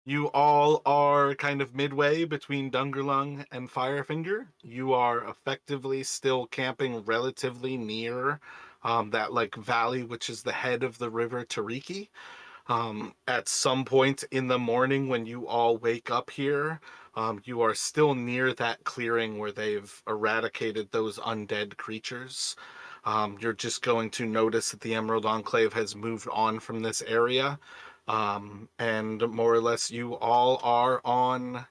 You all are kind of midway between Dungerlung and Firefinger. You are effectively still camping relatively near that like valley, which is the head of the river Tariki. At some point in the morning, when you all wake up here, you are still near that clearing where they've eradicated those undead creatures. You're just going to notice that the Emerald Enclave has moved on from this area. And more or less, you all are on.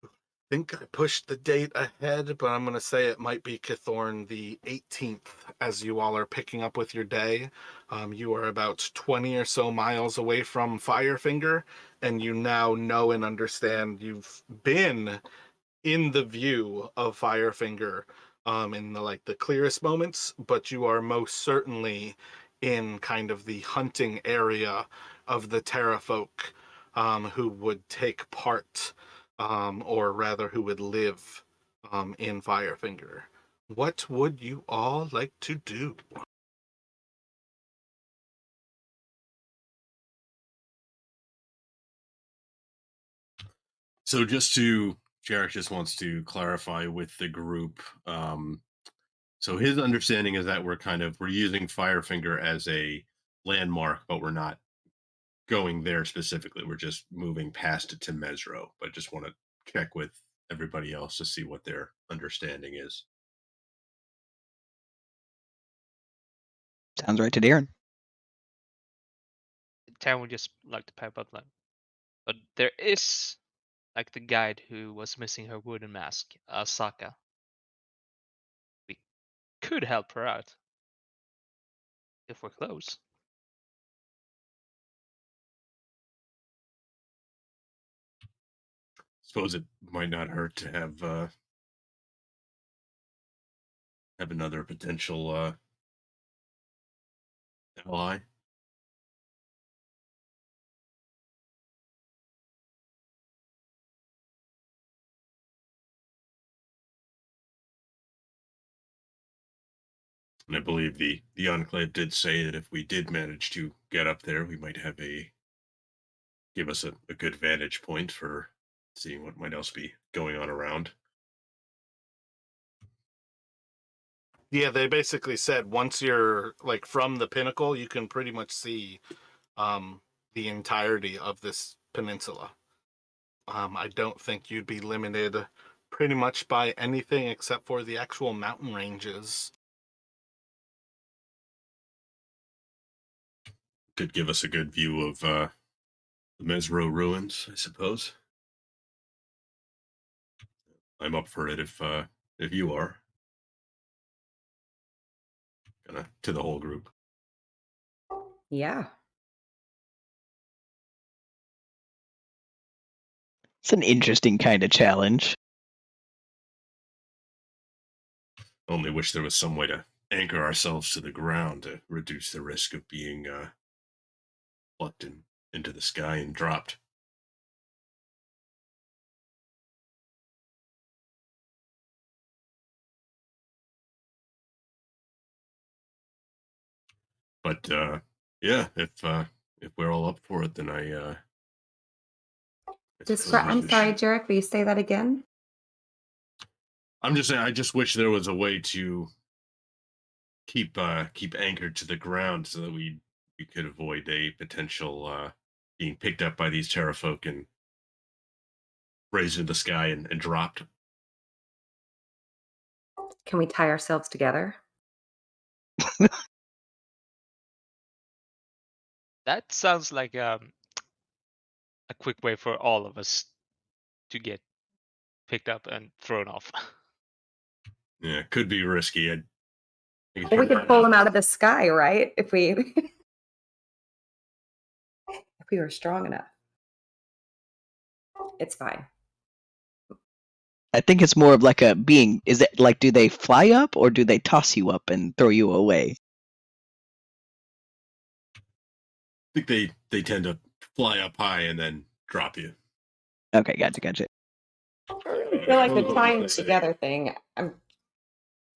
I think I pushed the date ahead, but I'm going to say it might be Cithorn the 18th as you all are picking up with your day. You are about 20 or so miles away from Firefinger, and you now know and understand you've been in the view of Firefinger in the like the clearest moments, but you are most certainly in kind of the hunting area of the Terrafolk who would take part, or rather, who would live in Firefinger. What would you all like to do? So Jarek just wants to clarify with the group. So his understanding is that we're using Firefinger as a landmark, but we're not going there specifically. We're just moving past it to Mezro. But just want to check with everybody else to see what their understanding is. Sounds right to Darren. Taryn would just like to pipe up, like, but there is like the guide who was missing her wooden mask, Saka. We could help her out if we're close. Suppose it might not hurt to have another potential ally. And I believe the Enclave did say that if we did manage to get up there, we might give us a good vantage point for seeing what might else be going on around. Yeah, they basically said once you're like from the pinnacle, you can pretty much see the entirety of this peninsula. I don't think you'd be limited pretty much by anything except for the actual mountain ranges. Could give us a good view of the Mezro ruins, I suppose. I'm up for it if you are. Kind of to the whole group. Yeah. It's an interesting kind of challenge. Only wish there was some way to anchor ourselves to the ground to reduce the risk of being plucked into the sky and dropped. But yeah, if we're all up for it, then I suppose we I'm sorry, should. Jarek, will you say that again? I'm just saying. I just wish there was a way to keep anchored to the ground so that we could avoid a potential being picked up by these terrafolk and raised into the sky and dropped. Can we tie ourselves together? That sounds like a quick way for all of us to get picked up and thrown off. Yeah, could be risky. I could Well, we figure could that pull out. them out of the sky, right? If we if we were strong enough. It's fine. I think it's more of like a being. Is it like, do they fly up or do they toss you up and throw you away? I think they tend to fly up high and then drop you. Okay, gotcha. I feel like the Suppose what we tying say. together thing, I'm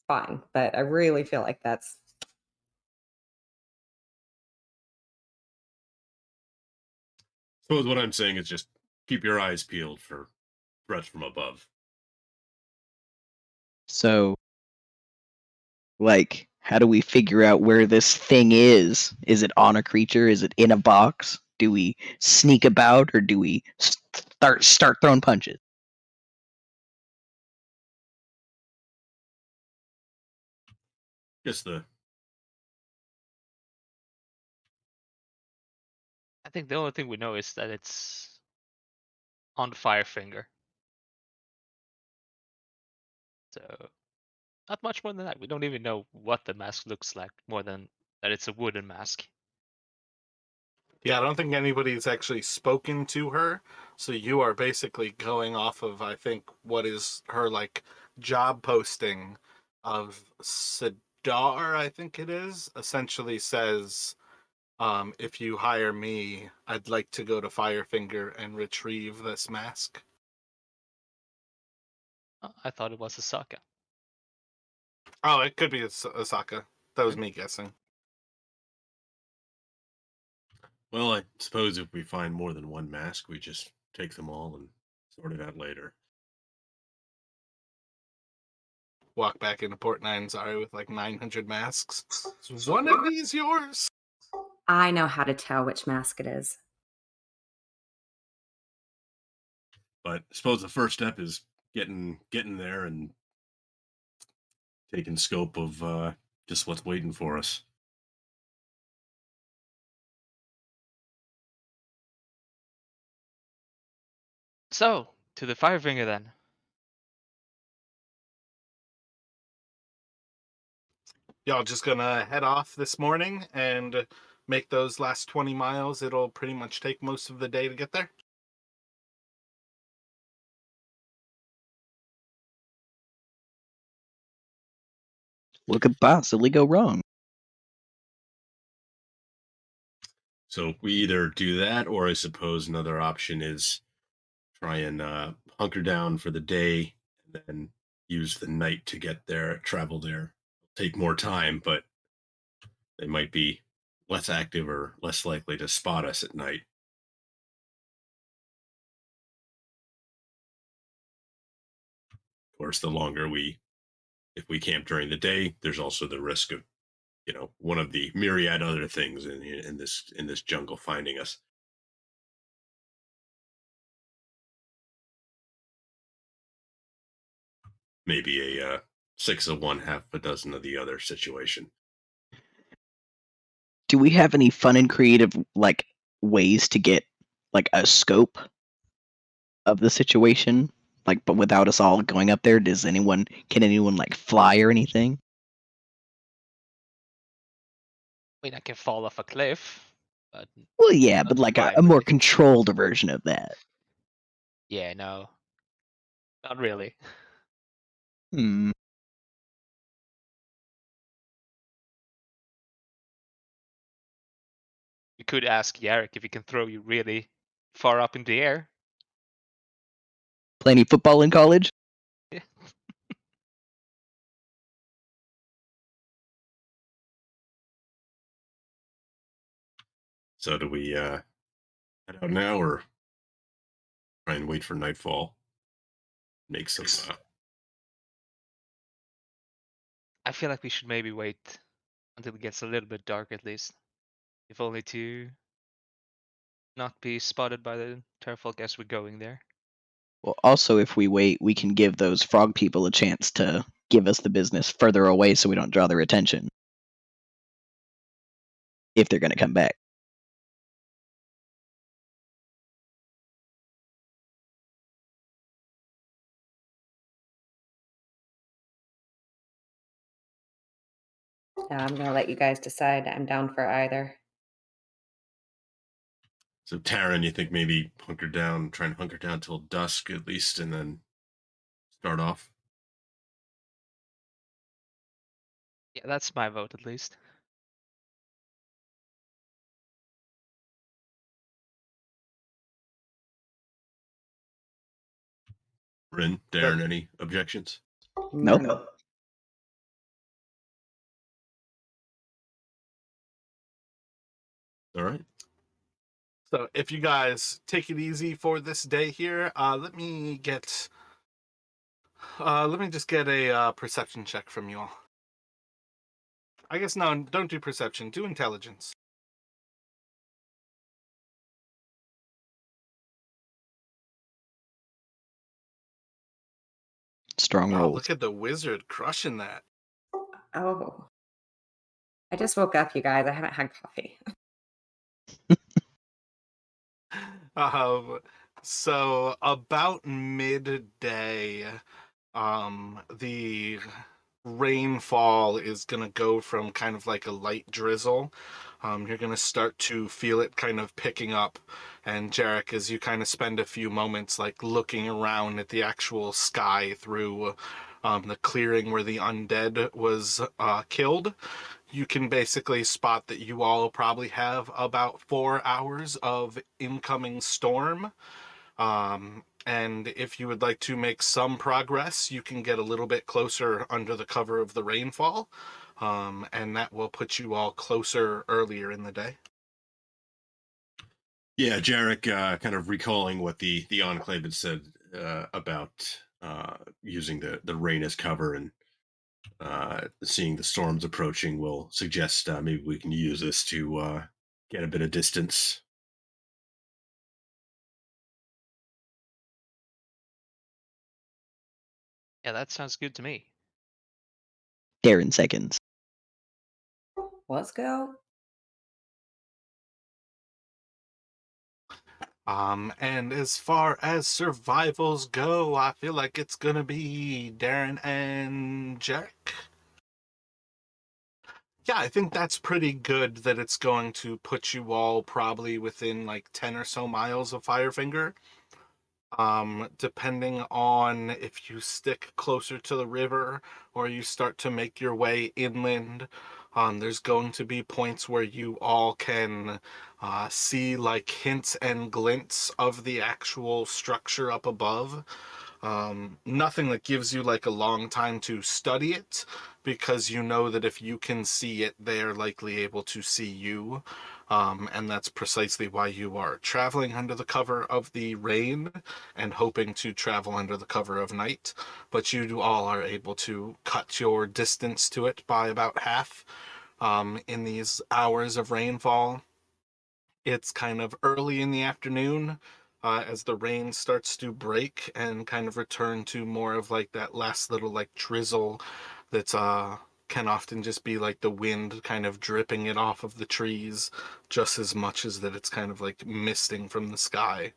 fine, but I really feel like that's suppose what I'm saying is just keep your eyes peeled for threats from above. So, like, how do we figure out where this thing is? Is it on a creature? Is it in a box? Do we sneak about, or do we start throwing punches? Just the I think the only thing we know is that it's on the Firefinger. So not much more than that. We don't even know what the mask looks like, more than that it's a wooden mask. Yeah, I don't think anybody's actually spoken to her. So you are basically going off of, I think, what is her like job posting of Sidar, I think it is, essentially says, if you hire me, I'd like to go to Firefinger and retrieve this mask. Oh, I thought it was Asaka. Oh, it could be Osaka. That was me guessing. well, I suppose if we find more than one mask, we just take them all and sort it out later. Walk back into Port Nine, sorry, with like 900 masks. Was one of these yours? I know how to tell which mask it is. But I suppose the first step is getting there and taking scope of just what's waiting for us. So, to the Firefinger then. Y'all just gonna head off this morning and make those last 20 miles. It'll pretty much take most of the day to get there. What could possibly go wrong? So we either do that, or I suppose another option is try and hunker down for the day and then use the night to get there, travel there. Take more time, but they might be less active or less likely to spot us at night. Of course, the longer if we camp during the day, there's also the risk of, one of the myriad other things in this jungle finding us. Maybe a 6 of one, half a dozen of the other situation. Do we have any fun and creative like ways to get like a scope of the situation? Like, but without us all going up there, can anyone like fly or anything? I mean, I can fall off a cliff, but Well, yeah, not but like fly a more really. controlled version of that. Yeah, no, not really. Hmm. You could ask Yarrick if he can throw you really far up in the air. Play any football in college? Yeah. So do we head out now, or try and wait for nightfall? Make some. I feel like we should maybe wait until it gets a little bit dark at least. If only to not be spotted by the Terrafolk as we're going there. Well, also, if we wait, we can give those frog people a chance to give us the business further away so we don't draw their attention. If they're going to come back. I'm going to let you guys decide. I'm down for either. So Taryn, you think maybe try and hunker down till dusk at least, and then start off? Yeah, that's my vote at least. Rin, Darren, any objections? Nope. None. All right. So if you guys take it easy for this day here, let me just get a perception check from you all. I guess no, don't do perception. Do intelligence. Strong Wow, rolls. look at the wizard crushing that. Oh, I just woke up, you guys. I haven't had coffee. Um, so about midday, the rainfall is gonna go from kind of like a light drizzle. You're gonna start to feel it kind of picking up. And Jarek, as you kind of spend a few moments like looking around at the actual sky through the clearing where the undead was killed, you can basically spot that you all probably have about 4 hours of incoming storm. And if you would like to make some progress, you can get a little bit closer under the cover of the rainfall. And that will put you all closer earlier in the day. Yeah, Jarek, kind of recalling what the Enclave had said about using the rain as cover and seeing the storms approaching will suggest maybe we can use this to get a bit of distance. Yeah, that sounds good to me. Darren seconds. Let's go. And as far as survivals go, I feel like it's gonna be Darren and Jarek. Yeah, I think that's pretty good that it's going to put you all probably within like 10 or so miles of Firefinger. Depending on if you stick closer to the river or you start to make your way inland, there's going to be points where you all can see like hints and glints of the actual structure up above. Nothing that gives you like a long time to study it, because you know that if you can see it, they're likely able to see you. And that's precisely why you are traveling under the cover of the rain and hoping to travel under the cover of night. But you all are able to cut your distance to it by about half in these hours of rainfall. It's kind of early in the afternoon as the rain starts to break and kind of return to more of like that last little like drizzle that's can often just be like the wind kind of dripping it off of the trees just as much as that it's kind of like misting from the sky.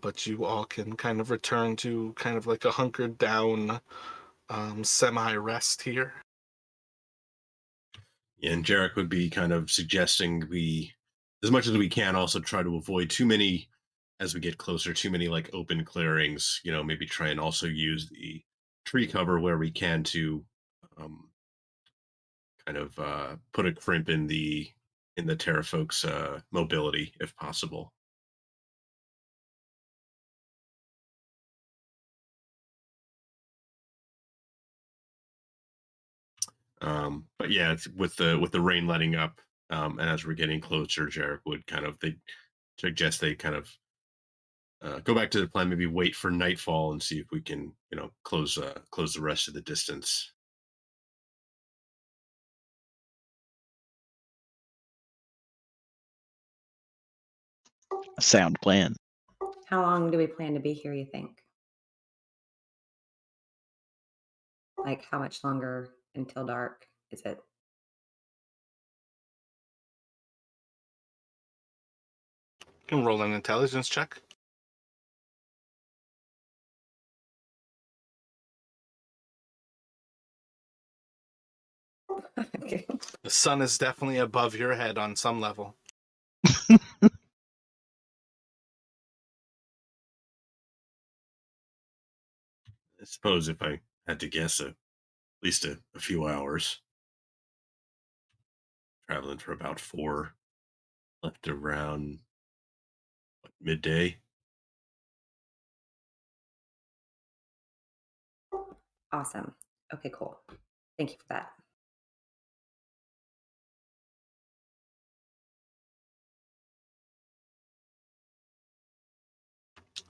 But you all can kind of return to kind of like a hunkered down semi rest here. And Jarek would be kind of suggesting we, as much as we can, also try to avoid too many as we get closer, too many like open clearings. Maybe try and also use the tree cover where we can to um, kind of put a crimp in the Terra folks' mobility if possible. But yeah, it's with the rain letting up, and as we're getting closer, Jarek would kind of they suggest they kind of go back to the plan, maybe wait for nightfall and see if we can close the rest of the distance. Sound plan. How long do we plan to be here, you think? Like, how much longer until dark is it? You can roll an intelligence check. Okay. The sun is definitely above your head on some level. I suppose if I had to guess, at least a few hours traveling for about 4, left around midday. Awesome. Okay, cool. Thank you for that.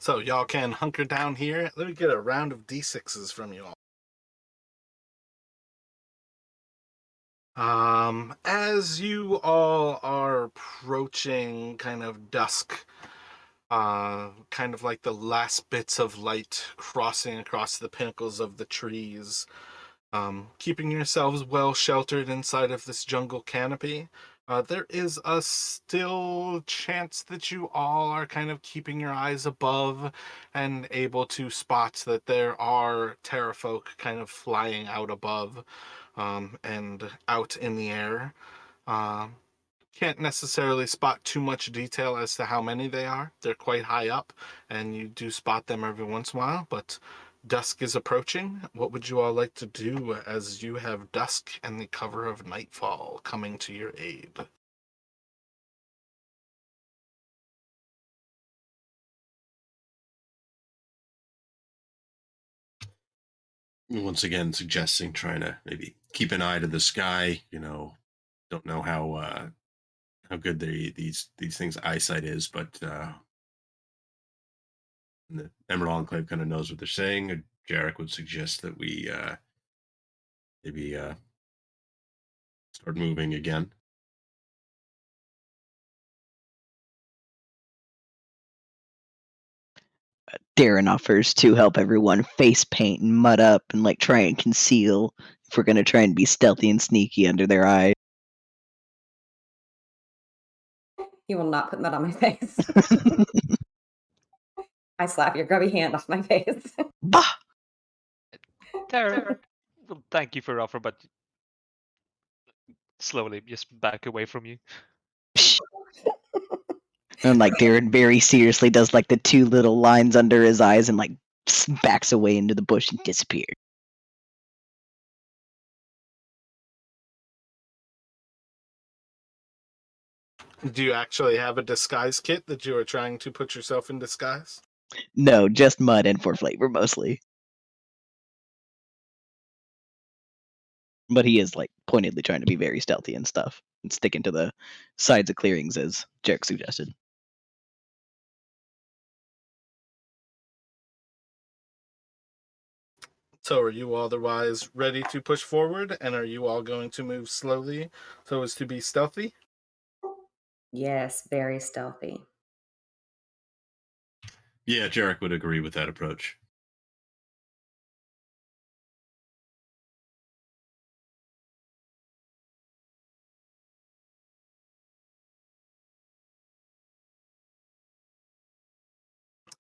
So y'all can hunker down here. Let me get a round of d6s from you all. As you all are approaching kind of dusk, kind of like the last bits of light crossing across the pinnacles of the trees, keeping yourselves well sheltered inside of this jungle canopy, there is a still chance that you all are kind of keeping your eyes above and able to spot that there are terrafolk kind of flying out above, and out in the air. Um, can't necessarily spot too much detail as to how many they are. They're quite high up, and you do spot them every once in a while, but dusk is approaching. What would you all like to do as you have dusk and the cover of nightfall coming to your aid? Once again, suggesting trying to maybe keep an eye to the sky. Don't know how good these things' eyesight is, but the Emerald Enclave kind of knows what they're saying. Jarek would suggest that we maybe start moving again. Darren offers to help everyone face paint and mud up and like try and conceal if we're gonna try and be stealthy and sneaky under their eyes. You will not put that on my face. I slap your grubby hand off my face. Bah! Darren, well, thank you for your offer, but slowly just back away from you. Psh. And like Darren very seriously does like the two little lines under his eyes and like backs away into the bush and disappears. Do you actually have a disguise kit that you are trying to put yourself in disguise? No, just mud and for flavor mostly. But he is like pointedly trying to be very stealthy and stuff and sticking to the sides of clearings as Jarek suggested. So are you all otherwise ready to push forward, and are you all going to move slowly so as to be stealthy? Yes, very stealthy. Yeah, Jarek would agree with that approach.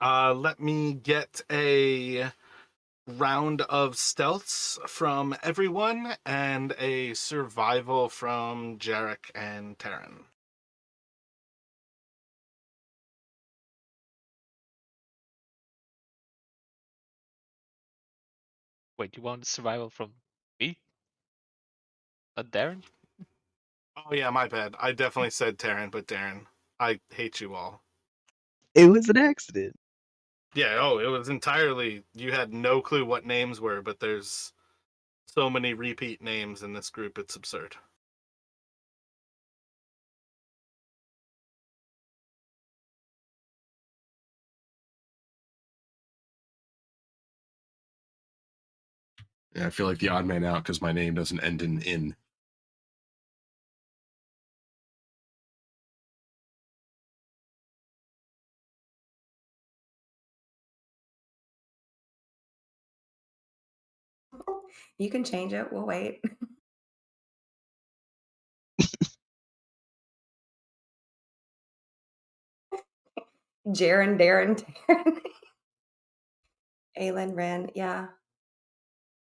Let me get a round of stealths from everyone and a survival from Jarek and Taryn. Wait, you want survival from me? Darren? Oh yeah, my bad. I definitely said Taryn, but Darren. I hate you all. It was an accident. Yeah, it was entirely, you had no clue what names were, but there's so many repeat names in this group, it's absurd. Yeah, I feel like the odd man out because my name doesn't end in "in." You can change it. We'll wait. Darren, Darren. Aylin, Ren. Yeah,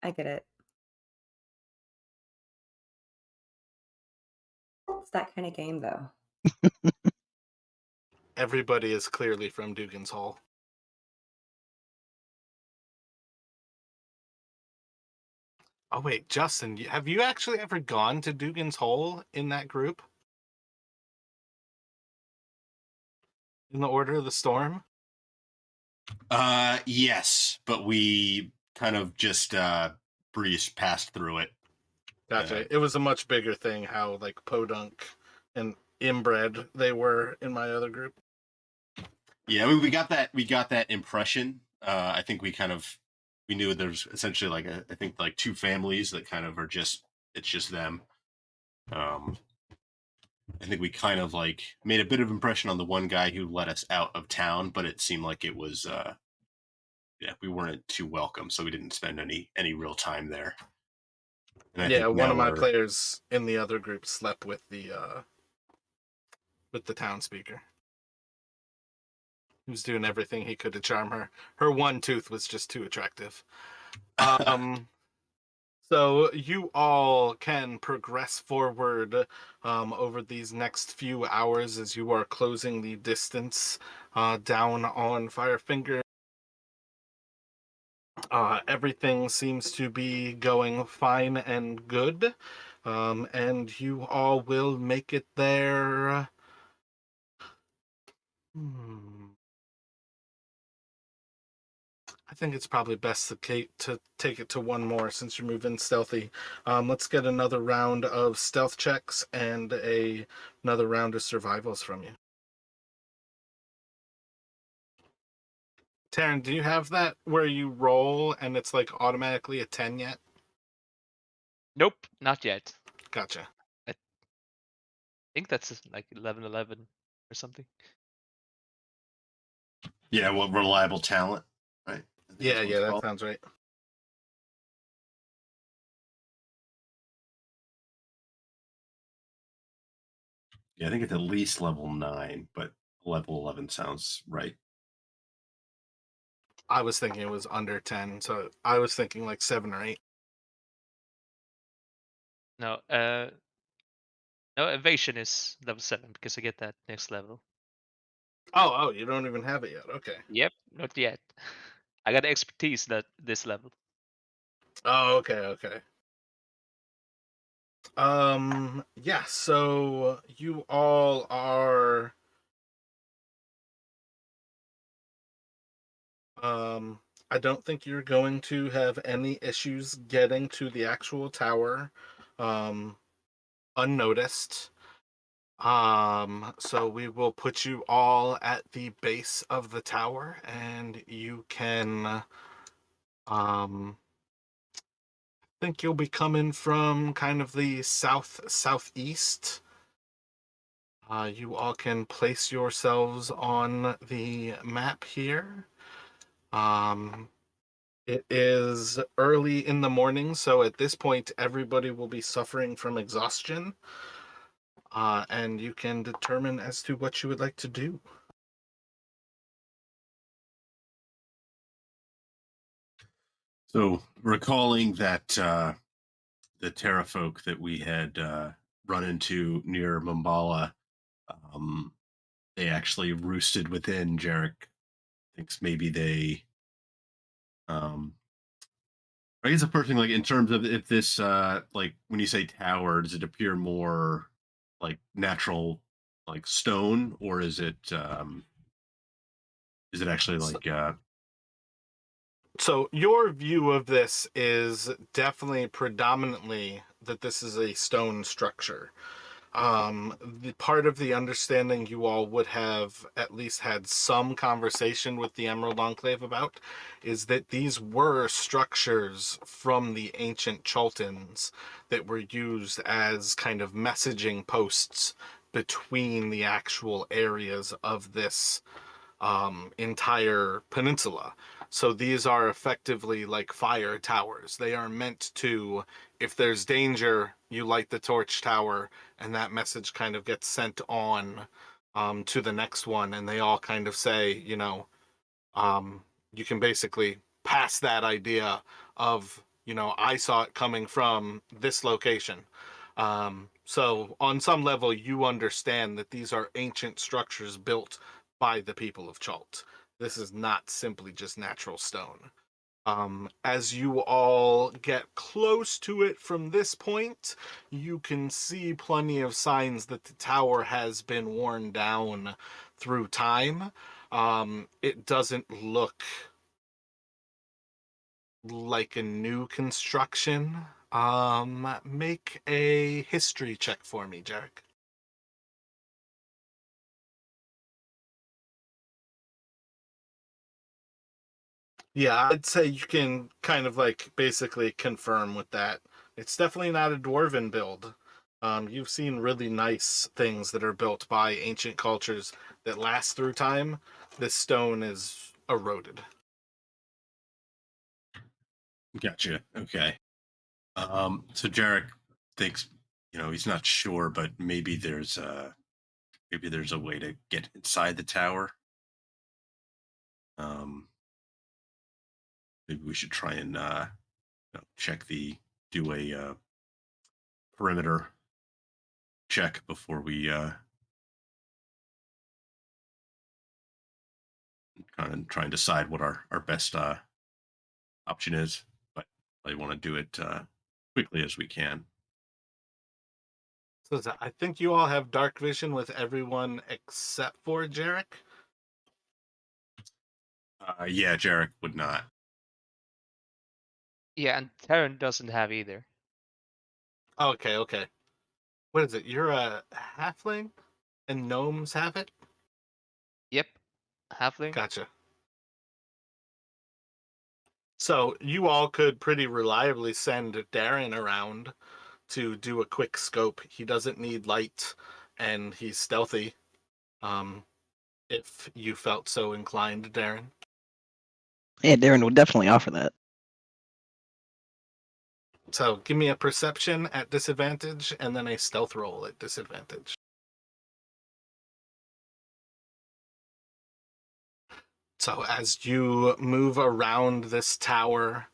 I get it. It's that kind of game, though. Everybody is clearly from Dugan's Hall. Oh wait, Justin, have you actually ever gone to Dugan's Hole in that group? In the Order of the Storm? Yes, but we kind of just breezed past through it. Gotcha. It was a much bigger thing how like Podunk and inbred they were in my other group. Yeah, we got that. We got that impression. I think we knew there's essentially I think like two families that kind of are just it's just them. Um, I think we kind of like made a bit of impression on the one guy who let us out of town, but it seemed like it was yeah, we weren't too welcome, so we didn't spend any real time there. And I Yeah, think one now of my we're players in the other group slept with the town speaker. He was doing everything he could to charm her. Her one tooth was just too attractive. Um, so you all can progress forward over these next few hours as you are closing the distance down on Firefinger. Everything seems to be going fine and good, and you all will make it there. I think it's probably best to take it to one more since you're moving stealthy. Let's get another round of stealth checks and another round of survivals from you. Taryn, do you have that where you roll and it's like automatically a 10 yet? Nope, not yet. Gotcha. I think that's like 11/11 or something. yeah, well, reliable talent, right? I think Yeah, that's what it's that called. sounds right. Yeah, I think it's at least level 9, but level 11 sounds right. I was thinking it was under 10, so I was thinking like 7 or 8. No, no, evasion is level 7 because I get that next level. Oh, you don't even have it yet. Okay. Yep, not yet. I got expertise that this level. Oh, okay. Yeah, so you all are I don't think you're going to have any issues getting to the actual tower um unnoticed. So we will put you all at the base of the tower and you can think you'll be coming from kind of the southeast. You all can place yourselves on the map here. It is early in the morning, so at this point, everybody will be suffering from exhaustion. And you can determine as to what you would like to do. So, recalling that the Terra folk that we had run into near Mambala, um, they actually roosted within. Jarek thinks maybe they, I guess, a person like in terms of if this, like when you say tower, does it appear more like natural, like stone, or is it actually So, like, so your view of this is definitely predominantly that this is a stone structure. The part of the understanding you all would have at least had some conversation with the Emerald Enclave about is that these were structures from the ancient Chultans that were used as kind of messaging posts between the actual areas of this entire peninsula. So these are effectively like fire towers. They are meant to, if there's danger, you light the torch tower, and that message kind of gets sent on to the next one, and they all kind of say, um, you can basically pass that idea of, I saw it coming from this location. So on some level, you understand that these are ancient structures built by the people of Chult. This is not simply just natural stone. As you all get close to it from this point, you can see plenty of signs that the tower has been worn down through time. It doesn't look like a new construction. Make a history check for me, Jarek. Yeah, I'd say you can kind of like basically confirm with that. It's definitely not a dwarven build. You've seen really nice things that are built by ancient cultures that last through time. This stone is eroded. Gotcha. Okay. So Jarek thinks, he's not sure, but maybe there's a way to get inside the tower. Um, Maybe we should try and do a perimeter check before we kind of try and decide what our best option is. But I want to do it quickly as we can. So I think you all have dark vision with everyone except for Jarek. Yeah, Jarek would not. Yeah, and Terran doesn't have either. Okay, okay. What is it? You're a halfling, and gnomes have it. Yep, halfling. Gotcha. So you all could pretty reliably send Darren around to do a quick scope. He doesn't need light, and he's stealthy. Um, if you felt so inclined, Darren. Yeah, Darren would definitely offer that. So give me a perception at disadvantage, and then a stealth roll at disadvantage. So as you move around this tower,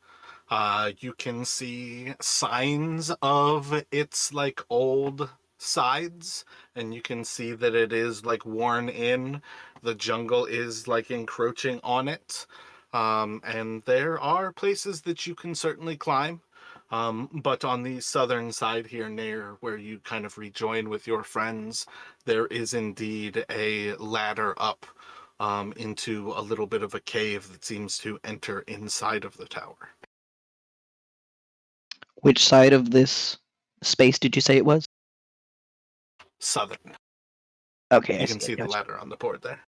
you can see signs of its like old sides, and you can see that it is like worn in. The jungle is like encroaching on it, and there are places that you can certainly climb. But on the southern side here, near where you kind of rejoin with your friends, there is indeed a ladder up into a little bit of a cave that seems to enter inside of the tower. Which side of this space did you say it was? Southern. Okay, I You see can it. see the Gotcha. ladder on the board there.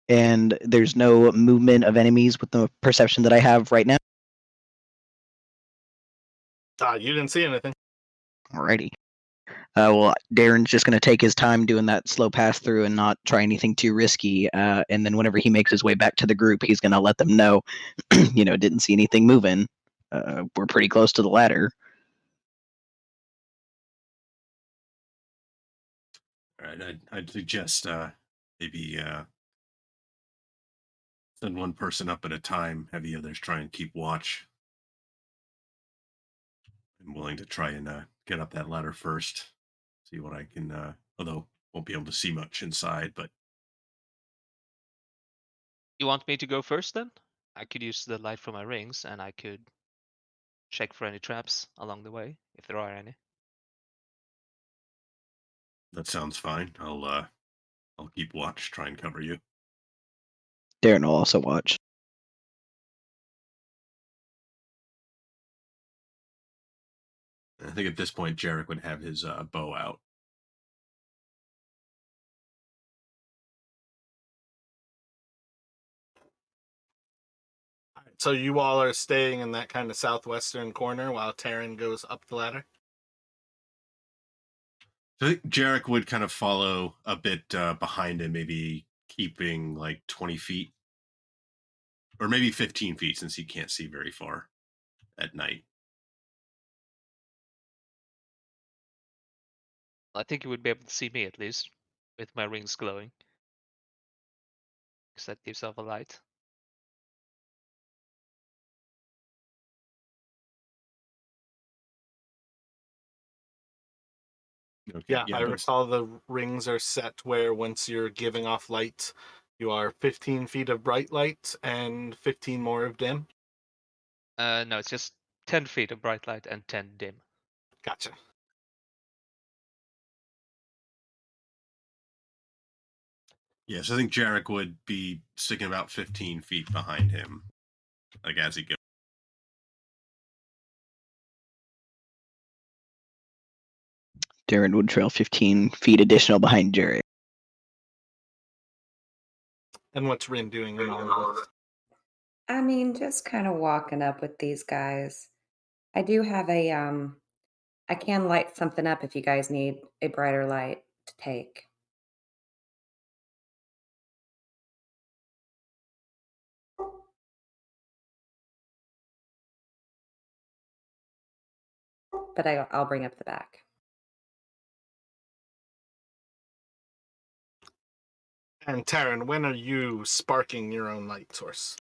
And there's no movement of enemies with the perception that I have right now. You didn't see anything. Alrighty. Well, Darren's just going to take his time doing that slow pass through and not try anything too risky. And then whenever he makes his way back to the group, he's going to let them know, didn't see anything moving. We're pretty close to the ladder. All right, I'd suggest maybe send one person up at a time, have the others try and keep watch. I'm willing to try and get up that ladder first, see what I can. Although won't be able to see much inside, but You want me to go first then? I could use the light from my rings, and I could check for any traps along the way, if there are any. that sounds fine. I'll keep watch, try and cover you. Darren will also watch. I think at this point, Jarek would have his bow out. So you all are staying in that kind of southwestern corner while Taryn goes up the ladder? So I think Jarek would kind of follow a bit behind him, maybe keeping like 20 feet or maybe 15 feet since he can't see very far at night. I think you would be able to see me at least, with my rings glowing. Because that gives off a light. Okay. Yeah, Yeah, I but recall the rings are set where once you're giving off light, you are 15 feet of bright light and 15 more of dim. No, it's just 10 feet of bright light and 10 dim. Gotcha. yes, I think Jarek would be sticking about 15 feet behind him, like as he goes. Darren would trail 15 feet additional behind Jarek. And what's Rin doing in all of this? I mean, just kind of walking up with these guys. I do have I can light something up if you guys need a brighter light to take. But I'll bring up the back. And Taryn, when are you sparking your own light source?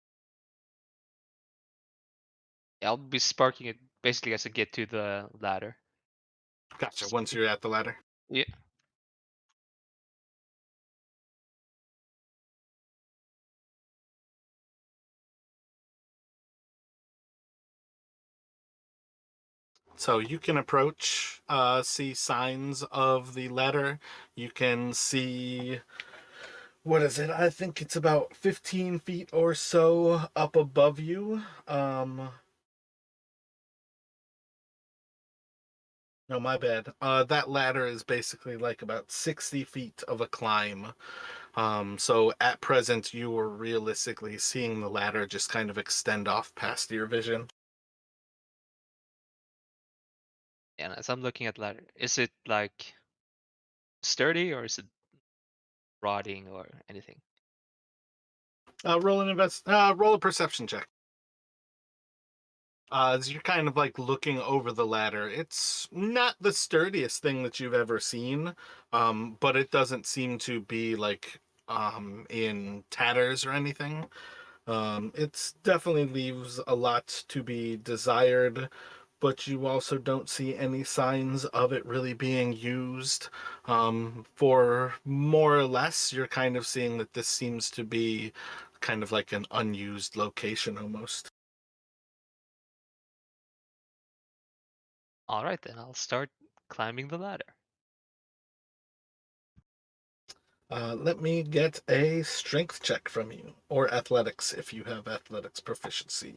I'll be sparking it basically as I get to the ladder. Gotcha. Once you're at the ladder. Yeah. So you can approach, see signs of the ladder. You can see, what is it? I think it's about 15 feet or so up above you. No, my bad. That ladder is basically like about 60 feet of a climb. So at present, you are realistically seeing the ladder just kind of extend off past your vision. And as I'm looking at the ladder, is it like sturdy or is it rotting or anything? Roll a perception check. As you're kind of like looking over the ladder, it's not the sturdiest thing that you've ever seen, but it doesn't seem to be like in tatters or anything. It's definitely leaves a lot to be desired, but you also don't see any signs of it really being used. For more or less, you're kind of seeing that this seems to be kind of like an unused location almost. All right, then I'll start climbing the ladder. Let me get a strength check from you, or athletics if you have athletics proficiency.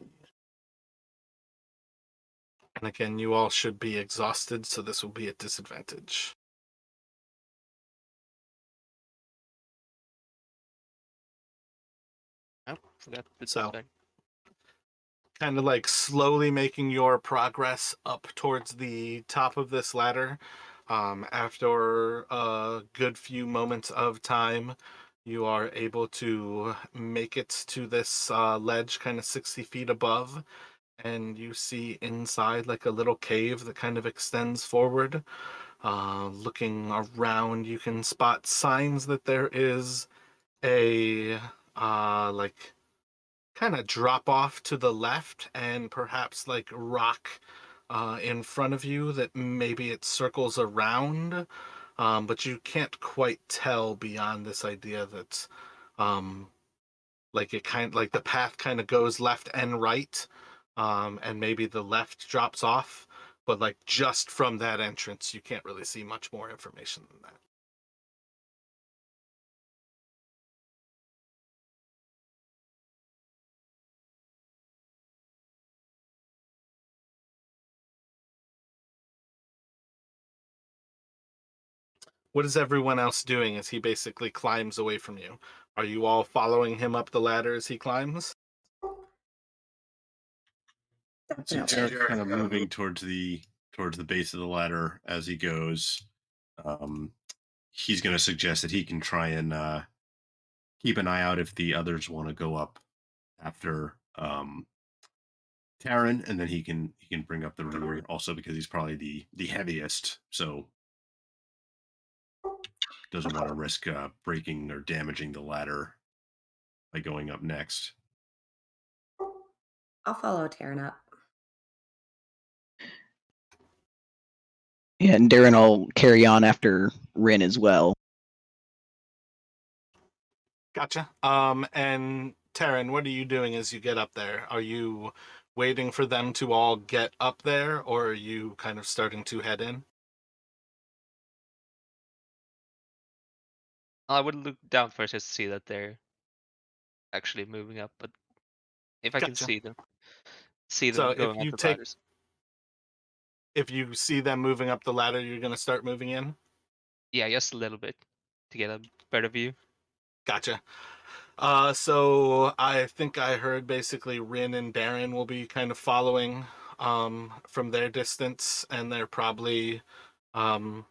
And again, you all should be exhausted, so this will be at disadvantage. Oh, forgot the So, disadvantage. kind of like slowly making your progress up towards the top of this ladder. After a good few moments of time, you are able to make it to this ledge kind of 60 feet above, and you see inside like a little cave that kind of extends forward. Looking around, you can spot signs that there is a like kind of drop off to the left and perhaps like rock in front of you that maybe it circles around, but you can't quite tell beyond this idea that um, like it kind like the path kind of goes left and right, and maybe the left drops off, but like just from that entrance you can't really see much more information than that. What is everyone else doing as he basically climbs away from you? Are you all following him up the ladder as he climbs? See Definitely. Jared kind of moving towards the base of the ladder as he goes. Um, he's going to suggest that he can try and keep an eye out if the others want to go up after Taryn, and then he can bring up the rear also because he's probably the heaviest, so doesn't want to risk breaking or damaging the ladder by going up next. I'll follow Taryn up. Yeah, and Darren will carry on after Rin as well. Gotcha. And Taryn, what are you doing as you get up there? Are you waiting for them to all get up there, or are you kind of starting to head in? I would look down first just to see that they're actually moving up, but if I can Gotcha. see So them going up the ladders. if you see them moving up the ladder, you're going to start moving in? Yeah, just a little bit to get a better view. Gotcha. So I think I heard basically Rin and Darren will be kind of following from their distance, and they're probably what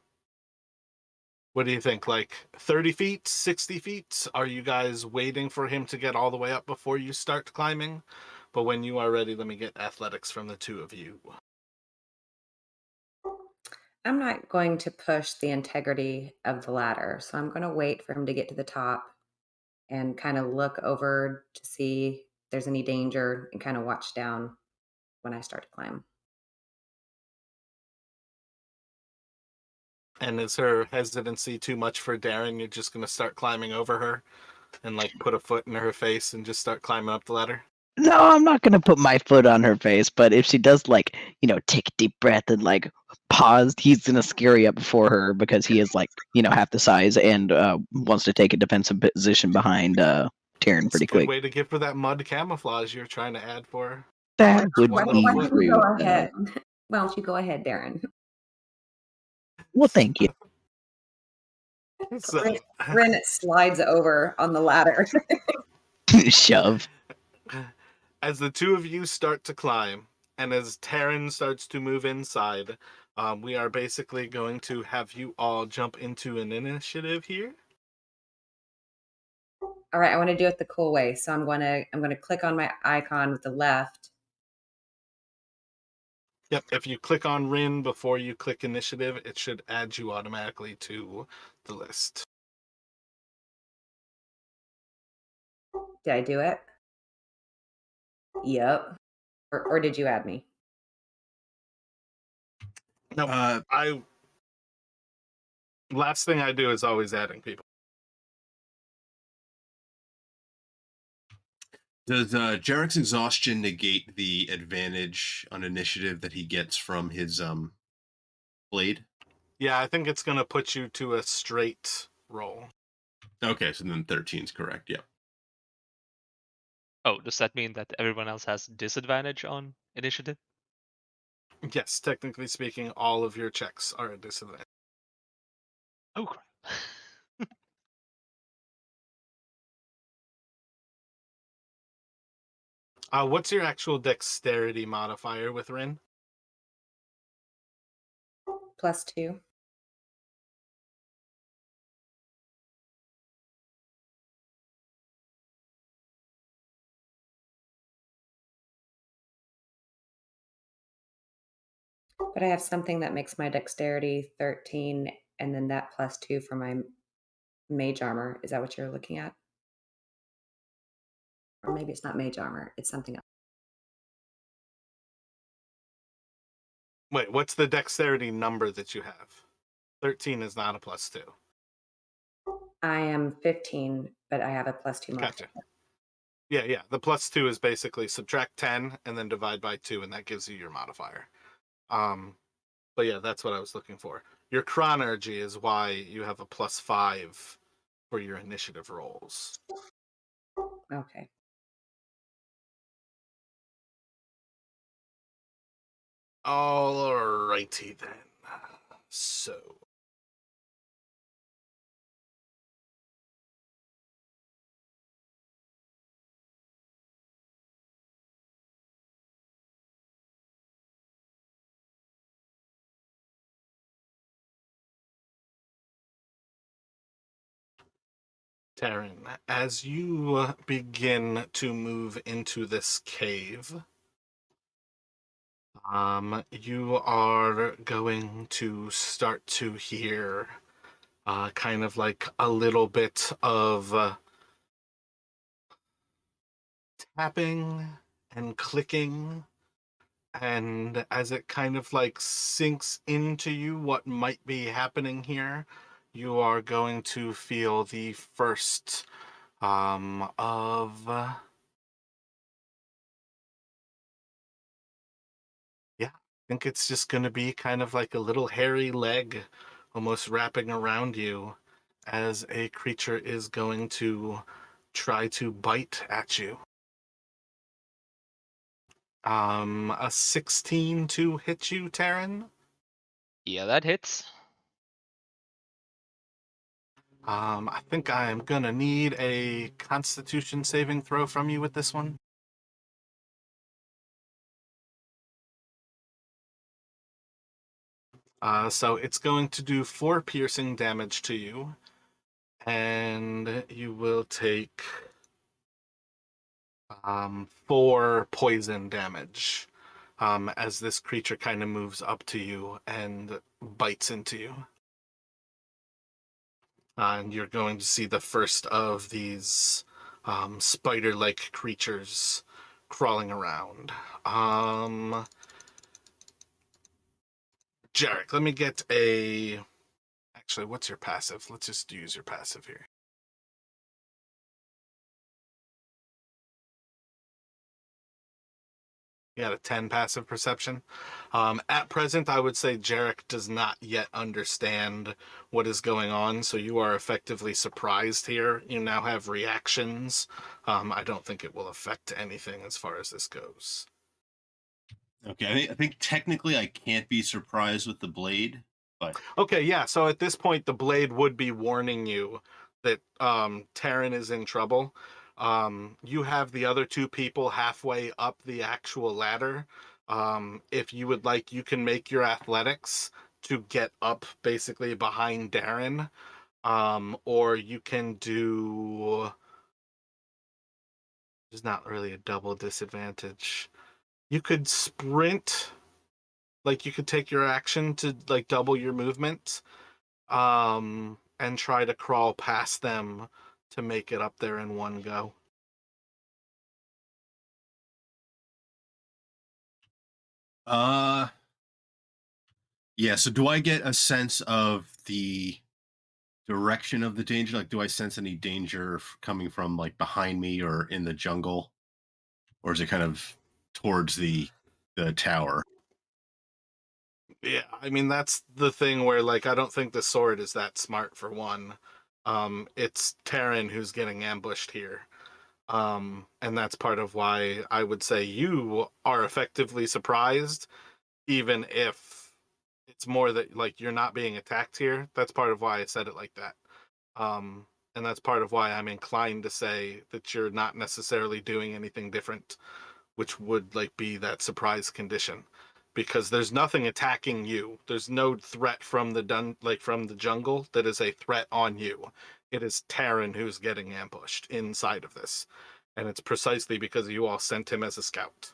do you think, like 30 feet, 60 feet? Are you guys waiting for him to get all the way up before you start climbing? But when you are ready, let me get athletics from the two of you. I'm not going to push the integrity of the ladder, so I'm going to wait for him to get to the top and kind of look over to see if there's any danger and kind of watch down when I start to climb. And is her hesitancy too much for Darren? You're just going to start climbing over her and like put a foot in her face and just start climbing up the ladder? No, I'm not gonna put my foot on her face, but if she does like, take a deep breath and like pause, he's gonna scurry up before her because he is like, half the size and wants to take a defensive position behind Taryn It's a pretty good quick. way to give her that mud camouflage you're trying to add for her. That would One Why, little be why foot. don't you go rude. ahead? Why don't you go ahead, Darren? Well, thank you. So, Ren slides over on the ladder. Shove. as the two of you start to climb, and as Taryn starts to move inside, we are basically going to have you all jump into an initiative here. All right, I want to do it the cool way. So I'm going to click on my icon with the left. Yep, if you click on Rin before you click initiative, it should add you automatically to the list. Did I do it? Yep. Or did you add me? No, last thing I do is always adding people. Does Jarek's exhaustion negate the advantage on initiative that he gets from his blade? Yeah, I think it's going to put you to a straight roll. Okay, so then 13 is correct. Yeah. Oh, does that mean that everyone else has disadvantage on initiative? Yes, technically speaking, all of your checks are a disadvantage. Oh crap. What's your actual dexterity modifier with Rin? +2. But I have something that makes my dexterity 13, and then that +2 for my mage armor. Is that what you're looking at? Or maybe it's not mage armor. It's something else. Wait, what's the dexterity number that you have? 13 is not a +2. I am 15, but I have a +2 Gotcha. modifier. Yeah. The +2 is basically subtract 10 and then divide by 2, and that gives you your modifier. But yeah, that's what I was looking for. Your chronergy is why you have a +5 for your initiative rolls. Okay. Alrighty then. So. Taryn, as you begin to move into this cave, you are going to start to hear kind of like a little bit of tapping and clicking. And as it kind of like sinks into you what might be happening here, you are going to feel the first of yeah, I think it's just going to be kind of like a little hairy leg almost wrapping around you as a creature is going to try to bite at you. A 16 to hit you, Taryn. Yeah, that hits. I think I'm gonna need a Constitution saving throw from you with this one. So it's going to do 4 piercing damage to you, and you will take 4 poison damage as this creature kind of moves up to you and bites into you. And you're going to see the first of these spider-like creatures crawling around. Jarek, let me get a... Actually, what's your passive? Let's just use your passive here. You got a 10 passive perception. At present, I would say Jarek does not yet understand what is going on, so you are effectively surprised here. You now have reactions. I don't think it will affect anything as far as this goes. Okay, I think technically I can't be surprised with the blade, but Okay, yeah, so at this point, the blade would be warning you that Taryn is in trouble. You have the other 2 people halfway up the actual ladder. If you would like, you can make your athletics to get up basically behind Darren. Or you can do... There's not really a double disadvantage. You could sprint, like you could take your action to like double your movement, and try to crawl past them to make it up there in one go. yeah. So do I get a sense of the direction of the danger? Like, do I sense any danger coming from like behind me or in the jungle, or is it kind of towards the tower? Yeah, I mean that's the thing where like I don't think the sword is that smart for one. It's Taryn who's getting ambushed here. And that's part of why I would say you are effectively surprised, even if it's more that like you're not being attacked here. That's part of why I said it like that. Um, and that's part of why I'm inclined to say that you're not necessarily doing anything different, which would like be that surprise condition, because there's nothing attacking you. There's no threat from from the jungle that is a threat on you. It is Taryn who's getting ambushed inside of this, and it's precisely because you all sent him as a scout.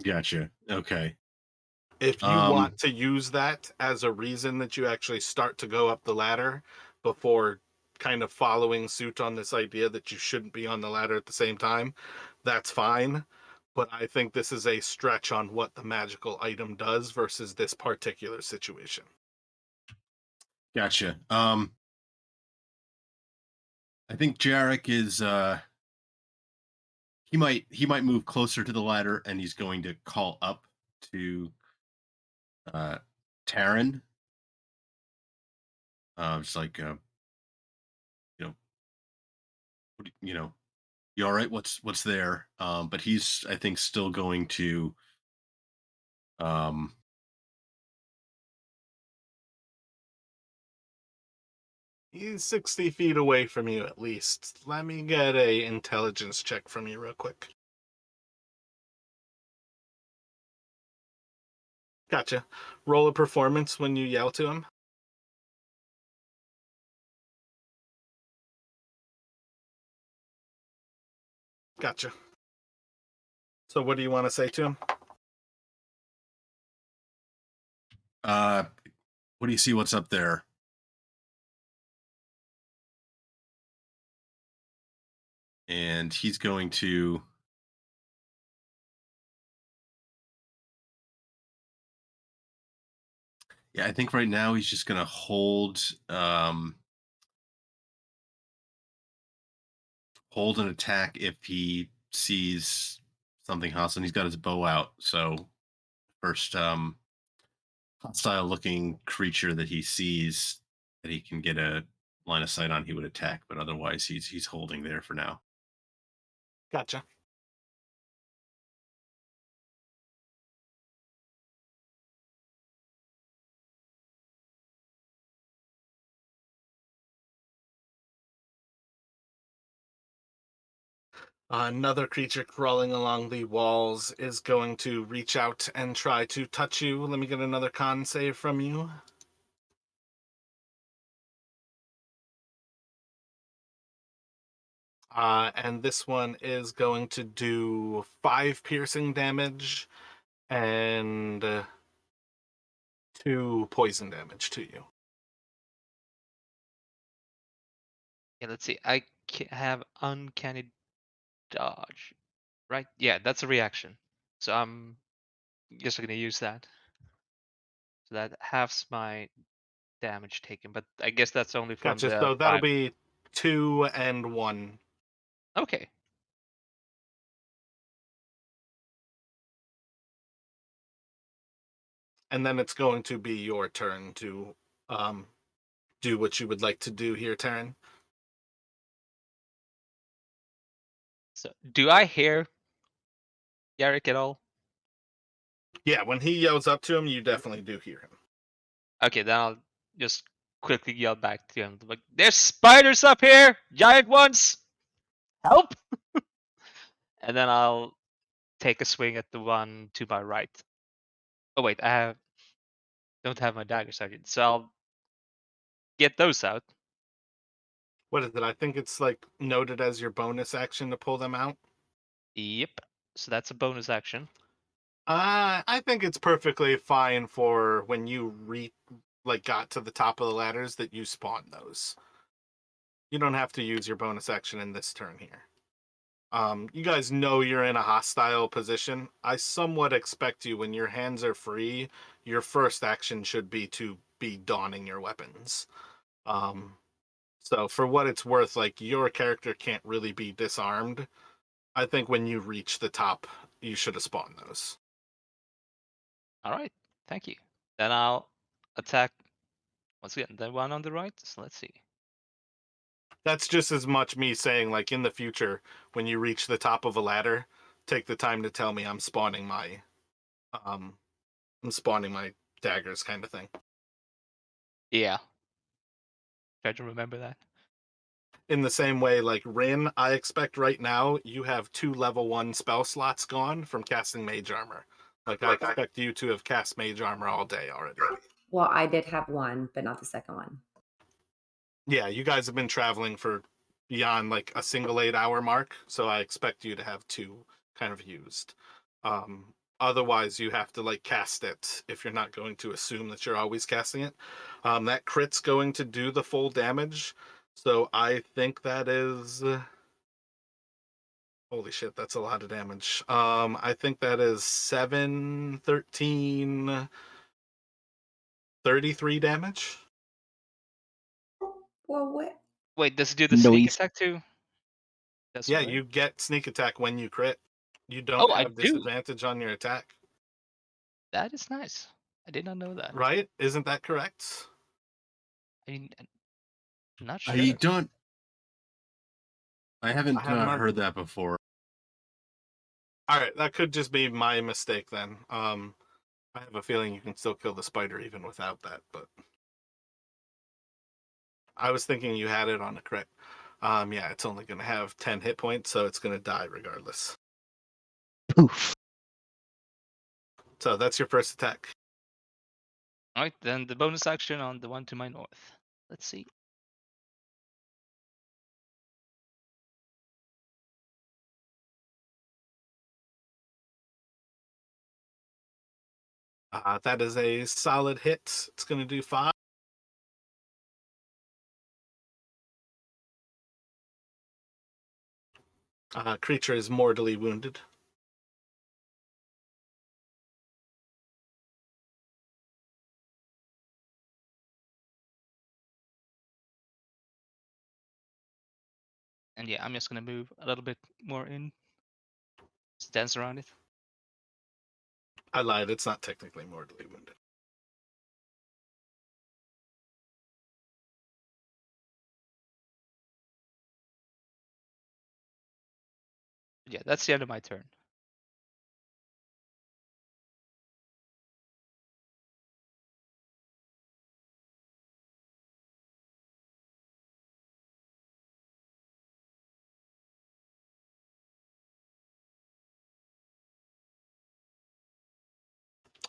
Gotcha. Okay. If you Um, want to use that as a reason that you actually start to go up the ladder before kind of following suit on this idea that you shouldn't be on the ladder at the same time, that's fine. But I think this is a stretch on what the magical item does versus this particular situation. gotcha. I think Jarek is he might move closer to the ladder, and he's going to call up to uh Taryn. Just like you know, you know, you all right? What's there? But he's, I think, still going to um He's 60 feet away from you at least. Let me get a intelligence check from you real quick. Gotcha. Roll a performance when you yell to him. Gotcha. So what do you want to say to him? uh what do you see? What's up there? And he's going to yeah, I think right now he's just gonna hold an attack if he sees something hostile. And he's got his bow out, so first hostile looking creature that he sees that he can get a line of sight on, he would attack, but otherwise he's holding there for now. Gotcha. Another creature crawling along the walls is going to reach out and try to touch you. Let me get another con save from you. And this one is going to do 5 piercing damage and 2 poison damage to you. Yeah, let's see. I have uncanny dodge, right? Yeah, that's a reaction. So I'm just gonna use that. So that halves my damage taken, but I guess that's only from Gotcha. the So that'll 5. be 2 and 1. Okay. And then it's going to be your turn to do what you would like to do here, Taryn. So do I hear Yarrick at all? Yeah, when he yells up to him, you definitely do hear him. Okay, then I'll just quickly yell back to him like, "There's spiders up here, giant ones! Help!" And then I'll take a swing at the one to my right. Oh wait, don't have my dagger sergeant, so I'll get those out. What is it? I think it's like noted as your bonus action to pull them out. Yep. So that's a bonus action. I think it's perfectly fine for when you got to the top of the ladders that you spawn those. You don't have to use your bonus action in this turn here. You guys know you're in a hostile position. I somewhat expect you, when your hands are free, your first action should be to be donning your weapons. So for what it's worth, like, your character can't really be disarmed. I think when you reach the top, you should have spawned those. All right. Thank you. Then I'll attack once again the one on the right. So let's see. That's just as much me saying, like, in the future, when you reach the top of a ladder, take the time to tell me I'm spawning my daggers, kind of thing. Yeah. Try to remember that. In the same way, like Rin, I expect right now you have 2 level 1 spell slots gone from casting Mage Armor. Like, I expect you to have cast Mage Armor all day already. Well, I did have one, but not the second one. Yeah, you guys have been traveling for beyond like a single 8-hour mark, so I expect you to have 2 kind of used. Otherwise, you have to like cast it if you're not going to assume that you're always casting it. That crit's going to do the full damage, so I think that is. Holy shit, that's a lot of damage. I think that is 7, 13, 33 damage. Well, what? Wait, does it do the sneak Noise. attack too? That's Yeah, right. you get sneak attack when you crit. You don't Oh, I have do. disadvantage on your attack. That is nice. I did not know that. Right? Isn't that correct? I'm not I sure. don't. I haven't I have my... heard that before. All right, that could just be my mistake then. I have a feeling you can still kill the spider even without that, but I was thinking you had it on a crit. Yeah, it's only going to have 10 hit points, so it's going to die regardless. Poof. So that's your first attack. All right, then the bonus action on the one to my north. Let's see. That is a solid hit. It's going to do 5. Creature is mortally wounded. And yeah, I'm just gonna move a little bit more in. Just dance around it. I lied. It's not technically mortally wounded. But yeah, that's the end of my turn.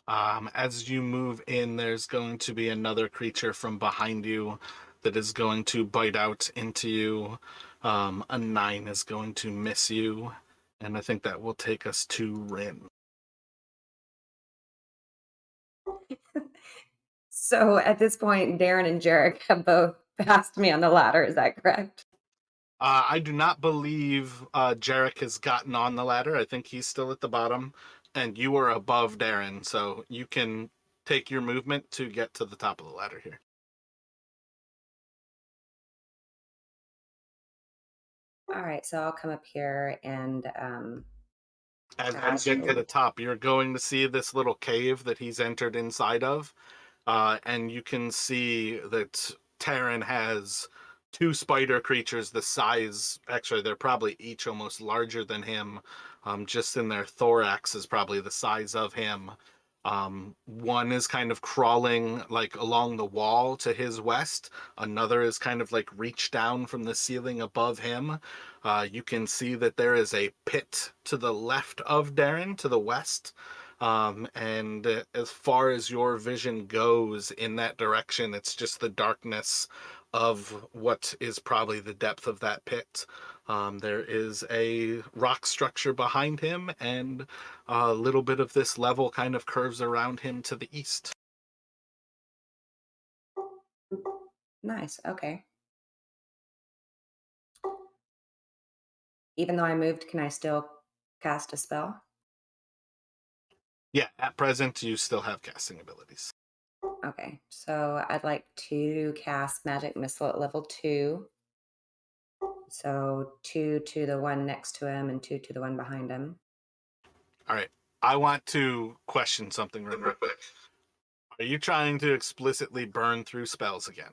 As you move in, there's going to be another creature from behind you that is going to bite out into you. A 9 is going to miss you, and I think that will take us to Rin. So at this point, Darren and Jarek have both passed me on the ladder. Is that correct? I do not believe Jarek has gotten on the ladder. I think he's still at the bottom, and you are above Darren, so you can take your movement to get to the top of the ladder here. All right, so I'll come up here and As you get to the top, you're going to see this little cave that he's entered inside of, and you can see that Terran has 2 spider creatures the size, actually they're probably each almost larger than him, just in their thorax is probably the size of him. One is kind of crawling like along the wall to his west. Another is kind of like reached down from the ceiling above him. You can see that there is a pit to the left of Darren, to the west. And as far as your vision goes in that direction, it's just the darkness of what is probably the depth of that pit. There is a rock structure behind him, and a little bit of this level kind of curves around him to the east. nice. Okay. Even though I moved, can I still cast a spell? Yeah, at present, you still have casting abilities. Okay, so I'd like to cast Magic Missile at level 2. So 2 to the one next to him and 2 to the one behind him. All right. I want to question something real quick. Are you trying to explicitly burn through spells again?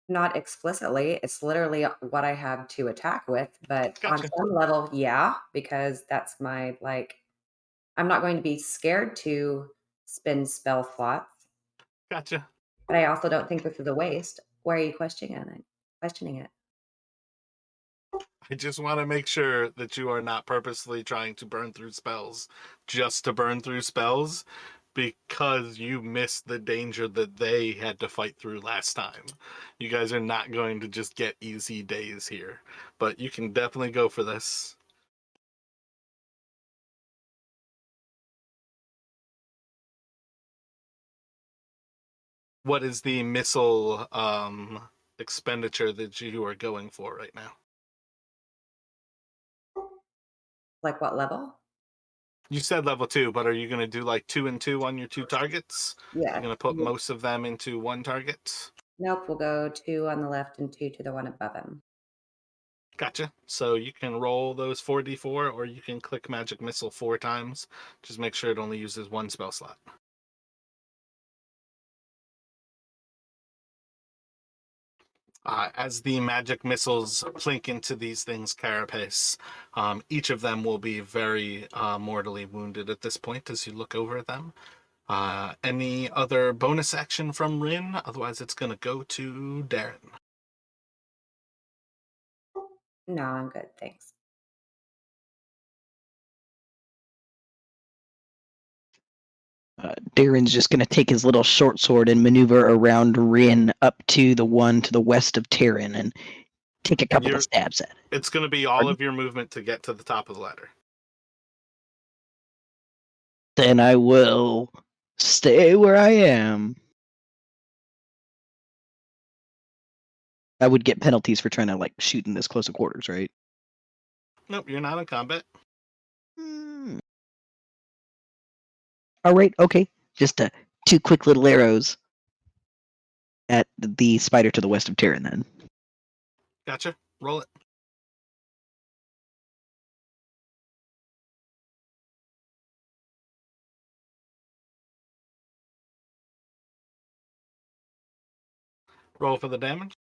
Not explicitly, it's literally what I have to attack with, but on Gotcha. some level, yeah, because that's my I'm not going to be scared to spend spell slots, Gotcha. but I also don't think this is a waste. Why are you questioning it? Questioning it? I just want to make sure that you are not purposely trying to burn through spells just to burn through spells, because you missed the danger that they had to fight through last time. You guys are not going to just get easy days here, but you can definitely go for this. What is the missile expenditure that you are going for right now? Like what level? You said level 2, but are you going to do like 2 and 2 on your 2 targets? Yeah. You're going to put most of them into one target? Nope, we'll go 2 on the left and 2 to the one above him. Gotcha. So you can roll those 4d4, or you can click Magic Missile 4 times. Just make sure it only uses 1 spell slot. As the magic missiles plink into these things' carapace, each of them will be very mortally wounded at this point as you look over at them. Any other bonus action from Rin? Otherwise, it's going to go to Darren. No, I'm good, thanks. Darren's just going to take his little short sword and maneuver around Rin up to the one to the west of Terran and take a couple of stabs at it. It's going to be all of your movement to get to the top of the ladder. Then I will stay where I am. I would get penalties for trying to shoot in this close of quarters, right? Nope, you're not in combat. All right, okay. Just 2 quick little arrows at the spider to the west of Terran then. Gotcha. Roll it. Roll for the damage.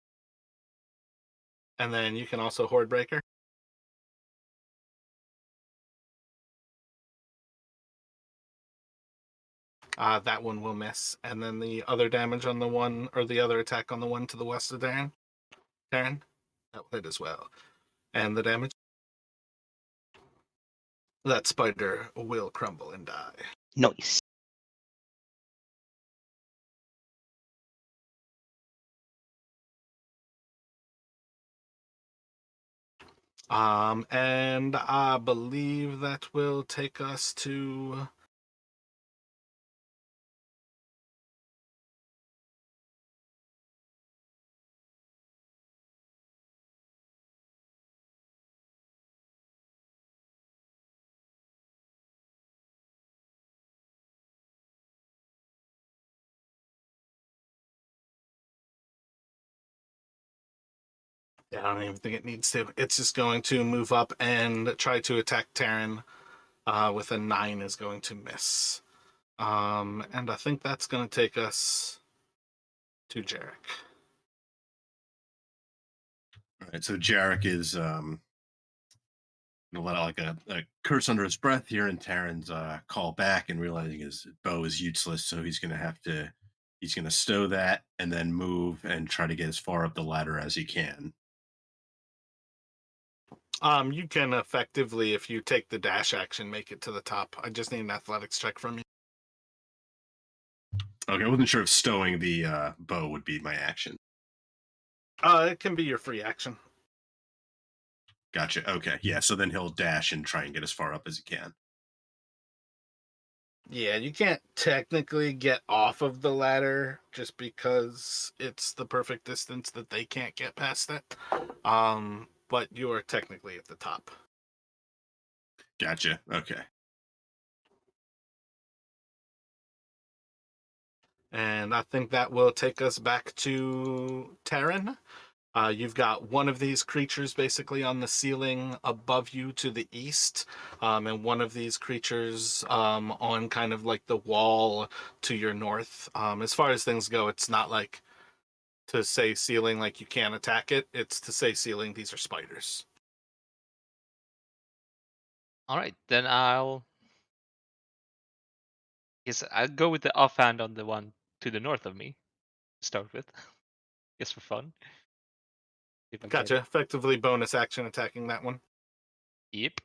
And then you can also Horde Breaker. That one will miss. And then the other damage on the one, or the other attack on the one to the west of Darren. That will hit as well. And the damage. that spider will crumble and die. Nice. And I believe that will take us to yeah, I don't even think it needs to. It's just going to move up and try to attack Terran. With a 9 is going to miss. And I think that's going to take us to Jarek. All right, so Jarek is gonna let out like a curse under his breath here, and Terran's call back and realizing his bow is useless, so he's gonna stow that and then move and try to get as far up the ladder as he can. You can effectively, if you take the dash action, make it to the top. I just need an athletics check from you. Okay, I wasn't sure if stowing the bow would be my action. It can be your free action. Gotcha. Okay, yeah. So then he'll dash and try and get as far up as he can. Yeah, you can't technically get off of the ladder just because it's the perfect distance that they can't get past it. But you are technically at the top. Gotcha. Okay. And I think that will take us back to Terran. You've got one of these creatures basically on the ceiling above you to the east, and one of these creatures on kind of like the wall to your north. As far as things go, it's not like to say ceiling like you can't attack it. It's to say ceiling, these are spiders. All right, then I'll go with the offhand on the one to the north of me. To start with, just for fun. If I Gotcha. get it. Effectively bonus action attacking that one. Yep.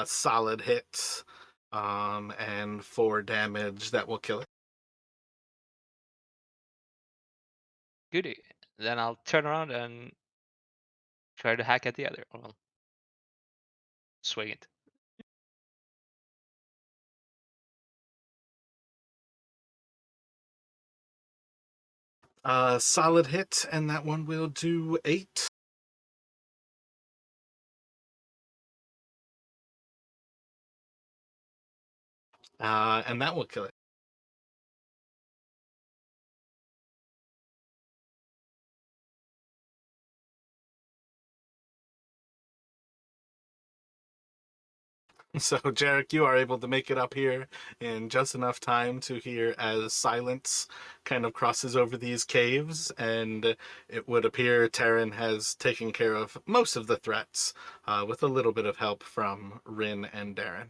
Solid hit, and 4 damage that will kill it. Goody. Then I'll turn around and try to hack at the other. Well, swing it. Solid hit, and that one will do 8. And that will kill it. So, Jarek, you are able to make it up here in just enough time to hear as silence kind of crosses over these caves, and it would appear Terran has taken care of most of the threats, with a little bit of help from Rin and Darren.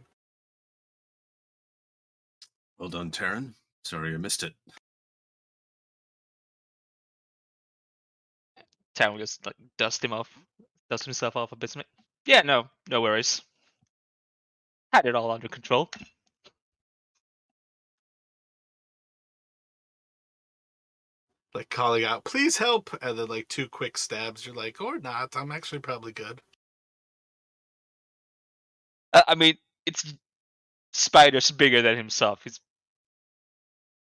Well done, Terran. Sorry I missed it. Town will just like dust himself off a bit. Yeah, no worries. Had it all under control. Like calling out, please help, and then like 2 quick stabs. You're like, or not, I'm actually probably good. I mean, it's spiders bigger than himself.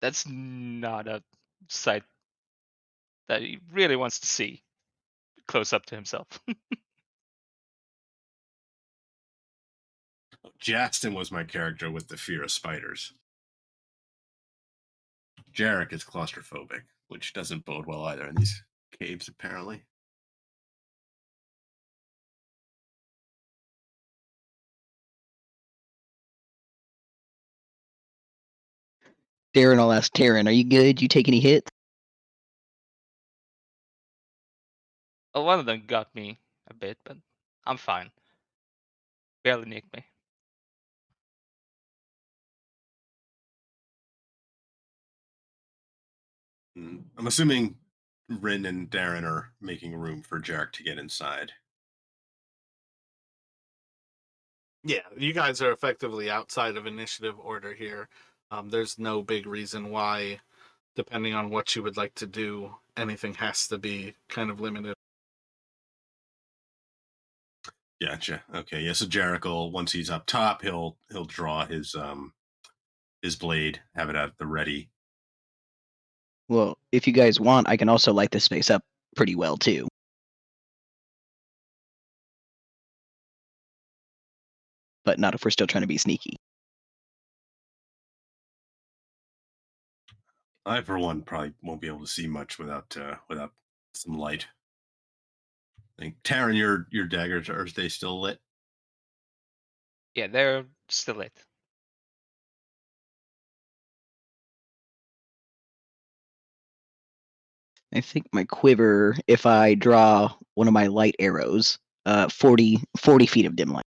That's not a sight that he really wants to see close up to himself. Jastin was my character with the fear of spiders. Jarek is claustrophobic, which doesn't bode well either in these caves, apparently. Darren, I'll ask Taryn, are you good? You take any hits? Well, one of them got me a bit, but I'm fine. Barely nicked me. I'm assuming Rin and Darren are making room for Jarek to get inside. Yeah, you guys are effectively outside of initiative order here. There's no big reason why, depending on what you would like to do, anything has to be kind of limited. Gotcha. Okay. Yeah. So Jarek will, once he's up top, he'll draw his blade, have it at the ready. Well, if you guys want, I can also light this space up pretty well too. But not if we're still trying to be sneaky. I, for one, probably won't be able to see much without some light. I think Taryn, your daggers, are they still lit? Yeah, they're still lit. I think my quiver, if I draw one of my light arrows, 40 feet of dim light.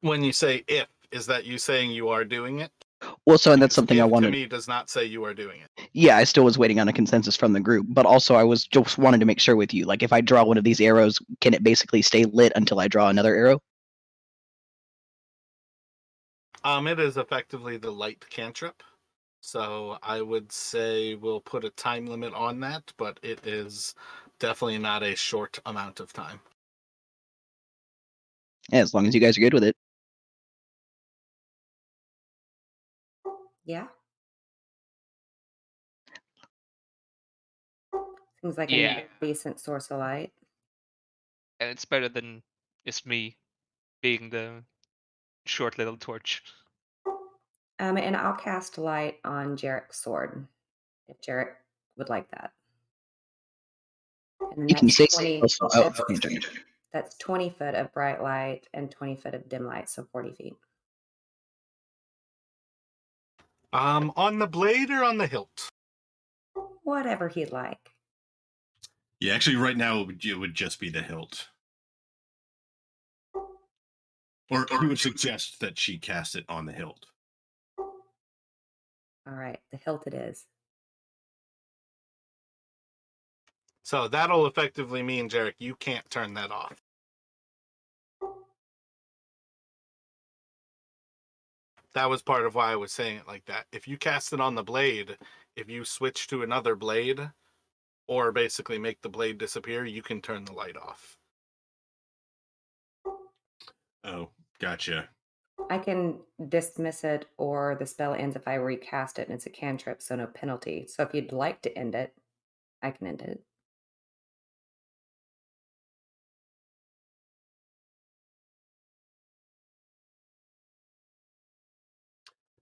When you say if, is that you saying you are doing it? Well, so and that's Because something I if to wanted. me does not say you are doing it. Yeah, I still was waiting on a consensus from the group, but also I was just wanted to make sure with you. Like, if I draw one of these arrows, can it basically stay lit until I draw another arrow? It is effectively the light cantrip. So I would say we'll put a time limit on that, but it is definitely not a short amount of time. Yeah, as long as you guys are good with it. Yeah. Seems like Yeah. a decent source of light. And it's better than it's me being the short little torch. And I'll cast light on Jarek's sword if Jarek would like that. And then You can that's say 20. also. Oh, okay. That's 20 foot of bright light and 20 foot of dim light, so 40 feet. On the blade or on the hilt? Whatever he'd like. Yeah, actually, right now it would just be the hilt. Or he would suggest that she cast it on the hilt. All right, the hilt it is. So that'll effectively mean, Jarek, you can't turn that off. That was part of why I was saying it like that. If you cast it on the blade, if you switch to another blade, or basically make the blade disappear, you can turn the light off. Oh, gotcha. I can dismiss it or the spell ends if I recast it and it's a cantrip, so no penalty. So if you'd like to end it, I can end it.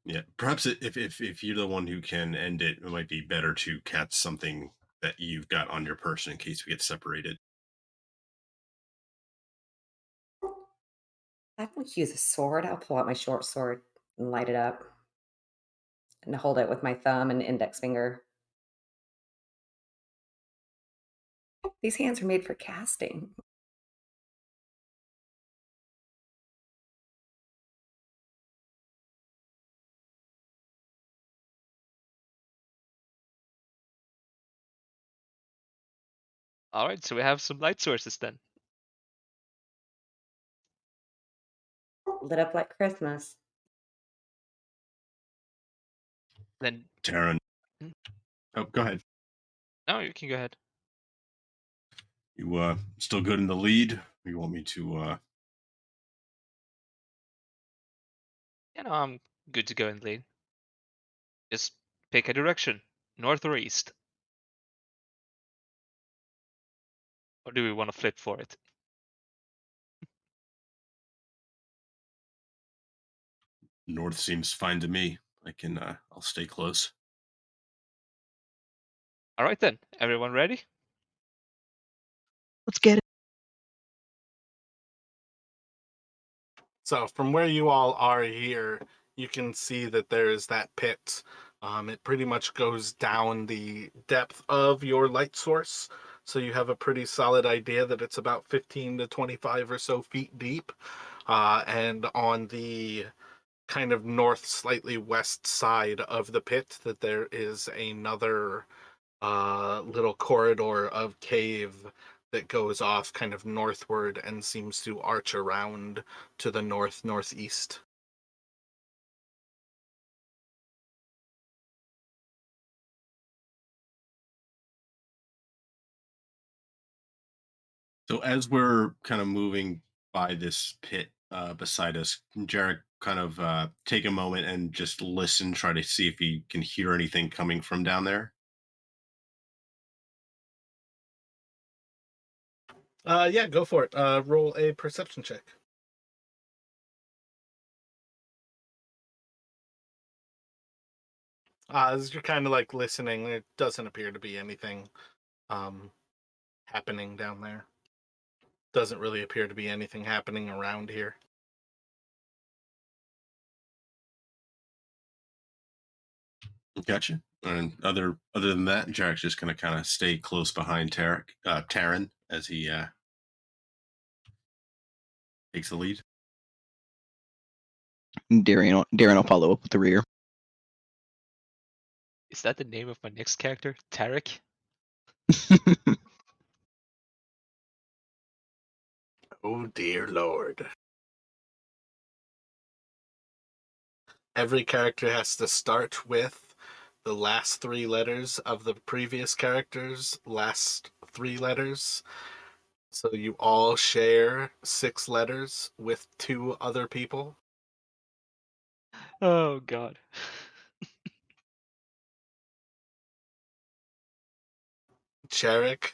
Yeah, perhaps if you're the one who can end it, it might be better to catch something that you've got on your person in case we get separated. I can use a sword. I'll pull out my short sword and light it up and hold it with my thumb and index finger. These hands are made for casting. All right, so we have some light sources then. Lit up like Christmas. Then Taryn. Hmm? Oh, go ahead. no, you can go ahead. You still good in the lead? Or you want me to Yeah, no, I'm good to go in the lead. Just pick a direction, north or east. Or do we want to flip for it? north seems fine to me. I'll stay close. All right then, everyone ready? Let's get it. So from where you all are here, you can see that there is that pit. It pretty much goes down the depth of your light source. so you have a pretty solid idea that it's about 15 to 25 or so feet deep. And on the kind of north, slightly west side of the pit, that there is another little corridor of cave that goes off kind of northward and seems to arch around to the northeast. So as we're kind of moving by this pit beside us, can Jarek kind of take a moment and just listen, try to see if he can hear anything coming from down there? Yeah, go for it. Roll a perception check. As you're kind of like listening, there doesn't appear to be anything um, happening down there. Doesn't really appear to be anything happening around here. Gotcha. And other than that, Jarek's just gonna kind of stay close behind Taryn as he takes the lead. Darren will follow up with the rear. Is that the name of my next character? Tarek? Oh dear lord. Every character has to start with the last three letters of the previous character's last three letters. So you all share 6 letters with 2 other people. Oh god. Jarek,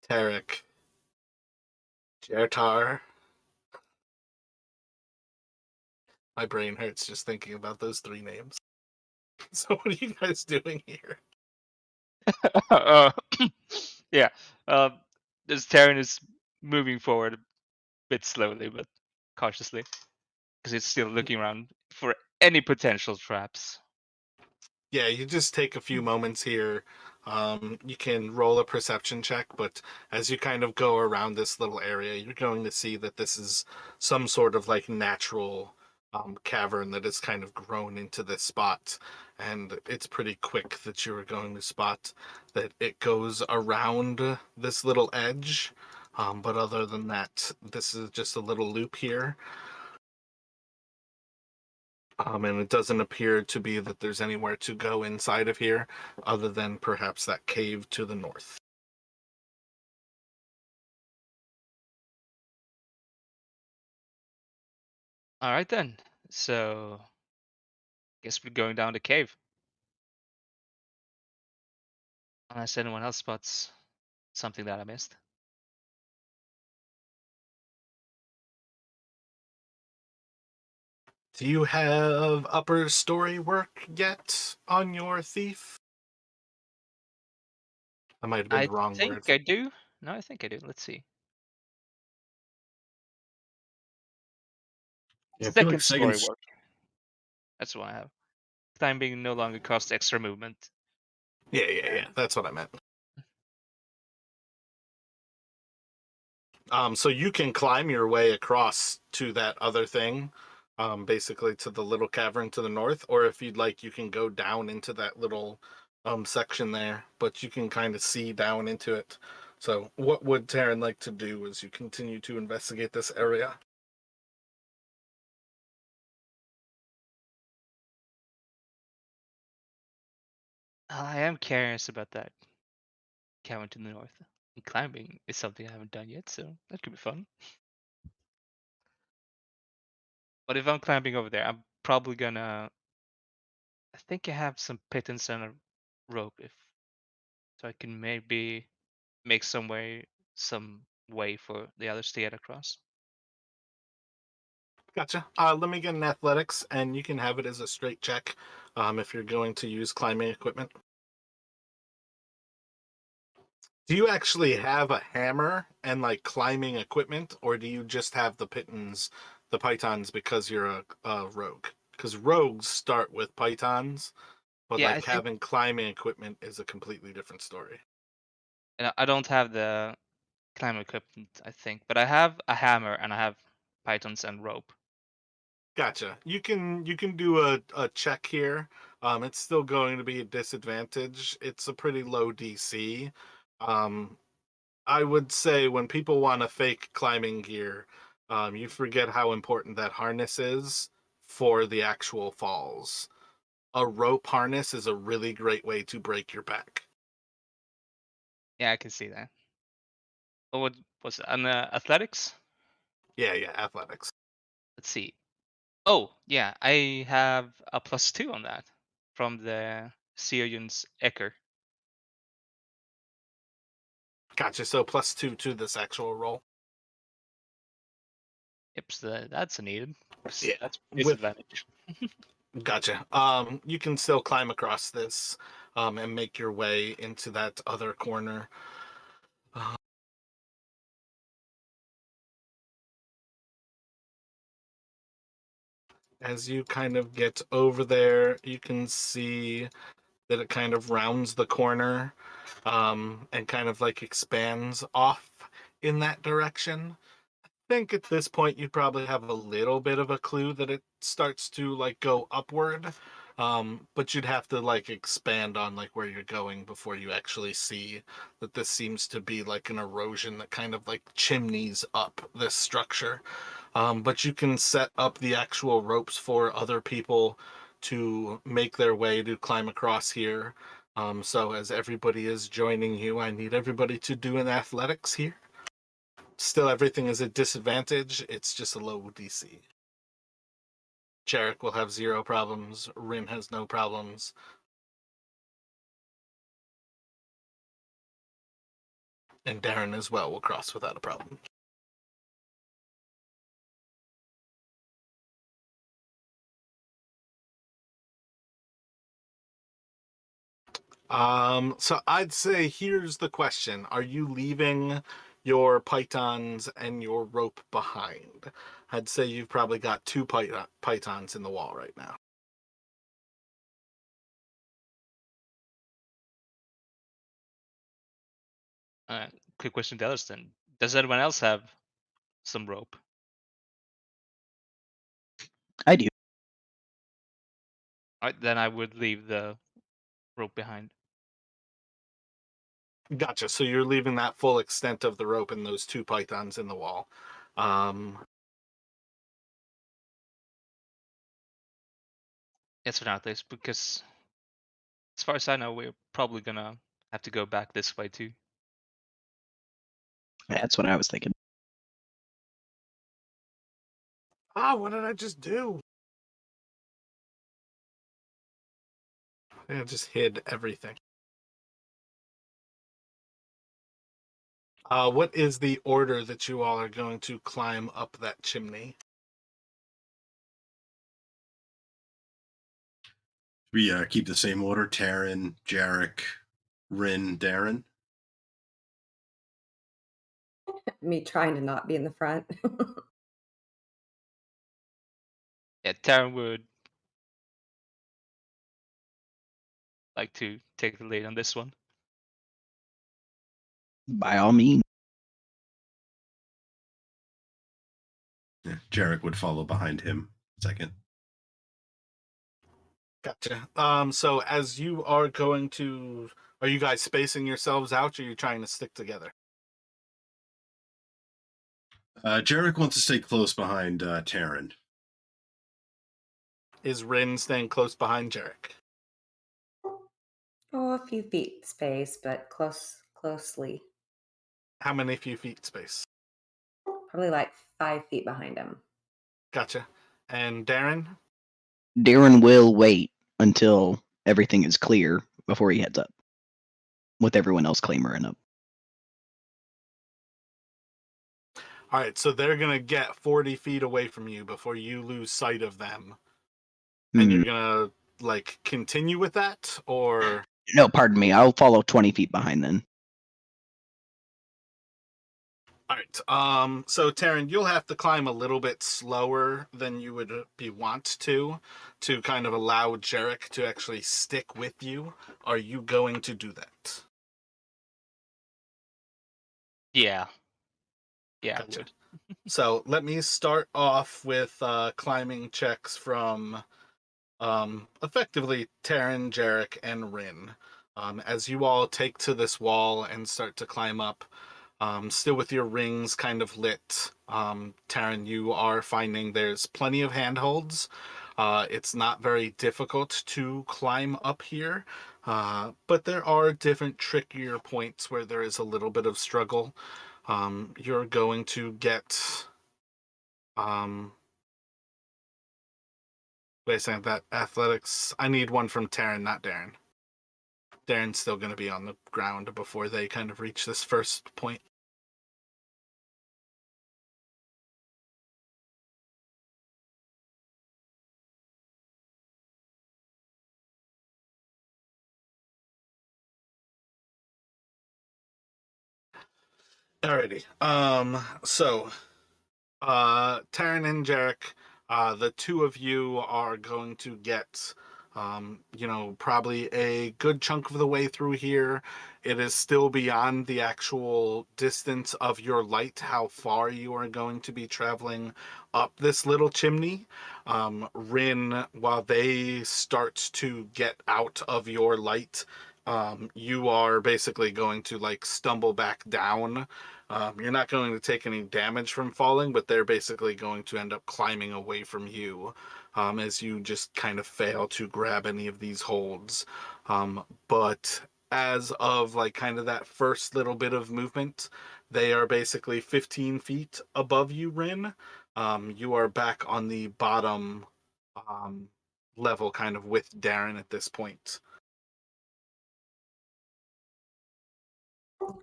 Tarek, Jertar. My brain hurts just thinking about those 3 names. So what are you guys doing here? uh, yeah. This Terran is moving forward a bit slowly but cautiously because it's still looking around for any potential traps. Yeah, you just take a few moments here. You can roll a perception check, but as you kind of go around this little area, you're going to see that this is some sort of like natural cavern that has kind of grown into this spot. And it's pretty quick that you are going to spot that it goes around this little edge. But other than that, this is just a little loop here. And it doesn't appear to be that there's anywhere to go inside of here other than perhaps that cave to the north. All right then. So, guess we're going down the cave. Unless anyone else spots something that I missed. Do you have upper story work yet on your thief? That might have been I the wrong think word. I do. No, I think I do. Let's see. Yeah, I feel like Second story seconds. work. That's what I have. Climbing no longer costs extra movement. Yeah. That's what I meant. So you can climb your way across to that other thing, basically to the little cavern to the north, or if you'd like, you can go down into that little section there, but you can kind of see down into it. So what would Taryn like to do as you continue to investigate this area? I am curious about that cavern to the north. And climbing is something I haven't done yet, so that could be fun. But if I'm climbing over there, I'm probably gonna. I think I have some pittance and a rope, if so I can maybe make some way for the others to get across. Gotcha. Let me get an athletics, and you can have it as a straight check if you're going to use climbing equipment. Do you actually have a hammer and like climbing equipment, or do you just have the pythons because you're a rogue? Because rogues start with pythons, but Yeah, I like think having climbing equipment is a completely different story. And I don't have the climb equipment, I think, but I have a hammer and I have pythons and rope. Gotcha. You can do a check here. It's still going to be a disadvantage. It's a pretty low DC. Um, I would say when people want to fake climbing gear, you forget how important that harness is for the actual falls. A rope harness is a really great way to break your back. Yeah, I can see that. What was it? An athletics? Yeah, athletics. Let's see. Oh, yeah, I have a +2 on that from the Seon's Ecker. Gotcha. So +2 to this actual roll. Yep, so that's a needed. Yeah, That's with disadvantage. gotcha. You can still climb across this, and make your way into that other corner. Uh, as you kind of get over there, you can see that it kind of rounds the corner, and kind of like expands off in that direction. Think at this point you probably have a little bit of a clue that it starts to like go upward, but you'd have to like expand on like where you're going before you actually see that this seems to be like an erosion that kind of like chimneys up this structure. But you can set up the actual ropes for other people to make their way to climb across here. So as everybody is joining you, I need everybody to do an athletics here. Still, everything is a disadvantage. It's just a low DC. Jarek will have 0 problems. Rin has no problems. And Darren as well will cross without a problem. So I'd say here's the question. Are you leaving your pythons and your rope behind? I'd say you've probably got 2 pythons in the wall right now. Quick question to others then. Does anyone else have some rope? I do. Alright, then I would leave the rope behind. Gotcha. So you're leaving that full extent of the rope and those 2 pythons in the wall. Yes, for now at least, because as far as I know, we're probably gonna have to go back this way too. That's what I was thinking. What did I just do? I just hid everything. What is the order that you all are going to climb up that chimney? We keep the same order: Taryn, Jarek, Rin, Darren. Me trying to not be in the front. Yeah, Taryn would like to take the lead on this one. By all means. Yeah, Jarek would follow behind him second. Gotcha. So as you are going to, are you guys spacing yourselves out, or are you trying to stick together? Jarek wants to stay close behind Taryn. Is Rin staying close behind Jarek? Oh, a few feet space, but closely. How many few feet space? Probably like 5 feet behind him. Gotcha. And Darren? Darren will wait until everything is clear before he heads up, with everyone else clamoring up. All right, so they're gonna get 40 feet away from you before you lose sight of them, and you're gonna like continue with that, or No, pardon me. I'll follow 20 feet behind then. all right. So Taryn, you'll have to climb a little bit slower than you would be want to kind of allow Jarek to actually stick with you. Are you going to do that? Yeah. Yeah, Gotcha. I would. So let me start off with climbing checks from effectively Taryn, Jarek, and Rin. As you all take to this wall and start to climb up, still with your rings kind of lit, Taryn, you are finding there's plenty of handholds. It's not very difficult to climb up here, but there are different trickier points where there is a little bit of struggle. You're going to get wait a second, that athletics. I need one from Taryn, not Darren. Darren's still going to be on the ground before they kind of reach this first point. Alrighty. So Taryn and Jarek, the two of you are going to get, probably a good chunk of the way through here. It is still beyond the actual distance of your light, how far you are going to be traveling up this little chimney. Rin, while they start to get out of your light, you are basically going to like stumble back down. You're not going to take any damage from falling, but they're basically going to end up climbing away from you as you just kind of fail to grab any of these holds. But as of like kind of that first little bit of movement, they are basically 15 feet above you, Rin. You are back on the bottom level, kind of with Darren at this point.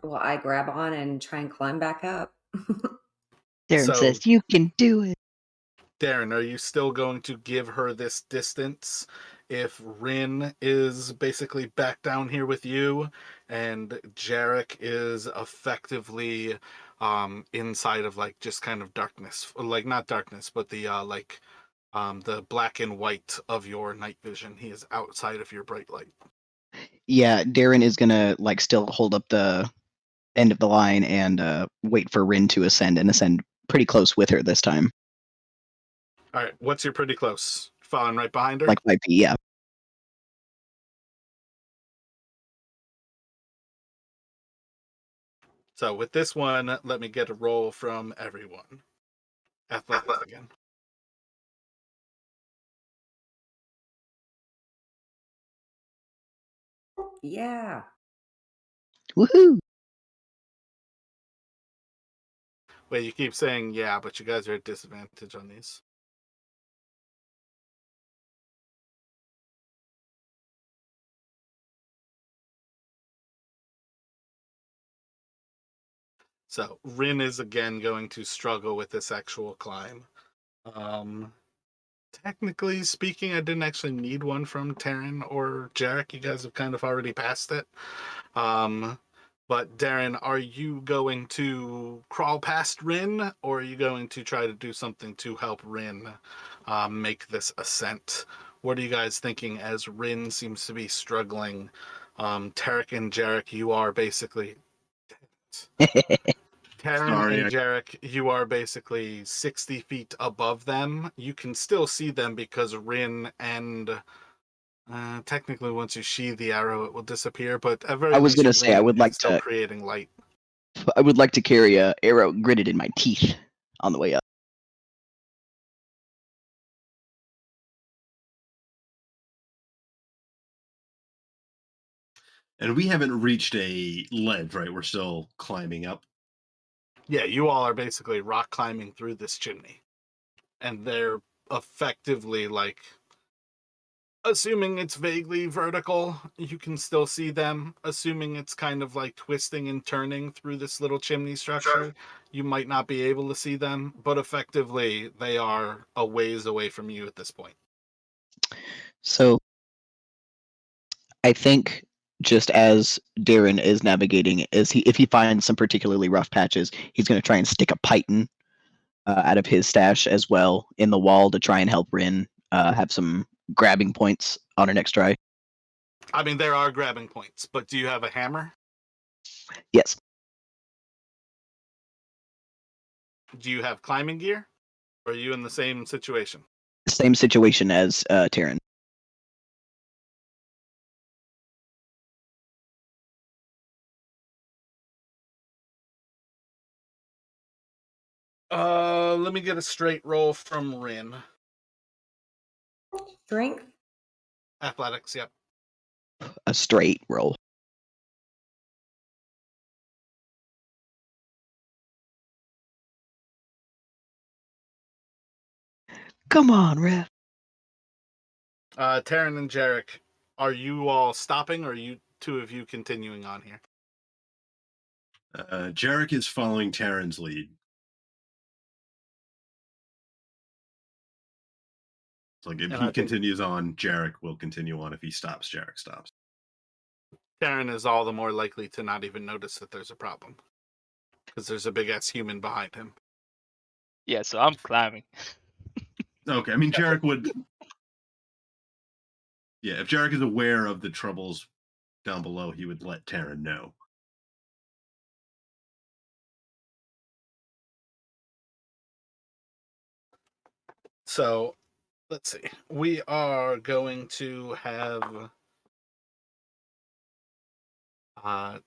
Well, I grab on and try and climb back up. Darren So- says, "You can do it." Darren, are you still going to give her this distance if Rin is basically back down here with you and Jarek is effectively inside of like just kind of darkness, like not darkness, but the black and white of your night vision. He is outside of your bright light. Yeah, Darren is gonna like still hold up the end of the line and wait for Rin to ascend and ascend pretty close with her this time. All right, what's your pretty close? Following right behind her? Like 5 feet, yeah. So with this one, let me get a roll from everyone. Athletics again. Yeah. Woohoo! Wait, you keep saying yeah, but you guys are at disadvantage on these. So Rin is again going to struggle with this actual climb. Technically speaking, I didn't actually need one from Taryn or Jarek. You guys have kind of already passed it. But Darren, are you going to crawl past Rin, or are you going to try to do something to help Rin make this ascent? What are you guys thinking as Rin seems to be struggling? Tarek and Jarek, you are basically Taryn Sorry, and Jarek, you are basically 60 feet above them. You can still see them because Rin and technically once you sheathe the arrow, it will disappear. But at very I was least, gonna say I Rin would is like still to. creating light. I would like to carry a arrow gritted in my teeth on the way up. and we haven't reached a ledge, right? We're still climbing up. Yeah, you all are basically rock climbing through this chimney, and they're effectively like. Assuming it's vaguely vertical, you can still see them. Assuming it's kind of like twisting and turning through this little chimney structure, you might not be able to see them, but effectively they are a ways away from you at this point. So I think just as Darren is navigating, if he finds some particularly rough patches, he's going to try and stick a python out of his stash as well in the wall to try and help Rin have some grabbing points on her next try. I mean, there are grabbing points, but do you have a hammer? Yes. Do you have climbing gear? Or are you in the same situation? Same situation as Taryn. Let me get a straight roll from Rin. Strength? Athletics, yep. A straight roll. Come on, Ref. Taryn and Jarek, are you all stopping, or are you two of you continuing on here? Jarek is following Taryn's lead. Like if And he I think continues on, Jarek will continue on. If he stops, Jarek stops. Taryn is all the more likely to not even notice that there's a problem. Because there's a big-ass human behind him. Yeah, so I'm climbing. Okay, I mean Jarek would. Yeah, if Jarek is aware of the troubles down below, he would let Taryn know. So, let's see. We are going to have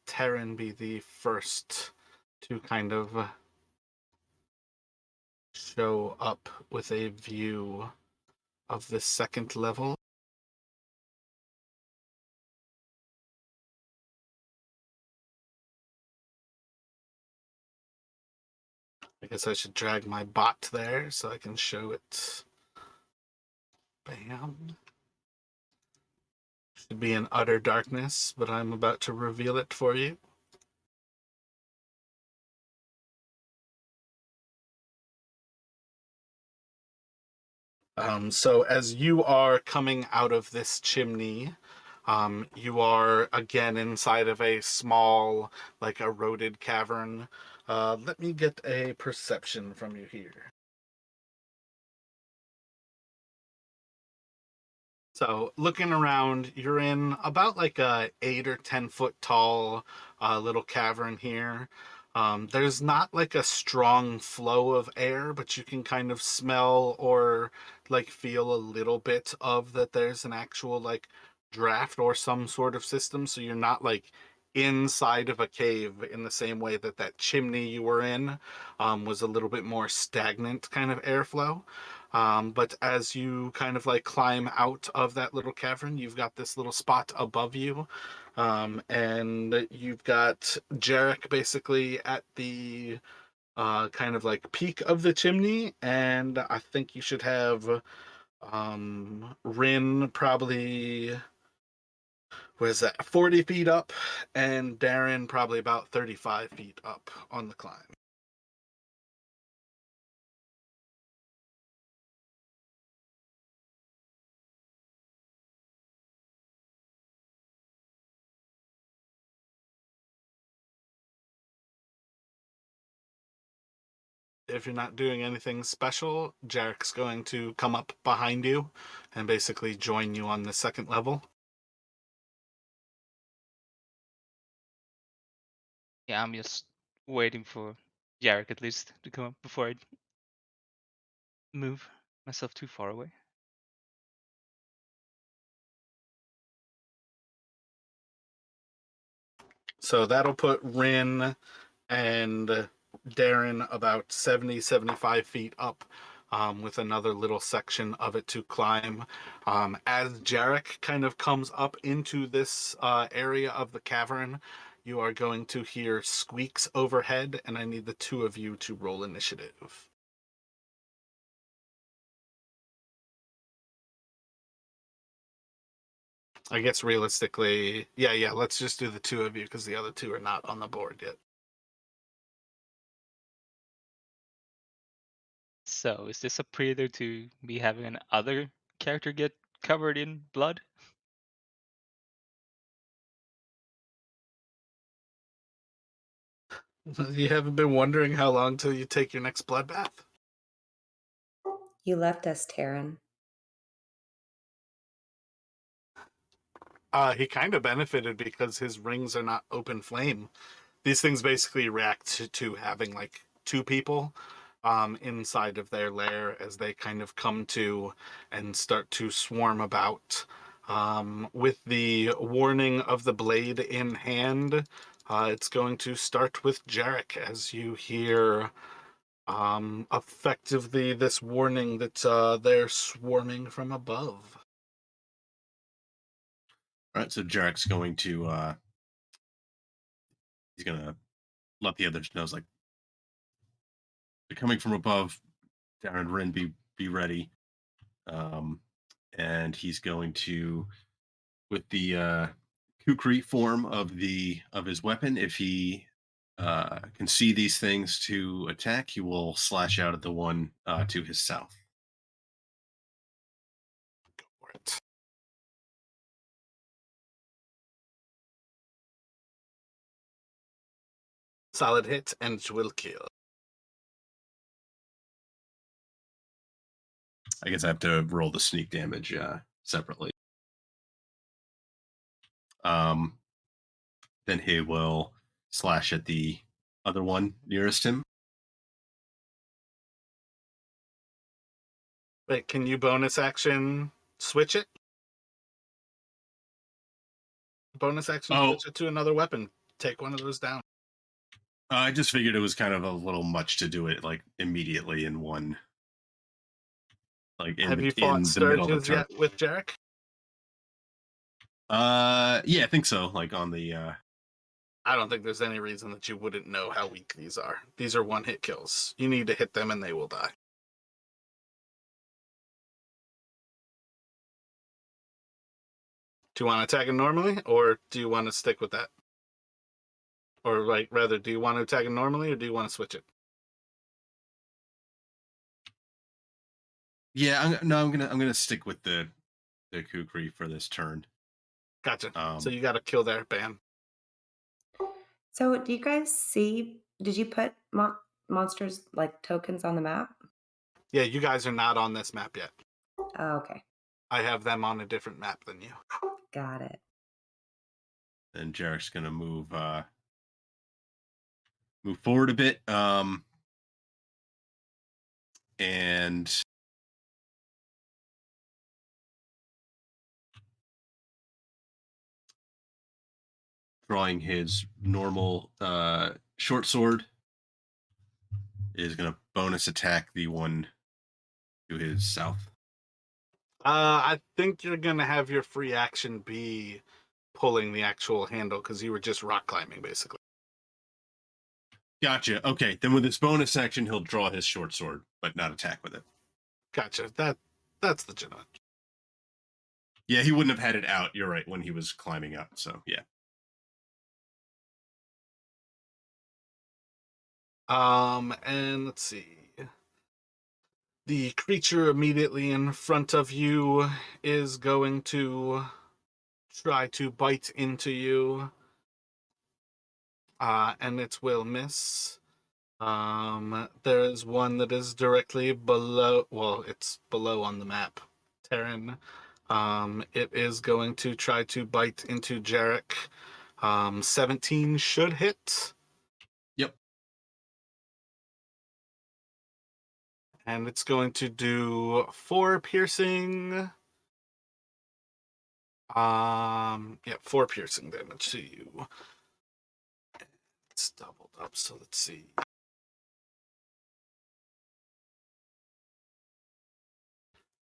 Taryn be the first to kind of show up with a view of the second level. I guess I should drag my bot there so I can show it. Bam. Should be in utter darkness, but I'm about to reveal it for you. So as you are coming out of this chimney, you are again inside of a small, like eroded cavern. Let me get a perception from you here. So looking around, you're in about like a 8 or 10 foot tall little cavern here. There's not like a strong flow of air, but you can kind of smell or like feel a little bit of that there's an actual like draft or some sort of system. So you're not like inside of a cave in the same way that that chimney you were in was a little bit more stagnant kind of airflow. But as you kind of like climb out of that little cavern, you've got this little spot above you. And you've got Jarek basically at the kind of like peak of the chimney. And I think you should have Rin probably, what is that, 40 feet up, and Darren probably about 35 feet up on the climb. If you're not doing anything special, Jarek's going to come up behind you and basically join you on the second level. Yeah, I'm just waiting for Jarek at least to come up before I move myself too far away. So that'll put Rin and Darren about 70, 75 feet up, with another little section of it to climb. As Jarek kind of comes up into this area of the cavern, you are going to hear squeaks overhead, and I need the two of you to roll initiative. I guess realistically, yeah, let's just do the two of you because the other two are not on the board yet. So, is this a prelude to me having another character get covered in blood? You haven't been wondering how long till you take your next bloodbath? You left us, Taryn. He kind of benefited because his rings are not open flame. These things basically react to having like two people. inside of their lair as they kind of come to and start to swarm about. With the warning of the blade in hand, it's going to start with Jarek as you hear effectively this warning that they're swarming from above. All right, so Jarek's going to he's gonna let the others know, like, they're coming from above. Darren Rin, be ready. Um, and he's going to, with the kukri form of his weapon, if he can see these things to attack, he will slash out at the one to his south. For it. Solid hit and it will kill. I guess I have to roll the sneak damage separately. Then he will slash at the other one nearest him. Wait, can you bonus action switch it? Bonus action switch it to another weapon. Take one of those down. I just figured it was kind of a little much to do it like immediately in one. Like Have you in fought the middle of the Sturges turn. yet with Jarek? Yeah, I think so. Like on the I don't think there's any reason that you wouldn't know how weak these are. These are one hit kills. You need to hit them and they will die. Do you want to attack it normally, or do you want to stick with that? Or like, rather, do you want to attack it normally, or do you want to switch it? yeah, I'm gonna stick with the kukri for this turn. Gotcha. So you got to kill their ban. So, do you guys see? Did you put monsters like tokens on the map? Yeah, you guys are not on this map yet. Oh, okay, I have them on a different map than you. got it. And Jarek's gonna move forward a bit. And drawing his normal short sword is gonna bonus attack the one to his south. I think you're gonna have your free action be pulling the actual handle because you were just rock climbing, basically. Gotcha. Okay, then with his bonus action, he'll draw his short sword, but not attack with it. Gotcha. That's legitimate. Yeah, he wouldn't have had it out. You're right, when he was climbing up. So yeah. And let's see. The creature immediately in front of you is going to try to bite into you. And it will miss. There is one that is directly below. Well, it's below on the map. Terran. It is going to try to bite into Jarek. 17 should hit. Yep. And it's going to do 4 piercing. Yeah, 4 piercing damage to you. It's doubled up, so let's see.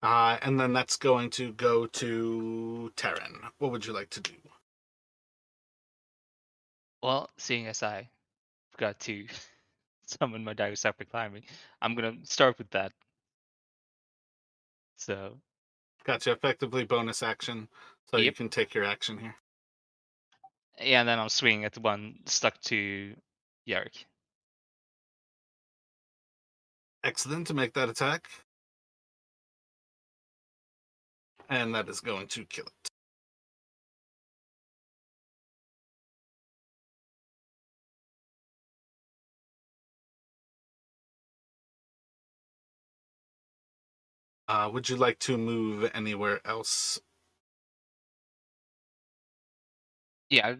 And then that's going to go to Terran. What would you like to do? Well, seeing as I forgot to summon my dagger after climbing, I'm gonna start with that. So, Gotcha. Effectively bonus action, so you yep. can take your action here. Yeah, and then I'm swinging at the one stuck to Yarrick. Excellent to make that attack. And that is going to kill it. Would you like to move anywhere else? Yeah, I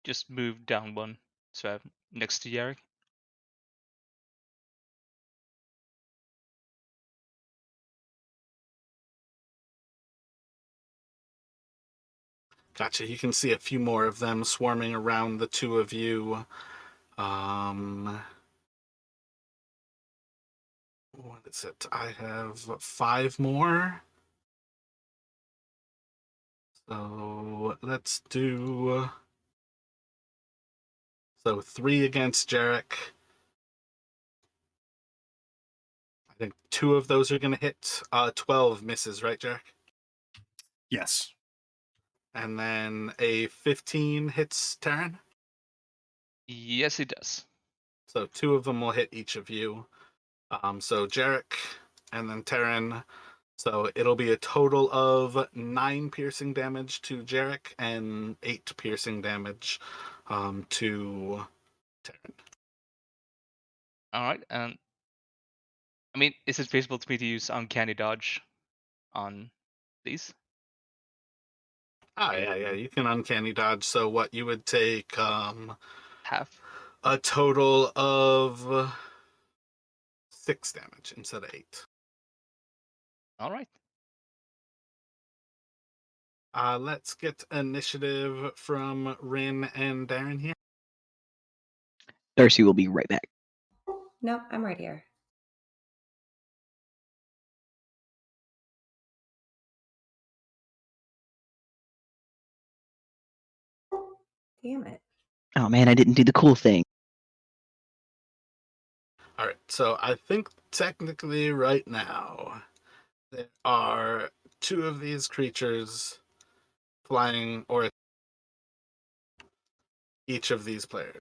just moved down one, so I'm next to Yarrick. Gotcha. You can see a few more of them swarming around the two of you. What is it? I have 5 more. So let's do. So 3 against Jarek. I think 2 of those are going to hit. 12 misses, right, Jarek? Yes. And then a 15 hits Taryn. Yes, it does. So 2 of them will hit each of you. So Jarek and then Taryn. So it'll be a total of 9 piercing damage to Jarek and 8 piercing damage to Taryn. All right, and I mean, is it feasible to me to use uncanny dodge on these? Oh yeah. You can uncanny dodge. So what you would take Half. a total of 6 damage instead of 8. All right. Let's get initiative from Rin and Darren here. Darcy will be right back. Nope, I'm right here. Damn it. Oh man, I didn't do the cool thing. All right, so I think technically right now there are 2 of these creatures flying, or each of these players.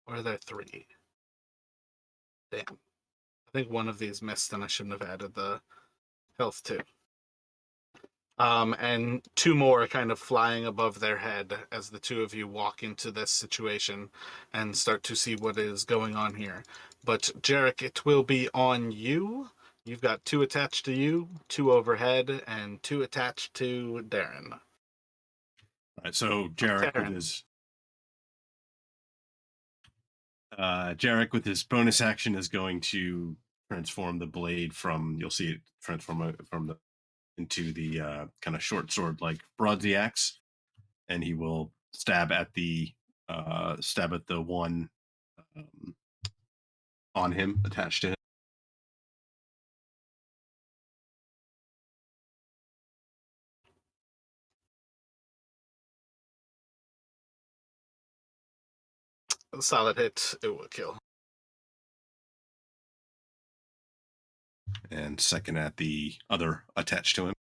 Or are there 3? Damn. I think one of these missed and I shouldn't have added the health too. And 2 more kind of flying above their head as the 2 of you walk into this situation and start to see what is going on here. But Jarek, it will be on you. You've got 2 attached to you, 2 overhead, and 2 attached to Darren. All right, so Jarek with his bonus action is going to transform the blade from, you'll see it transform into the kind of short sword like broadsy axe, and he will stab at the one on him, attached to him. A solid hit, it will kill. And second at the other attached to him.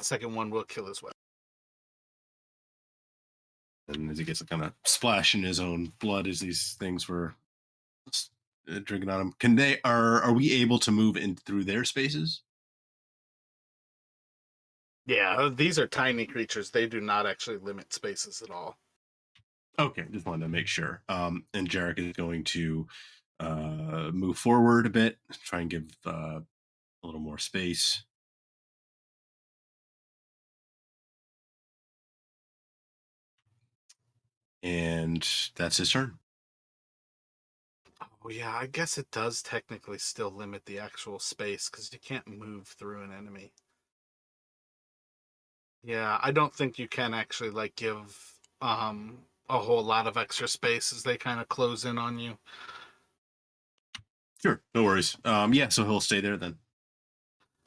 Second one will kill as well. And as he gets a kind of splash in his own blood as these things were drinking on him, are we able to move in through their spaces? Yeah, these are tiny creatures. They do not actually limit spaces at all. Okay, just wanted to make sure. And Jarek is going to move forward a bit, try and give a little more space. And that's his turn. Oh yeah, I guess it does technically still limit the actual space because you can't move through an enemy. Yeah, I don't think you can actually like give a whole lot of extra space as they kind of close in on you. Sure, no worries. Yeah, so he'll stay there then.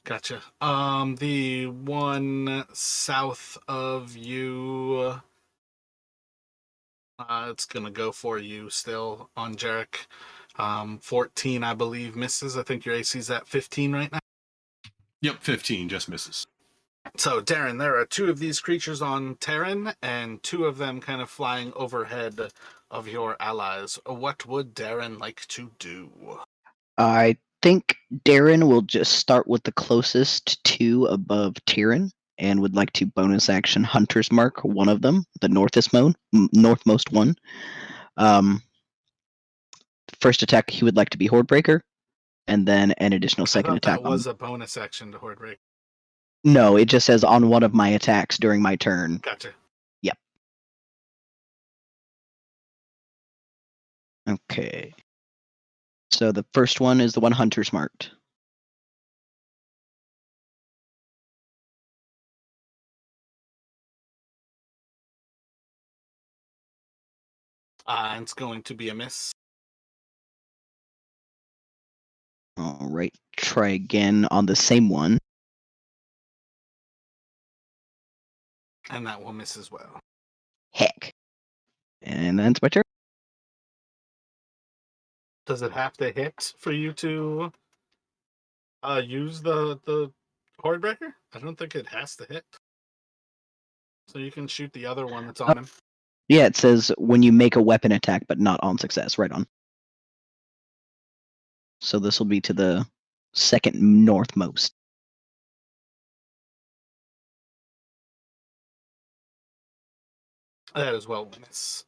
Gotcha. The one south of you, it's gonna go for you still on Jarek. 14, I believe, misses. I think your AC's at 15 right now. Yep, 15 just misses. So, Darren, there are 2 of these creatures on Terran, and 2 of them kind of flying overhead of your allies. What would Darren like to do? I think Darren will just start with the closest 2 above Tyrion and would like to bonus action Hunter's Mark one of them, the northmost one. First attack, he would like to be Hordebreaker, and then an additional second attack. That was a bonus action to Hordebreaker. No, it just says on one of my attacks during my turn. Gotcha. Yep. Okay. So the first one is the one Hunter's marked. It's going to be a miss. All right, try again on the same one. And that will miss as well. Heck. And then it's my turn. Does it have to hit for you to use the Horde Breaker? I don't think it has to hit. So you can shoot the other one that's on him. Yeah, it says when you make a weapon attack, but not on success. Right on. So this will be to the second northmost. That as well will miss.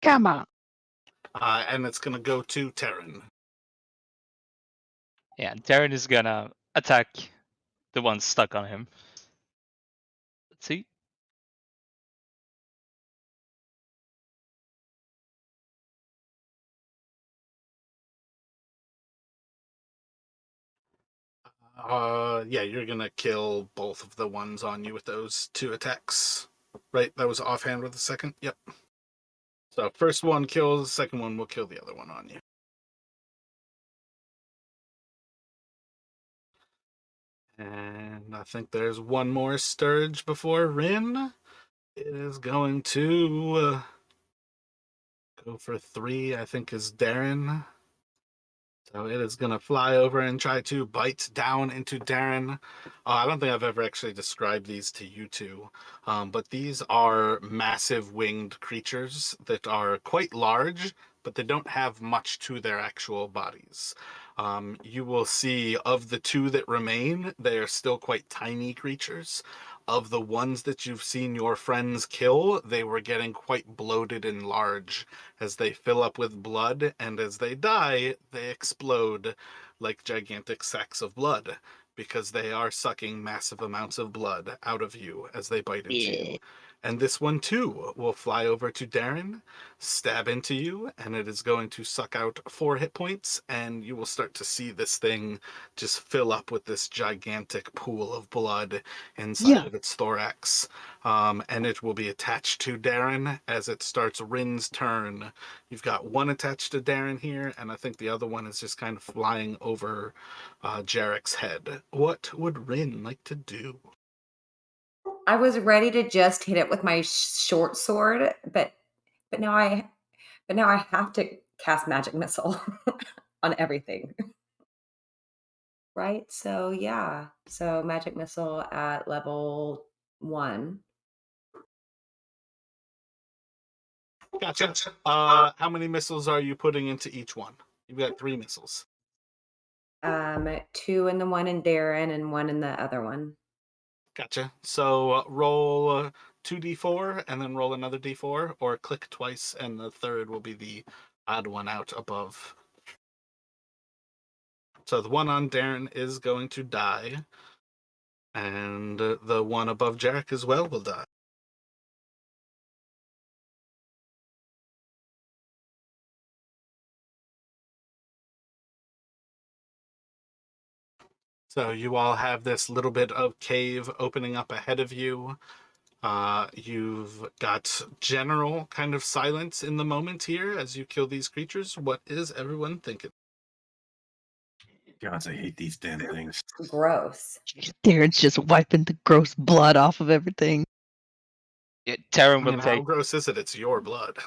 Come on. And it's going to go to Terran. Yeah, Darren is gonna attack the one stuck on him. Let's see. Yeah, you're going to kill both of the ones on you with those 2 attacks. Right? That was offhand with the second? Yep. So first one kills, second one will kill the other one on you. And I think there's one more Sturge before Rin. It is going to go for 3, I think is Darren. So it is going to fly over and try to bite down into Darren. I don't think I've ever actually described these to you two, but these are massive winged creatures that are quite large, but they don't have much to their actual bodies. You will see of the 2 that remain, they are still quite tiny creatures. Of the ones that you've seen your friends kill, they were getting quite bloated and large as they fill up with blood, and as they die, they explode like gigantic sacks of blood because they are sucking massive amounts of blood out of you as they bite into you. And this one too will fly over to Darren, stab into you, and it is going to suck out 4 hit points, and you will start to see this thing just fill up with this gigantic pool of blood inside of its thorax. And it will be attached to Darren as it starts Rin's turn. You've got one attached to Darren here, and I think the other one is just kind of flying over Jarek's head. What would Rin like to do? I was ready to just hit it with my short sword, but now I have to cast magic missile on everything. Right? So yeah. So magic missile at level 1. Gotcha. How many missiles are you putting into each one? You've got 3 missiles. 2 in the one in Darren and 1 in the other one. Gotcha. So roll 2d4 and then roll another d4, or click twice and the third will be the odd one out above. So the one on Darren is going to die, and the one above Jarek as well will die. So you all have this little bit of cave opening up ahead of you. You've got general kind of silence in the moment here as you kill these creatures. What is everyone thinking? God, I hate these damn things. Gross. Darren's just wiping the gross blood off of everything. Yeah, I Darren will mean, how take. gross is it? It's your blood.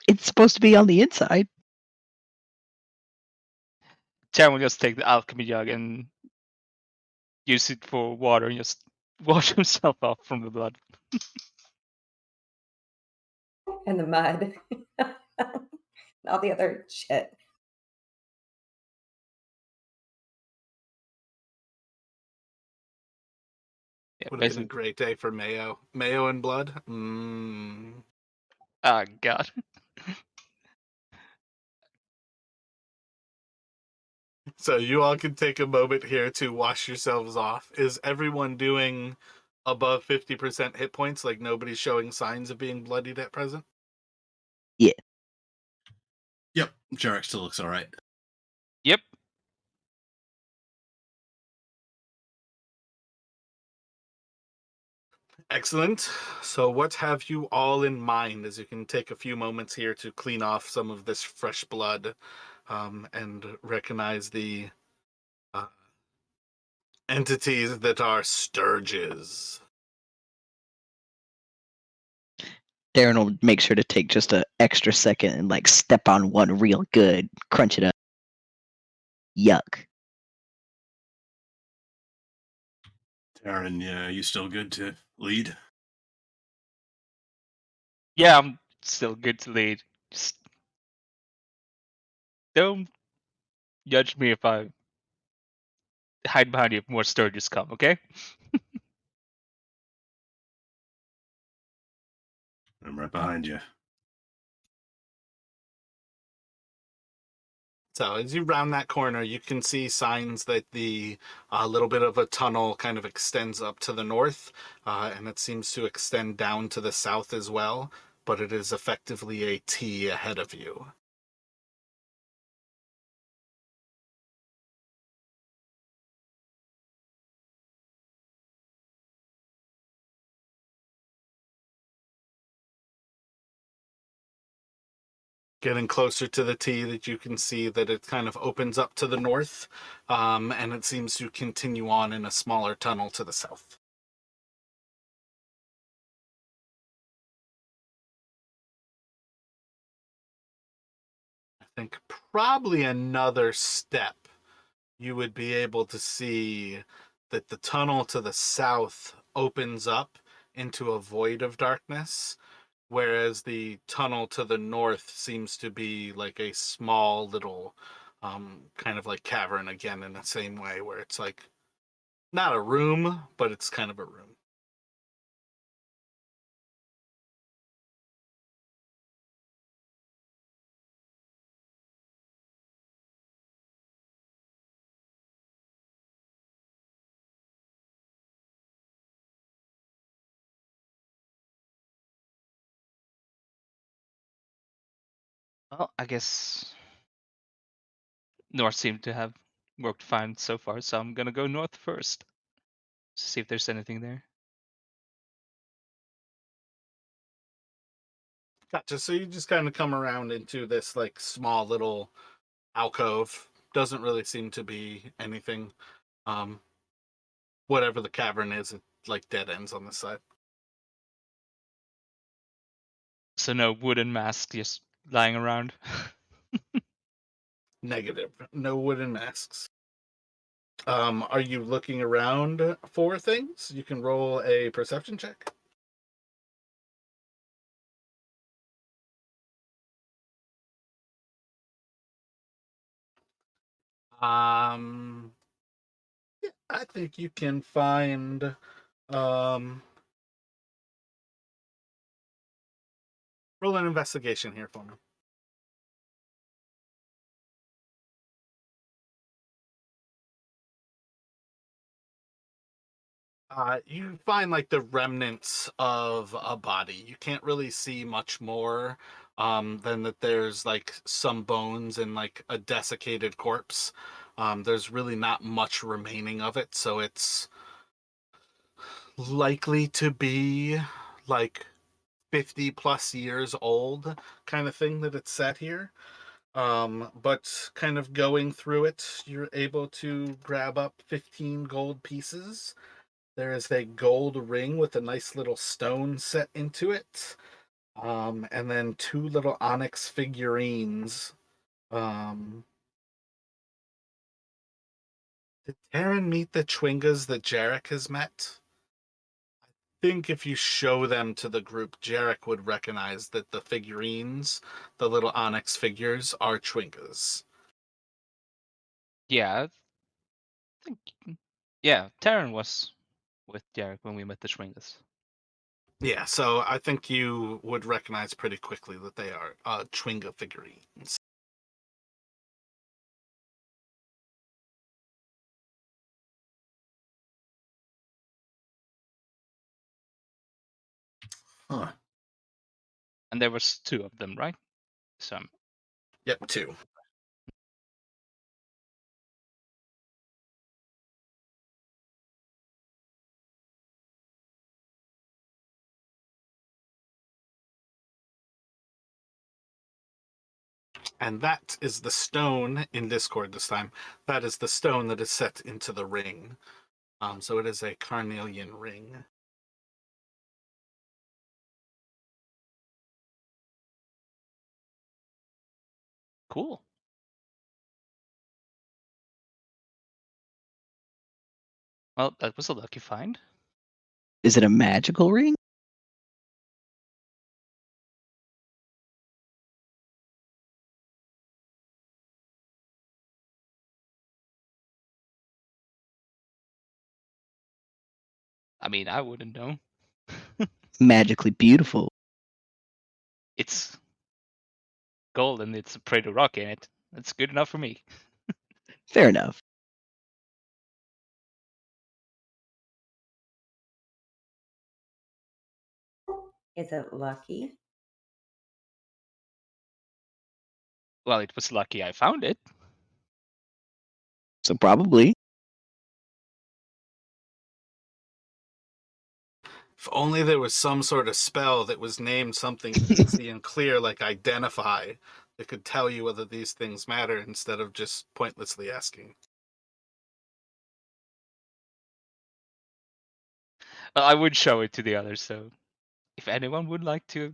It's supposed to be on the inside. Darren will just take the alchemy jug and use it for water and just wash himself off from the blood. And the mud. All the other shit. Yeah, Would have been a basically. great day for mayo. Mayo and blood. Ah, God. So you all can take a moment here to wash yourselves off. Is everyone doing above 50% hit points? Like nobody's showing signs of being bloodied at present? Yep, Jarek still looks all right. Excellent. So, what have you all in mind as you can take a few moments here to clean off some of this fresh blood and recognize the uh, entities that are sturges? Darren will make sure to take just an extra second and like step on one real good, crunch it up. Yuck. Taryn, yeah, you still good to lead? Yeah, I'm still good to lead. Just don't judge me if I hide behind you if more Sturges come, okay? I'm right behind you. So as you round that corner, you can see signs that the little bit of a tunnel kind of extends up to the north, and it seems to extend down to the south as well, but it is effectively a T ahead of you. Getting closer to the T, that you can see that it kind of opens up to the north, and it seems to continue on in a smaller tunnel to the south. I think probably another step, you would be able to see that the tunnel to the south opens up into a void of darkness, whereas the tunnel to the north seems to be like a small little kind of like cavern again in the same way, where it's like not a room, but it's kind of a room. Well, I guess north seemed to have worked fine so far, so I'm gonna go north first. See if there's anything there. Gotcha. So you just kind of come around into this like small little alcove. Doesn't really seem to be anything. Um, Whatever the cavern is, it like dead ends on the side. So no wooden mask just lying around. Negative. No wooden masks. Are you looking around for things? You can roll a perception check. Yeah, I think you can find um roll an investigation here for me. You find like the remnants of a body. You can't really see much more than that there's like some bones and like a desiccated corpse. There's really not much remaining of it, so it's likely to be like 50 plus years old kind of thing that it's set here. But kind of going through it, you're able to grab up 15 gold pieces. There is a gold ring with a nice little stone set into it. And then two little onyx figurines. Um, did Taryn meet the Chwingas that Jarek has met? Think if you show them to the group, Jarek would recognize that the figurines, the little onyx figures, are Chwingas. Yeah, I think. Yeah, Taryn was with Derek when we met the Schwingas. Yeah, so I think you would recognize pretty quickly that they are Chwinga figurines. Huh. And there was two of them, right? So Yep, two. And that is the stone in Discord this time. That is the stone that is set into the ring. So it is a Carnelian Ring. Cool. Well, that was a lucky find. Is it a magical ring? I mean, I wouldn't know. Magically beautiful. It's gold and it's a pretty rock in it. That's good enough for me. Fair enough. Is it lucky? Well, it was lucky I found it. So probably. If only there was some sort of spell that was named something easy and clear, like identify, that could tell you whether these things matter instead of just pointlessly asking. Well, I would show it to the others, so if anyone would like to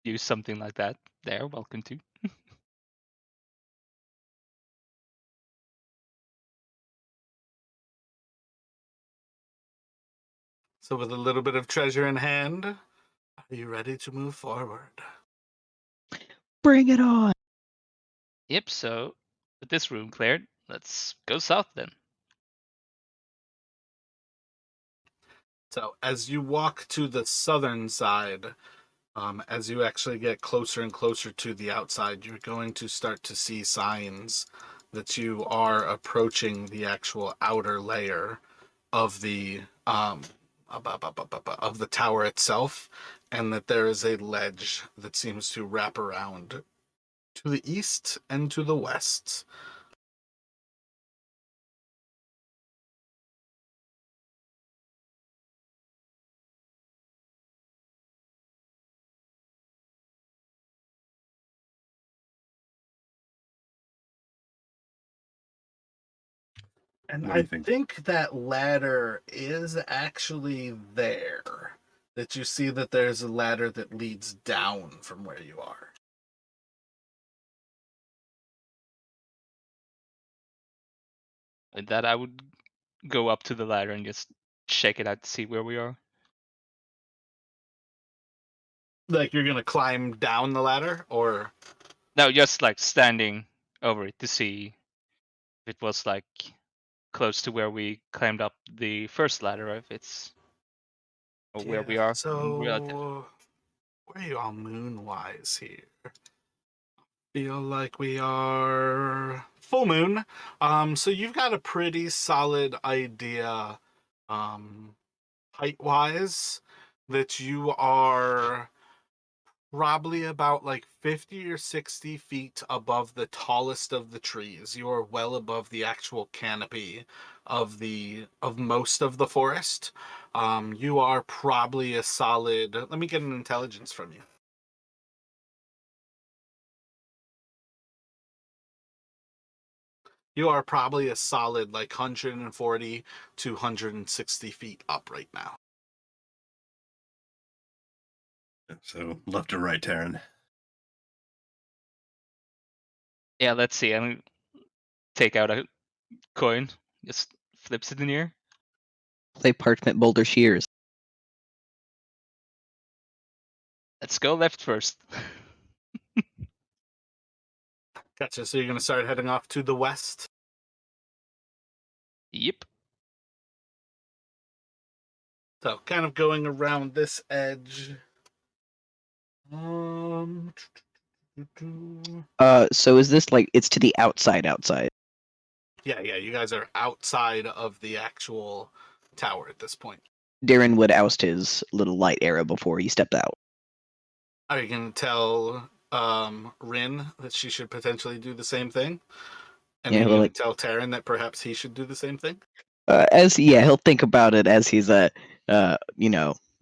use something like that, they're welcome to. So with a little bit of treasure in hand, are you ready to move forward? Bring it on. Yep, so with this room cleared, let's go south then. So as you walk to the southern side, as you actually get closer and closer to the outside, you're going to start to see signs that you are approaching the actual outer layer of the of the tower itself, and that there is a ledge that seems to wrap around to the east and to the west. And What do you I think? think that ladder is actually there. That you see that there's a ladder that leads down from where you are. With that, I would go up to the ladder and just check it out to see where we are. Like you're gonna climb down the ladder, or No, just like standing over it to see if it was like close to where we climbed up the first ladder, or if it's or where we yeah. are in relative. So where are you all moon wise here? Feel like we are full moon. So you've got a pretty solid idea, height wise, that you are probably about like 50 or 60 feet above the tallest of the trees. You are well above the actual canopy of most of the forest. You are probably a solid, let me get an intelligence from you. You are probably a solid like 140 to 160 feet up right now. So left to right, Taryn. Yeah, let's see. I'm gonna take out a coin, just flips it in the air. Play parchment boulder shears. Let's go left first. Gotcha. So you're going to start heading off to the west. Yep. So kind of going around this edge. So is this like it's to the outside? Yeah, you guys are outside of the actual tower at this point. Darren would oust his little light arrow before he stepped out. Are you going to tell Rin that she should potentially do the same thing? And Yeah, you're well, going like- to tell Taryn that perhaps he should do the same thing? He'll think about it as he's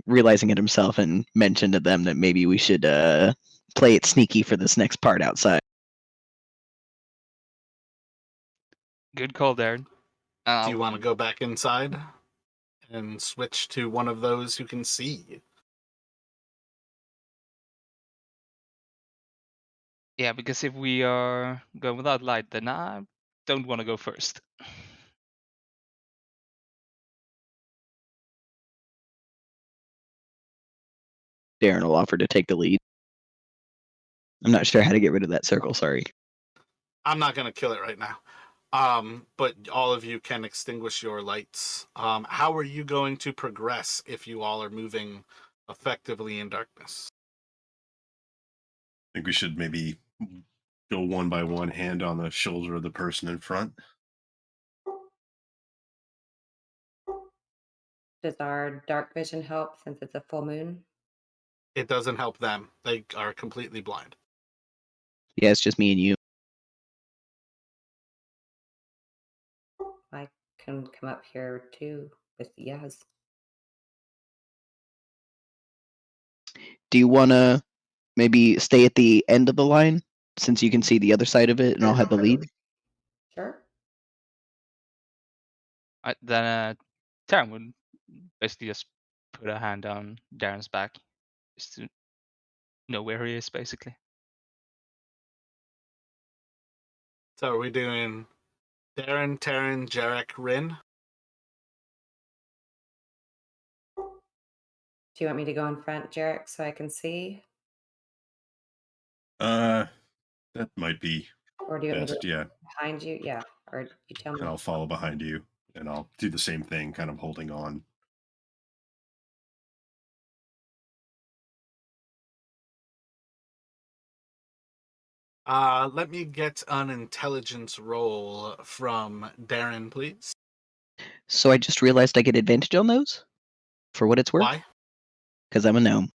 realizing it himself and mention to them that maybe we should play it sneaky for this next part outside. Good call, Darren. Do you want to go back inside and switch to one of those who can see? Yeah, because if we are going without light, then I don't want to go first. Darren will offer to take the lead. I'm not sure how to get rid of that circle, sorry. I'm not going to kill it right now. But all of you can extinguish your lights. How are you going to progress if you all are moving effectively in darkness? I think we should maybe go one by one, hand on the shoulder of the person in front. Does our dark vision help since it's a full moon? It doesn't help them. They are completely blind. Yeah, it's just me and you. I can come up here too with Yaz. Do you want to maybe stay at the end of the line since you can see the other side of it and I'll have the lead? Sure. Then Taryn would basically just put a hand on Darren's back, just to know where he is, basically. So are we doing Darren, Taryn, Jarek, Rin? Do you want me to go in front, Jarek, so I can see? That might be Or do you want me to best, go yeah. behind you? Yeah. Or you tell me. And I'll follow behind you, and I'll do the same thing, kind of holding on. Let me get an intelligence roll from Darren, please. So I just realized I get advantage on those? For what it's worth? Why? Because I'm a gnome.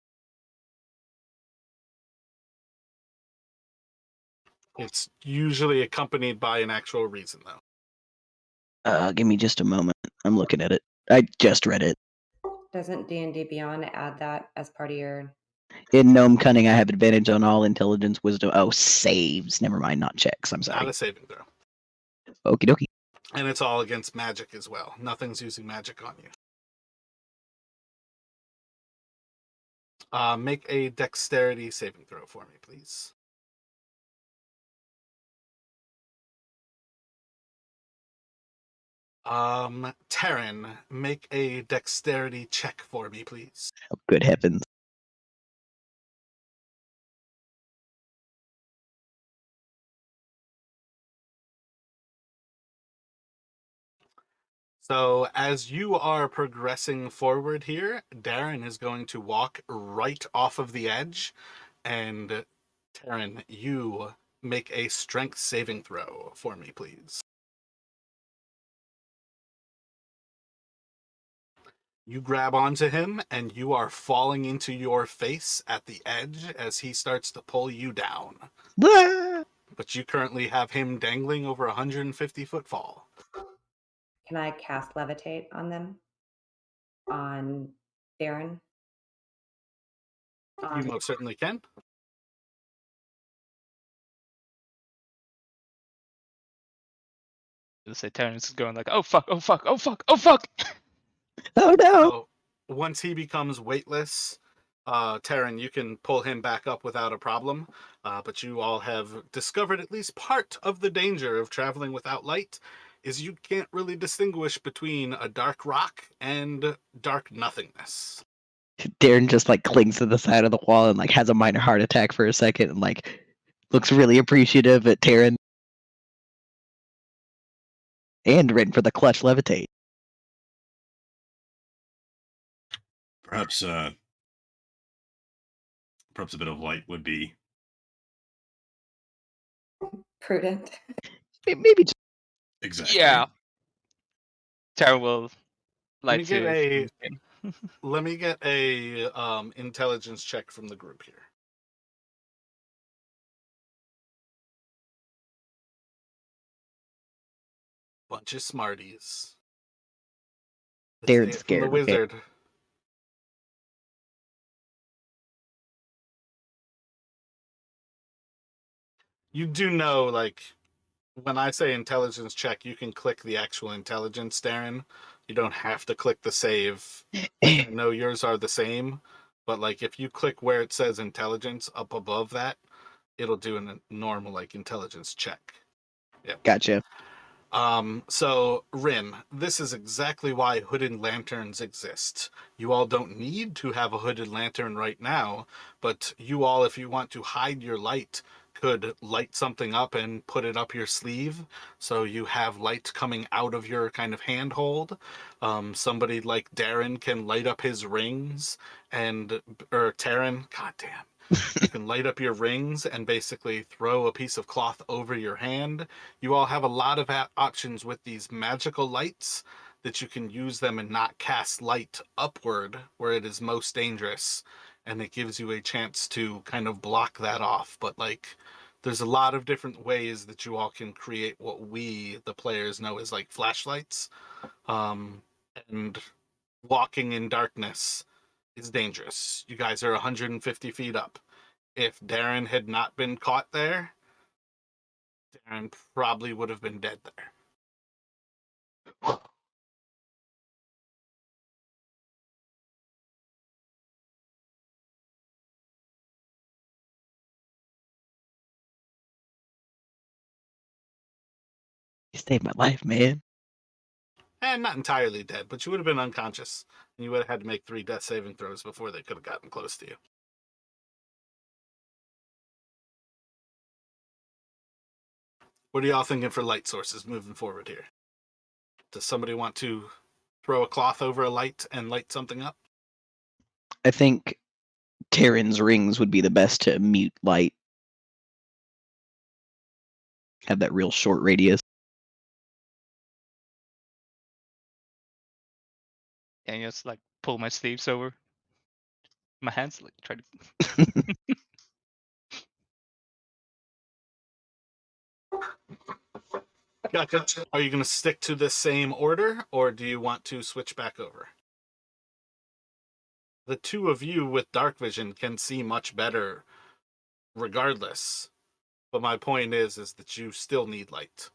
It's usually accompanied by an actual reason, though. Give me just a moment. I'm looking at it. I just read it. Doesn't D&D Beyond add that as part of your... In Gnome Cunning, I have advantage on all intelligence, wisdom. Oh, saves. Never mind, not checks. I'm Not sorry. a saving throw. Okie dokie. And it's all against magic as well. Nothing's using magic on you. Make a dexterity saving throw for me, please. Taryn, make a dexterity check for me, please. Oh, good heavens. So as you are progressing forward here, Darren is going to walk right off of the edge, and Taryn, you make a strength saving throw for me, please. You grab onto him, and you are falling into your face at the edge as he starts to pull you down. Ah! But you currently have him dangling over a 150-foot fall. Can I cast Levitate on them? On Darren? You most certainly can. Let's say Taryn's going like, oh fuck, oh fuck, oh fuck, oh fuck. Oh no! So once he becomes weightless, Taryn, you can pull him back up without a problem. But you all have discovered at least part of the danger of traveling without light is you can't really distinguish between a dark rock and dark nothingness. Darren just like clings to the side of the wall and like has a minor heart attack for a second and like looks really appreciative at Taryn. And Rin for the clutch levitate. Perhaps a bit of light would be Prudent. Maybe just exactly. Yeah. Taryn will Let light me get to a intelligence check from the group here. Bunch of smarties. Let's Darren's say it from the scared. Okay. wizard. You do know, like, when I say intelligence check, you can click the actual intelligence, Darren. You don't have to click the save. Like, I know yours are the same, but like if you click where it says intelligence up above that, it'll do a normal like intelligence check. Yeah. Gotcha. So Rin, this is exactly why hooded lanterns exist. You all don't need to have a hooded lantern right now, but you all, if you want to hide your light, could light something up and put it up your sleeve so you have light coming out of your kind of handhold. Somebody like Darren can light up his rings or Taryn, goddamn. You can light up your rings and basically throw a piece of cloth over your hand. You all have a lot of options with these magical lights that you can use them and not cast light upward where it is most dangerous. And it gives you a chance to kind of block that off. But like, there's a lot of different ways that you all can create what we, the players, know as like flashlights. And walking in darkness is dangerous. You guys are 150 feet up. If Darren had not been caught there, Darren probably would have been dead there. You saved my life, man. And not entirely dead, but you would have been unconscious. And you would have had to make 3 death saving throws before they could have gotten close to you. What are y'all thinking for light sources moving forward here? Does somebody want to throw a cloth over a light and light something up? I think Terran's rings would be the best to mute light. Have that real short radius. And just like pull my sleeves over my hands, like try to. Gotcha. Are you going to stick to the same order, or do you want to switch back over? The two of you with dark vision can see much better regardless. But my point is that you still need light.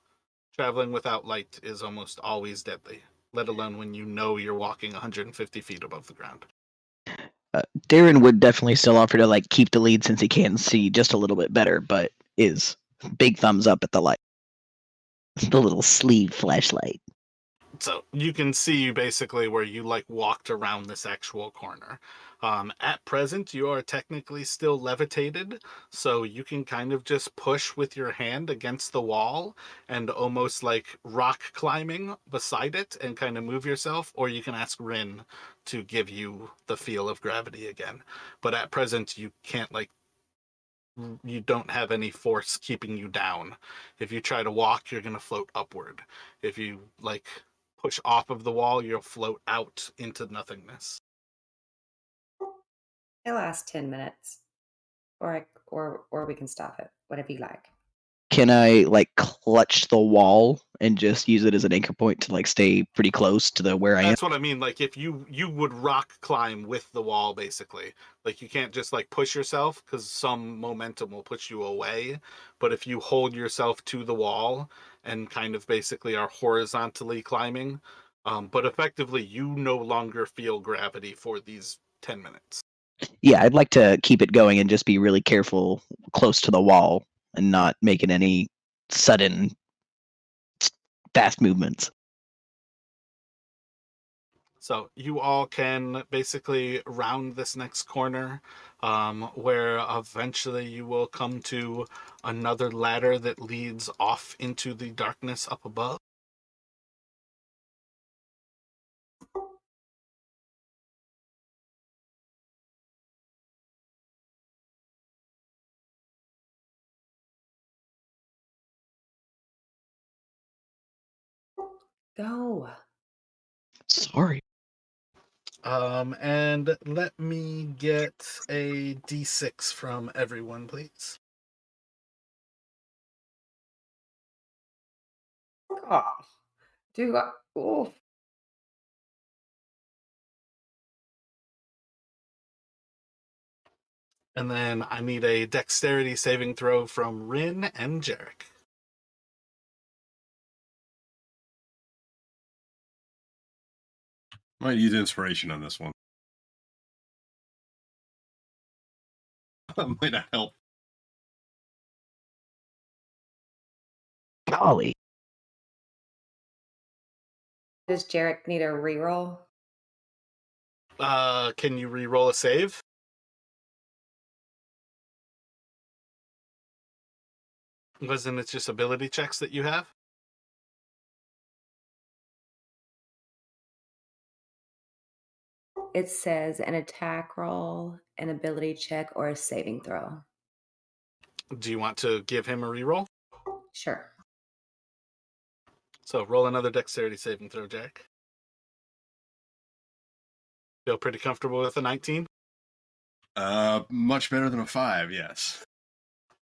Traveling without light is almost always deadly, let alone when you know you're walking 150 feet above the ground. Darren would definitely still offer to like keep the lead since he can see just a little bit better, but is big thumbs up at the light. The little sleeve flashlight. So you can see basically where you like walked around this actual corner. At present, you are technically still levitated, so you can kind of just push with your hand against the wall and almost like rock climbing beside it and kind of move yourself, or you can ask Rin to give you the feel of gravity again. But at present, you can't like you don't have any force keeping you down. If you try to walk, you're going to float upward. If you like push off of the wall, you'll float out into nothingness. It lasts 10 minutes. Or we can stop it. Whatever you like. Can I like clutch the wall and just use it as an anchor point to like stay pretty close to the where I am? That's what I mean. Like if you would rock climb with the wall, basically. Like you can't just like push yourself because some momentum will push you away. But if you hold yourself to the wall and kind of basically are horizontally climbing, but effectively you no longer feel gravity for these 10 minutes. Yeah, I'd like to keep it going and just be really careful close to the wall and not making any sudden fast movements. So you all can basically round this next corner, where eventually you will come to another ladder that leads off into the darkness up above. Go. Sorry. And let me get a d6 from everyone, please. Oh, do I, oh. And then I need a dexterity saving throw from Rin and Jarek. Might use inspiration on this one. Might not help. Golly. Does Jarek need a reroll? Can you re-roll a save? Wasn't it just ability checks that you have? It says an attack roll, an ability check, or a saving throw. Do you want to give him a re-roll? Sure. So roll another dexterity saving throw, Jarek. Feel pretty comfortable with a 19? Much better than a 5, yes.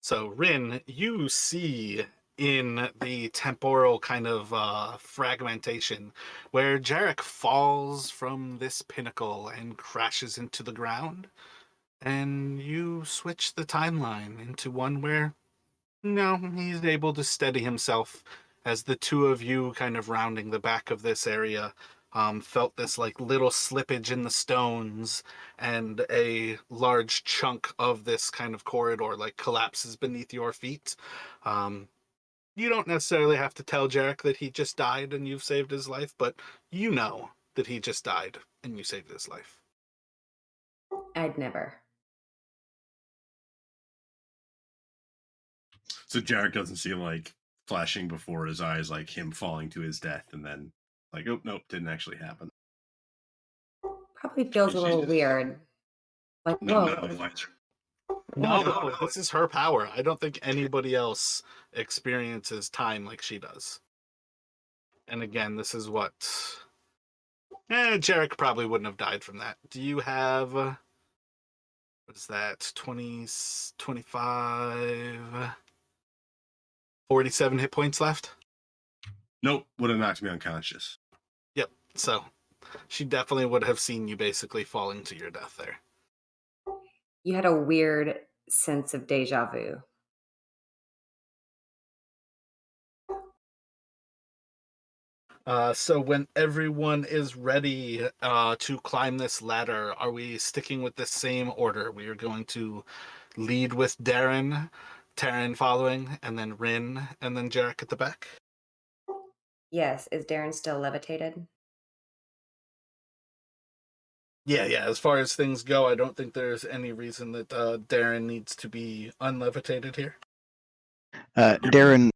So, Rin, you see in the temporal kind of fragmentation where Jarek falls from this pinnacle and crashes into the ground, and you switch the timeline into one where, no, he's able to steady himself as the two of you kind of rounding the back of this area felt this like little slippage in the stones, and a large chunk of this kind of corridor like collapses beneath your feet. You don't necessarily have to tell Jarek that he just died and you've saved his life, but you know that he just died and you saved his life. I'd never. So Jarek doesn't see like flashing before his eyes, like him falling to his death, and then like, oh nope, didn't actually happen. Probably feels a little weird. Like, No, whoa. No, this is her power. I don't think anybody else experiences time like she does. And again, this is what... Jarek probably wouldn't have died from that. Do you have... what is that? 20, 25... 47 hit points left? Nope, would have knocked me unconscious. Yep, so she definitely would have seen you basically falling to your death there. You had a weird sense of deja vu. So when everyone is ready to climb this ladder, are we sticking with the same order? We are going to lead with Darren, Taryn following, and then Rin, and then Jarek at the back? Yes. Is Darren still levitated? Yeah. As far as things go, I don't think there's any reason that Darren needs to be unlevitated here. Darren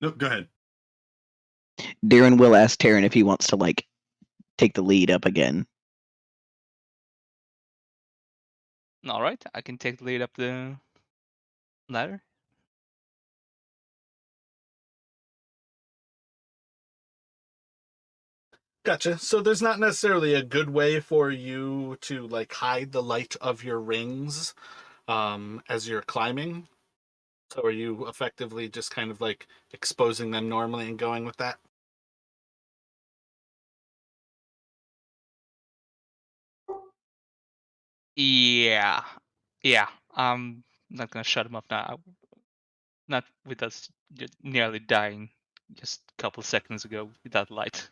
Nope, go ahead. Darren will ask Taryn if he wants to like take the lead up again. All right, I can take the lead up the ladder. Gotcha. So there's not necessarily a good way for you to like hide the light of your rings as you're climbing. So are you effectively just kind of like exposing them normally and going with that? Yeah, yeah. I'm not gonna shut him up now. Not with us nearly dying just a couple seconds ago without light.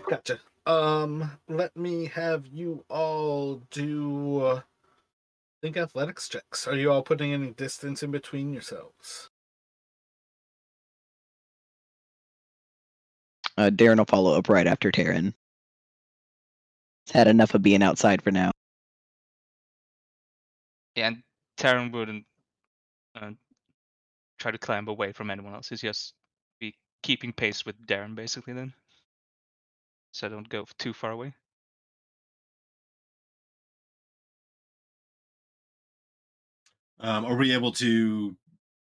Gotcha. Let me have you all do think athletics checks. Are you all putting any distance in between yourselves? Darren will follow up right after Taryn. He's had enough of being outside for now. And Taryn wouldn't try to climb away from anyone else. He's just be keeping pace with Darren basically then. So I don't go too far away. Are we able to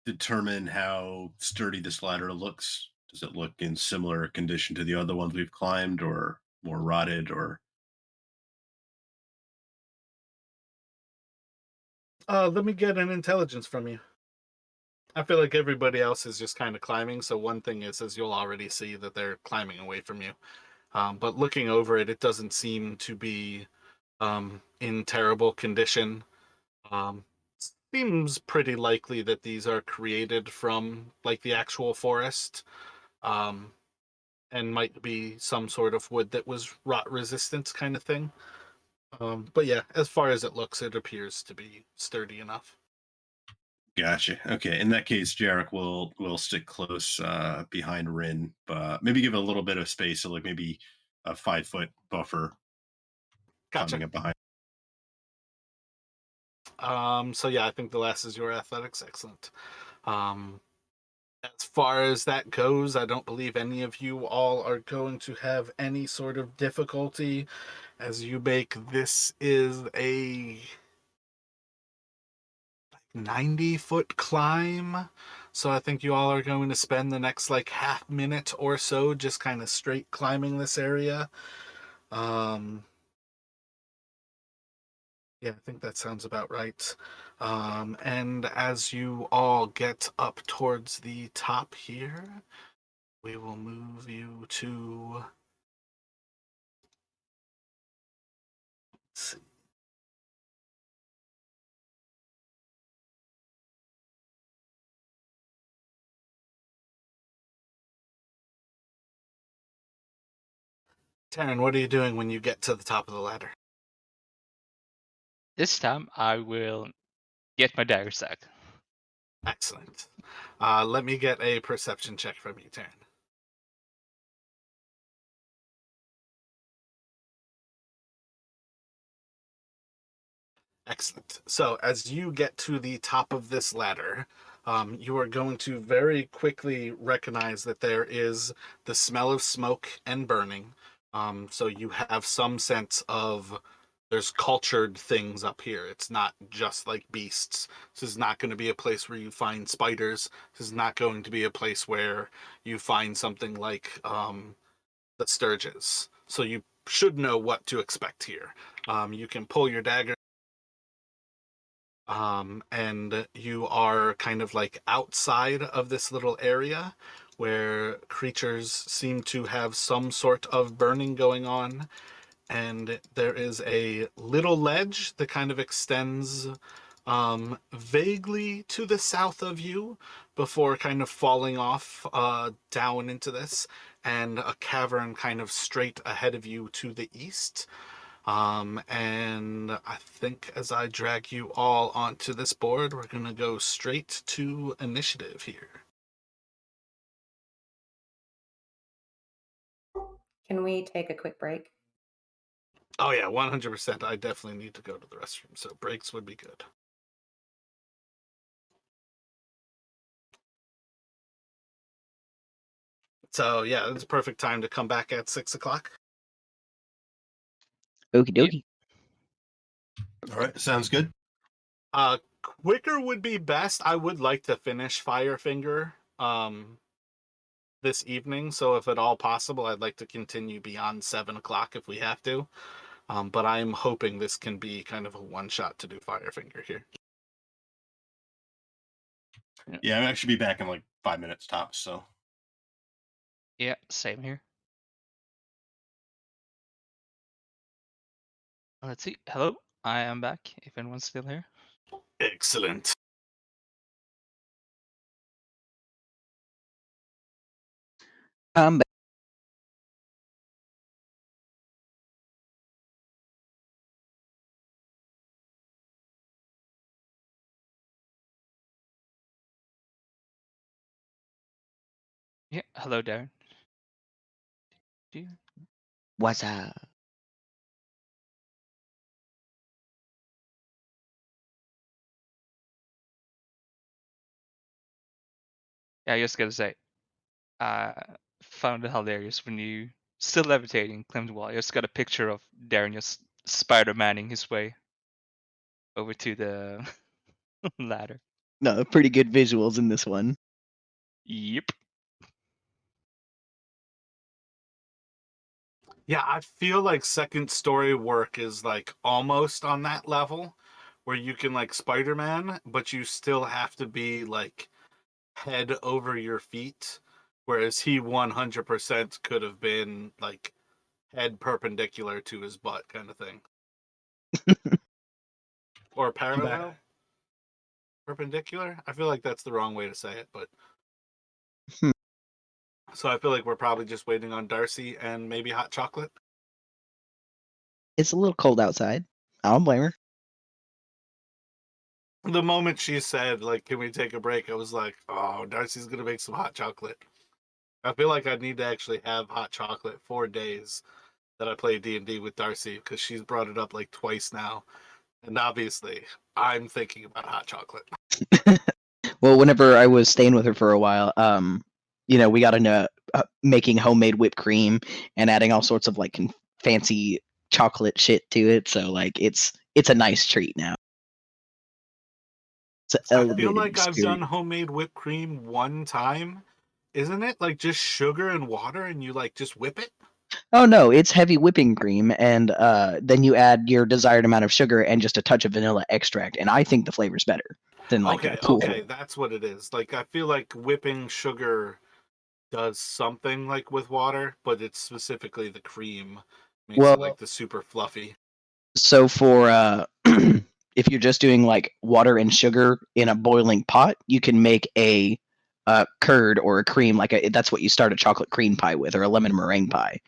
determine how sturdy this ladder looks? Does it look in similar condition to the other ones we've climbed, or more rotted, or? Let me get an intelligence from you. I feel like everybody else is just kind of climbing, so one thing is you'll already see that they're climbing away from you. But looking over it, it doesn't seem to be in terrible condition. Um, Seems pretty likely that these are created from like the actual forest, um, and might be some sort of wood that was rot resistant kind of thing. But yeah, as far as it looks, it appears to be sturdy enough. Gotcha. Okay. In that case, Jarek will stick close behind Rin, but maybe give it a little bit of space, so like maybe a 5 foot buffer Gotcha. coming up behind. So yeah, I think the last is your athletics. Excellent. Um, as far as that goes, I don't believe any of you all are going to have any sort of difficulty as you make this is a 90-foot climb. So I think you all are going to spend the next like half minute or so just kind of straight climbing this area. Um, yeah, I think that sounds about right. And as you all get up towards the top here, we will move you to. Let's see. Taryn, what are you doing when you get to the top of the ladder? This time I will get my dagger sack. Excellent. Let me get a perception check from you, Taryn. Excellent. So, as you get to the top of this ladder, you are going to very quickly recognize that there is the smell of smoke and burning. So, you have some sense of there's cultured things up here. It's not just like beasts. This is not going to be a place where you find spiders. This is not going to be a place where you find something like the sturges. So, you should know what to expect here. You can pull your dagger, and you are kind of like outside of this little area where creatures seem to have some sort of burning going on. And there is a little ledge that kind of extends vaguely to the south of you before kind of falling off down into this, and a cavern kind of straight ahead of you to the east. And I think as I drag you all onto this board, we're going to go straight to initiative here. Can we take a quick break? Oh, yeah, 100%. I definitely need to go to the restroom, so breaks would be good. So, yeah, it's a perfect time to come back at 6 o'clock. Okie Yep. dokie. All right. Sounds good. Quicker would be best. I would like to finish Firefinger this evening, so if at all possible, I'd like to continue beyond 7 o'clock if we have to. But I'm hoping this can be kind of a one-shot to do Firefinger here. Yeah, I'm actually be back in like 5 minutes tops. So Yeah, same here. Let's see. Hello, I am back. If anyone's still here. Excellent. But Yeah, hello, Darren. Do what's up? Yeah, I just gotta say, I found it hilarious when you still levitating, climbed the wall. I just got a picture of Darren just Spider-Manning his way over to the ladder. No, pretty good visuals in this one. Yep. Yeah, I feel like second story work is like almost on that level where you can like Spider-Man, but you still have to be like head over your feet, whereas he 100% could have been like head perpendicular to his butt kind of thing. Or parallel? Perpendicular? I feel like that's the wrong way to say it, but. Hmm. So I feel like we're probably just waiting on Darcy and maybe hot chocolate. It's a little cold outside. I don't blame her. The moment she said, like, can we take a break? I was like, oh, Darcy's going to make some hot chocolate. I feel like I need to actually have hot chocolate 4 days that I play D&D with Darcy because she's brought it up like twice now. And obviously, I'm thinking about hot chocolate. Well, whenever I was staying with her for a while, we got into making homemade whipped cream and adding all sorts of like fancy chocolate shit to it. So like it's a nice treat now. It's an I feel elevated like I've experience. done homemade whipped cream one time. Isn't it like just sugar and water and you like just whip it? Oh no, it's heavy whipping cream, and then you add your desired amount of sugar and just a touch of vanilla extract, and I think the flavor's better than like Okay, pure. okay, that's what it is. Like I feel like whipping sugar does something like with water, but it's specifically the cream makes it Well, like the super fluffy. so for if you're just doing like water and sugar in a boiling pot, you can make a curd or a cream that's what you start a chocolate cream pie with, or a lemon meringue pie.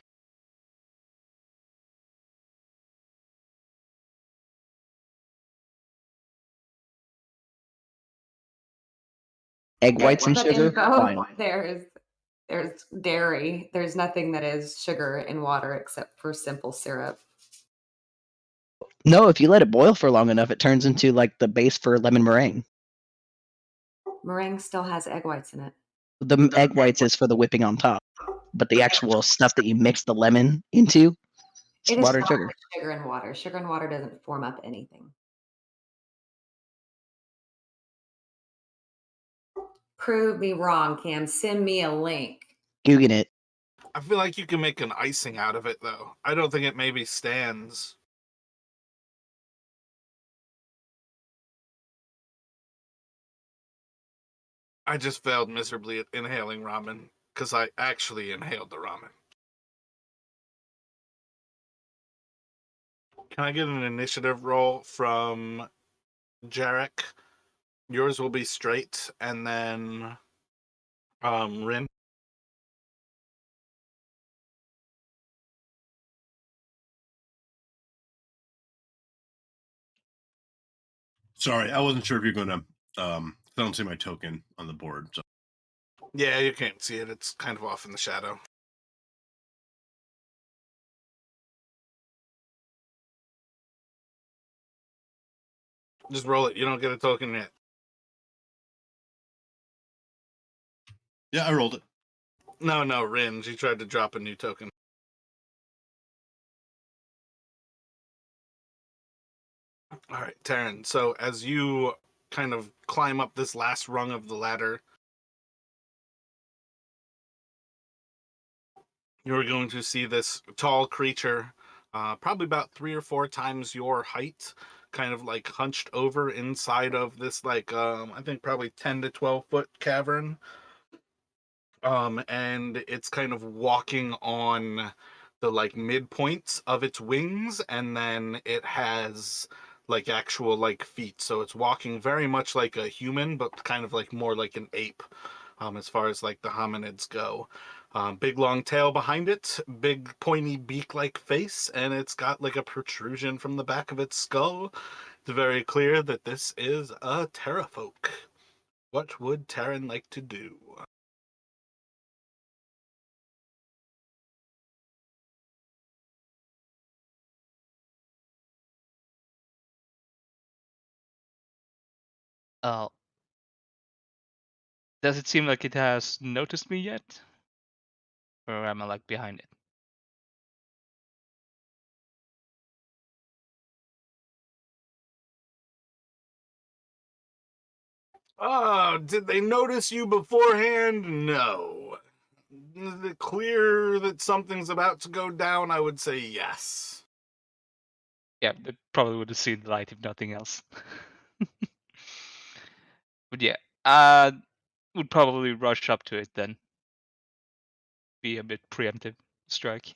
Egg whites and But sugar, in both, fine. there's dairy. There's nothing that is sugar in water except for simple syrup. No, if you let it boil for long enough, it turns into like the base for lemon meringue. Meringue still has egg whites in it. The egg whites is for the whipping on top, but the actual stuff that you mix the lemon into, it's It is water and formed sugar. with sugar and water. Sugar and water doesn't form up anything. Prove me wrong, Cam. Send me a link. Googling it. I feel like you can make an icing out of it though. I don't think it maybe stands. I just failed miserably at inhaling ramen because I actually inhaled the ramen. Can I get an initiative roll from Jarek? Yours will be straight, and then Rin. Sorry, I wasn't sure if you're gonna. I don't see my token on the board. So. Yeah, you can't see it. It's kind of off in the shadow. Just roll it. You don't get a token yet. Yeah, I rolled it. No, Rin. She tried to drop a new token. All right, Taryn. So as you kind of climb up this last rung of the ladder, you're going to see this tall creature, probably about 3 or 4 times your height, kind of like hunched over inside of this, like, I think probably 10 to 12 foot cavern. And it's kind of walking on the like midpoints of its wings, and then it has like actual like feet. So it's walking very much like a human, but kind of like more like an ape, as far as like the hominids go. Big long tail behind it, big pointy beak like face, and it's got like a protrusion from the back of its skull. It's very clear that this is a terrafolk. What would Taryn like to do? Oh, does it seem like it has noticed me yet, or am I like behind it? Oh, did they notice you beforehand? No. Is it clear that something's about to go down? I would say yes. Yeah, it probably would have seen the light if nothing else. But yeah, would probably rush up to it then. Be a bit preemptive strike.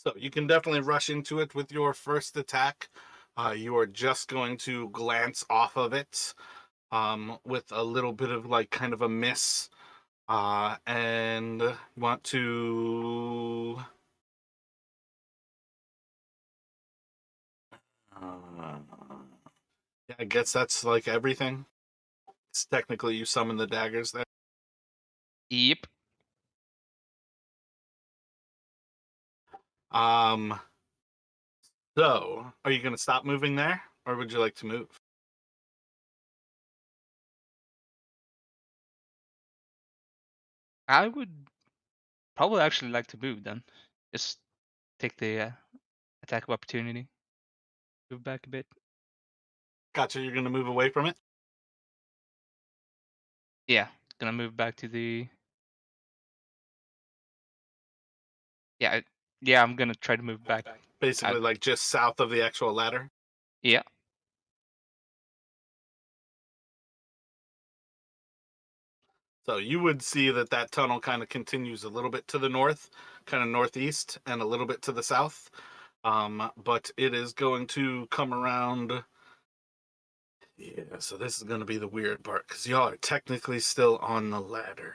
So you can definitely rush into it with your first attack. You are just going to glance off of it with a little bit of like kind of a miss. And want to. Yeah, I guess that's like everything. It's technically you summon the daggers there. Yep. Um. So, are you going to stop moving there, or would you like to move? I would probably actually like to move then. Just take the attack of opportunity. Move back a bit. Gotcha. You're going to move away from it. Yeah, gonna move back to the. Yeah, yeah. I'm gonna try to move back. Basically, like just south of the actual ladder. Yeah. So you would see that that tunnel kind of continues a little bit to the north, kind of northeast, and a little bit to the south. But it is going to come around. Yeah, so this is going to be the weird part because y'all are technically still on the ladder.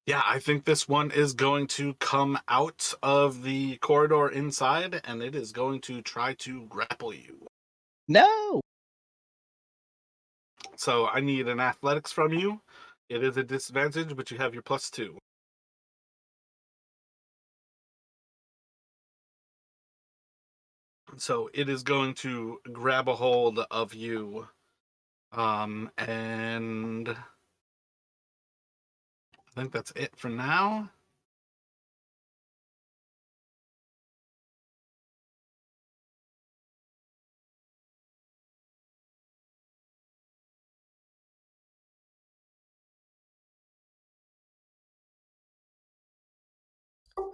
Yeah, I think this one is going to come out of the corridor inside, and it is going to try to grapple you. No. So I need an athletics from you. It is a disadvantage, but you have your +2. So it is going to grab a hold of you. And I think that's it for now.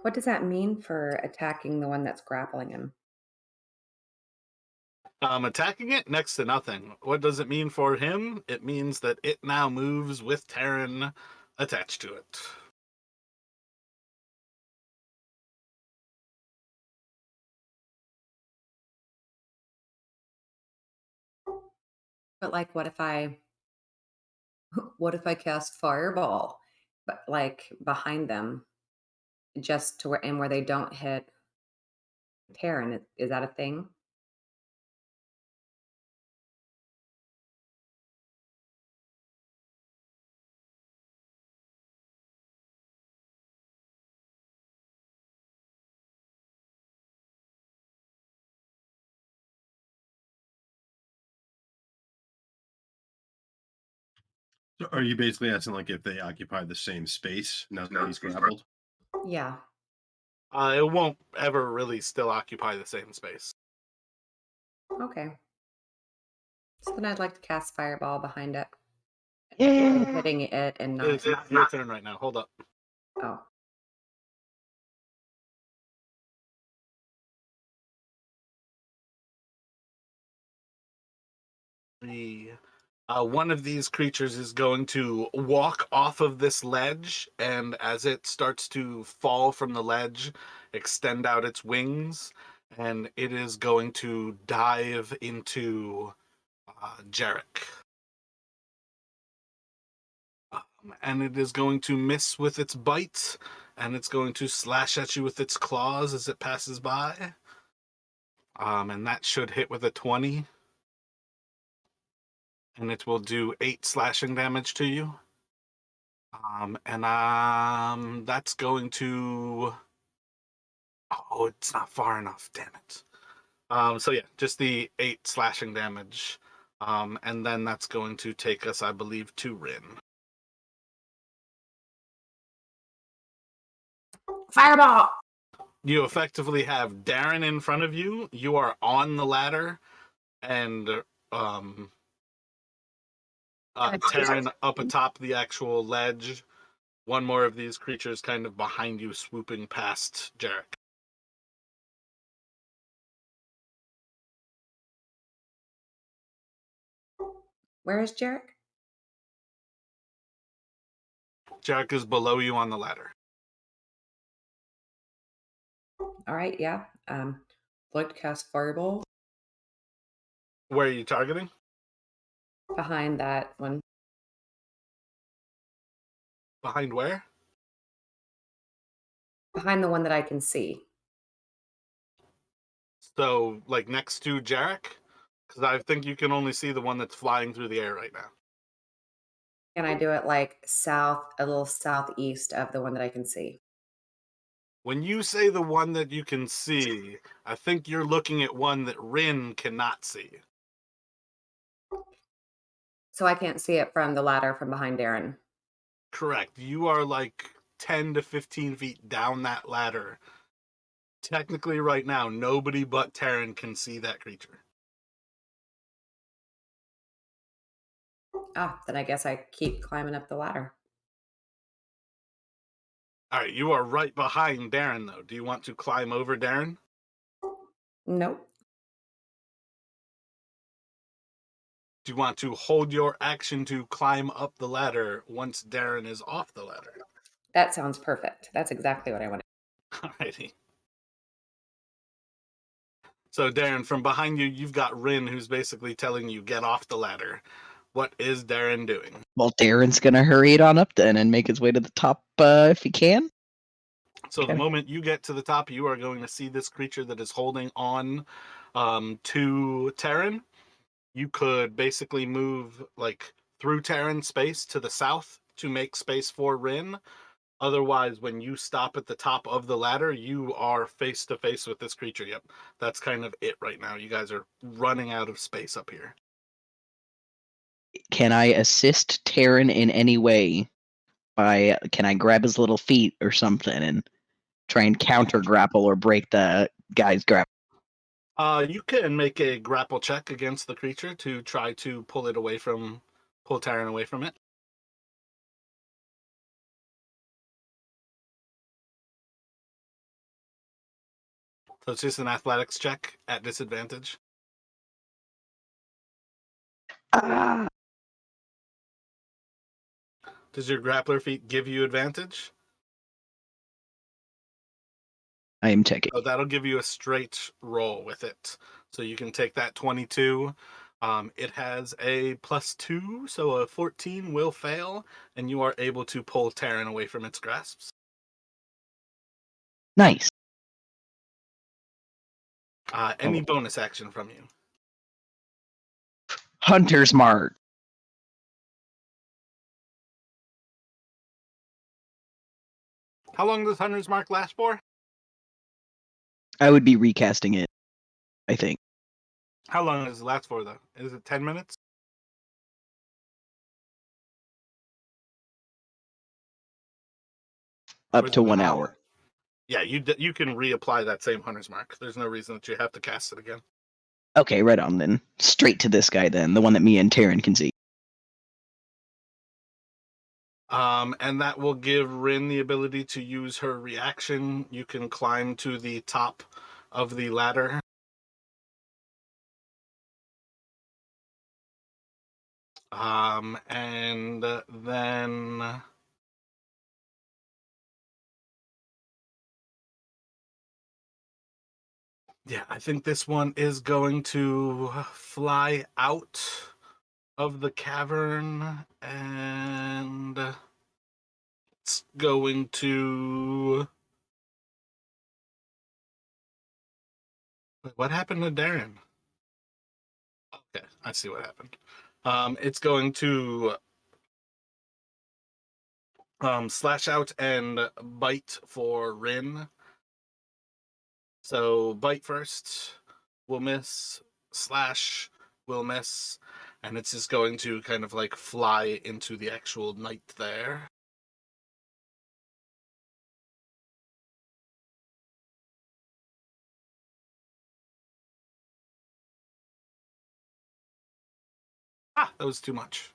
What does that mean for attacking the one that's grappling him? Attacking it, next to nothing. What does it mean for him? It means that it now moves with Terran attached to it. But like, what if I cast fireball, but like behind them, just to where they don't hit Terran? Is that a thing? So are you basically asking like if they occupy the same space now that he's grappled? Yeah. It won't ever really still occupy the same space. Okay. So then I'd like to cast fireball behind it, Yeah. hitting it and not. It's your turn right now. Hold up. Oh, One of these creatures is going to walk off of this ledge, and as it starts to fall from the ledge, extend out its wings, and it is going to dive into Jarek. And it is going to miss with its bite, and it's going to slash at you with its claws as it passes by. And that should hit with a 20. And it will do 8 slashing damage to you. That's going to. Oh, it's not far enough. Damn it. So yeah, just the 8 slashing damage. And then that's going to take us, I believe, to Rin. fireball! You effectively have Darren in front of you. You are on the ladder, and Terran up atop the actual ledge. One more of these creatures kind of behind you, swooping past Jarek. Where is Jarek? Jarek is below you on the ladder. All right, yeah. Like to cast Fireball Where are you targeting? behind that one. Behind where? Behind the one that I can see. So, like next to Jarek? Because I think you can only see the one that's flying through the air right now. Can I do it like south, a little southeast of the one that I can see? When you say the one that you can see, I think you're looking at one that Rin cannot see. So I can't see it from the ladder from behind Darren. Correct. You are like 10 to 15 feet down that ladder. Technically, right now, nobody but Taryn can see that creature. Then I guess I keep climbing up the ladder. All right, you are right behind Darren, though. Do you want to climb over Darren? Nope. Do you want to hold your action to climb up the ladder once Darren is off the ladder? That sounds perfect. That's exactly what I wanted. Alrighty. So, Darren, from behind you, you've got Rin, who's basically telling you, get off the ladder. What is Darren doing? Well, Darren's gonna hurry it on up then and make his way to the top if he can. So, the Okay. moment you get to the top, you are going to see this creature that is holding on to Taryn. You could basically move like through Terran space to the south to make space for Rin. Otherwise, when you stop at the top of the ladder, you are face to face with this creature. Yep, that's kind of it right now. You guys are running out of space up here. Can I assist Taryn in any way? Can I grab his little feet or something and try and counter grapple or break the guy's grapple? You can make a grapple check against the creature to try to pull Taryn away from it. So it's just an athletics check at disadvantage. Ah, Does your grappler feat give you advantage? I am checking. So that'll give you a straight roll with it. So you can take that 22. It has a +2, so a 14 will fail, and you are able to pull Taryn away from its grasps. Nice. Any bonus action from you? Hunter's Mark. How long does Hunter's Mark last for? I would be recasting it, I think. How long does it last for, though? Is it 10 minutes? Or Up is to it an 1 hour. Yeah, you can reapply that same Hunter's Mark. There's no reason that you have to cast it again. Okay, right on then. Straight to this guy then, the one that me and Taryn can see. And that will give Rin the ability to use her reaction. You can climb to the top of the ladder. And then yeah, I think this one is going to fly out of the cavern, and it's going to. Wait, what happened to Darren? Okay, I see what happened. It's going to slash out and bite for Rin. So bite first, will miss, slash, will miss, and it's just going to kind of like fly into the actual knight there. That was too much.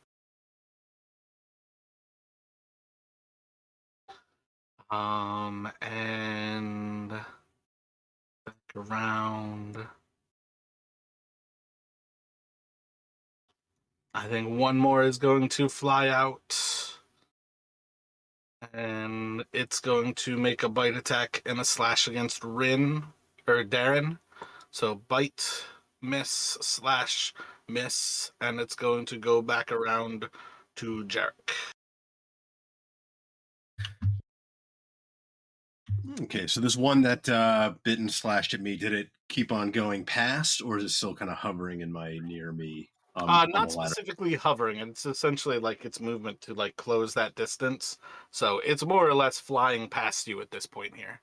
And back around. I think one more is going to fly out. And it's going to make a bite attack and a slash against Darren. So bite, miss, slash, miss, and it's going to go back around to Jarek. Okay, so this one that bit and slashed at me, did it keep on going past, or is it still kind of hovering in my near me on the Not ladder? specifically hovering. It's essentially like its movement to like close that distance. So it's more or less flying past you at this point here.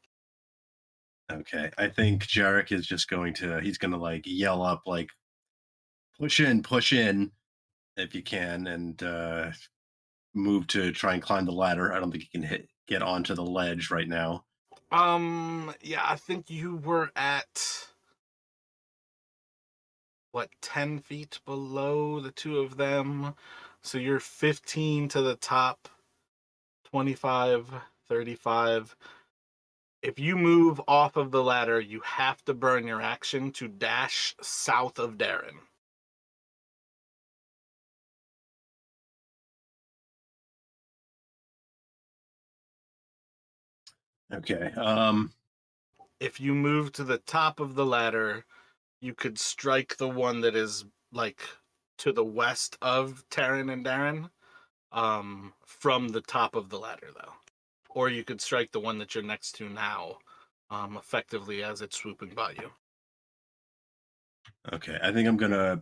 Okay, I think Jarek is just he's going to like yell up, like, push in if you can, and move to try and climb the ladder. I don't think he can get onto the ledge right now. Yeah, I think you were at what, 10 feet below the two of them. So you're 15 to the top, 25, 35. If you move off of the ladder, you have to burn your action to dash south of Darren. Okay. If you move to the top of the ladder, you could strike the one that is like to the west of Taryn and Darren, from the top of the ladder though. Or you could strike the one that you're next to now, effectively as it's swooping by you. Okay, I think I'm gonna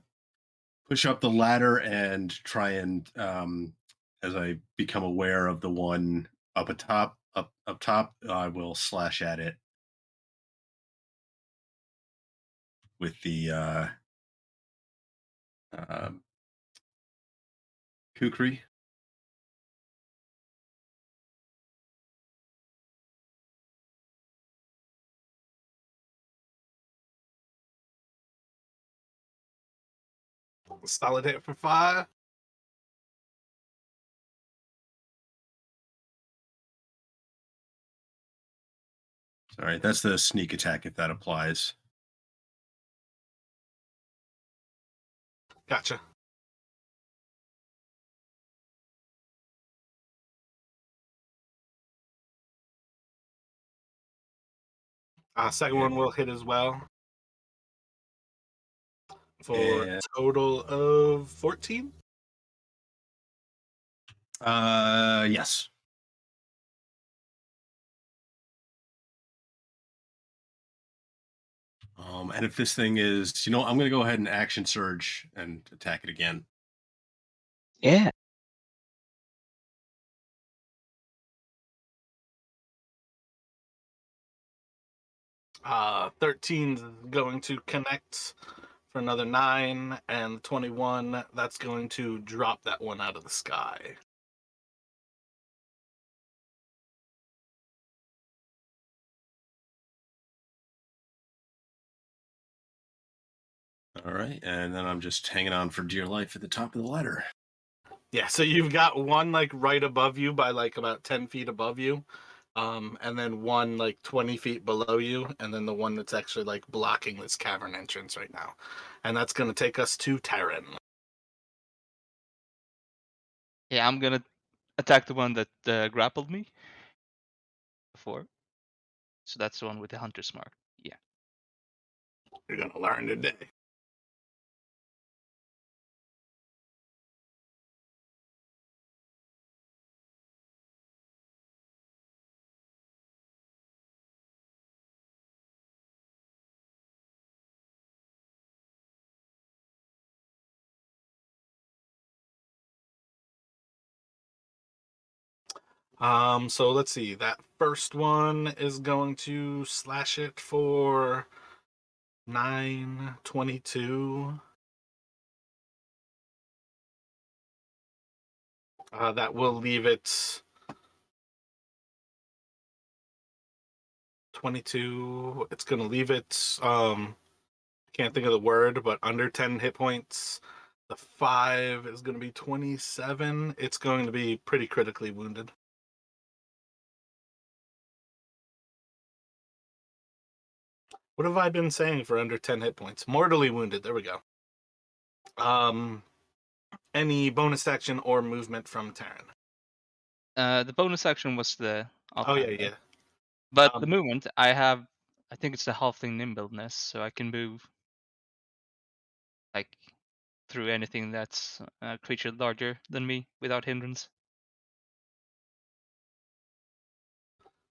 push up the ladder and try and, as I become aware of the one up top, I will slash at it with the um, kukri. Solid hit for 5. Sorry, that's the sneak attack if that applies. Gotcha. Second one will hit as well for a And total of 14. yes. And if this thing is, I'm going to go ahead and action surge and attack it again. Yeah. 13 is going to connect for another 9, and 21, that's going to drop that one out of the sky. All right, and then I'm just hanging on for dear life at the top of the ladder. Yeah, so you've got one like right above you by like about 10 feet above you, and then one like 20 feet below you, and then the one that's actually like blocking this cavern entrance right now. And that's going to take us to Terran. Yeah, I'm gonna attack the one that grappled me before. So that's the one with the hunter's mark. Yeah. You're going to learn today. So let's see. That first one is going to slash it for 9, 22. That will leave it 22. It's going to leave it, can't think of the word, but under 10 hit points. The 5 is going to be 27. It's going to be pretty critically wounded. What have I been saying for under 10 hit points? Mortally wounded. There we go. Any bonus action or movement from Taryn? The bonus action was the Oh offhand, yeah, right? yeah. But the Um, movement, I think it's the halfling nimbleness, so I can move like through anything that's a creature larger than me without hindrance.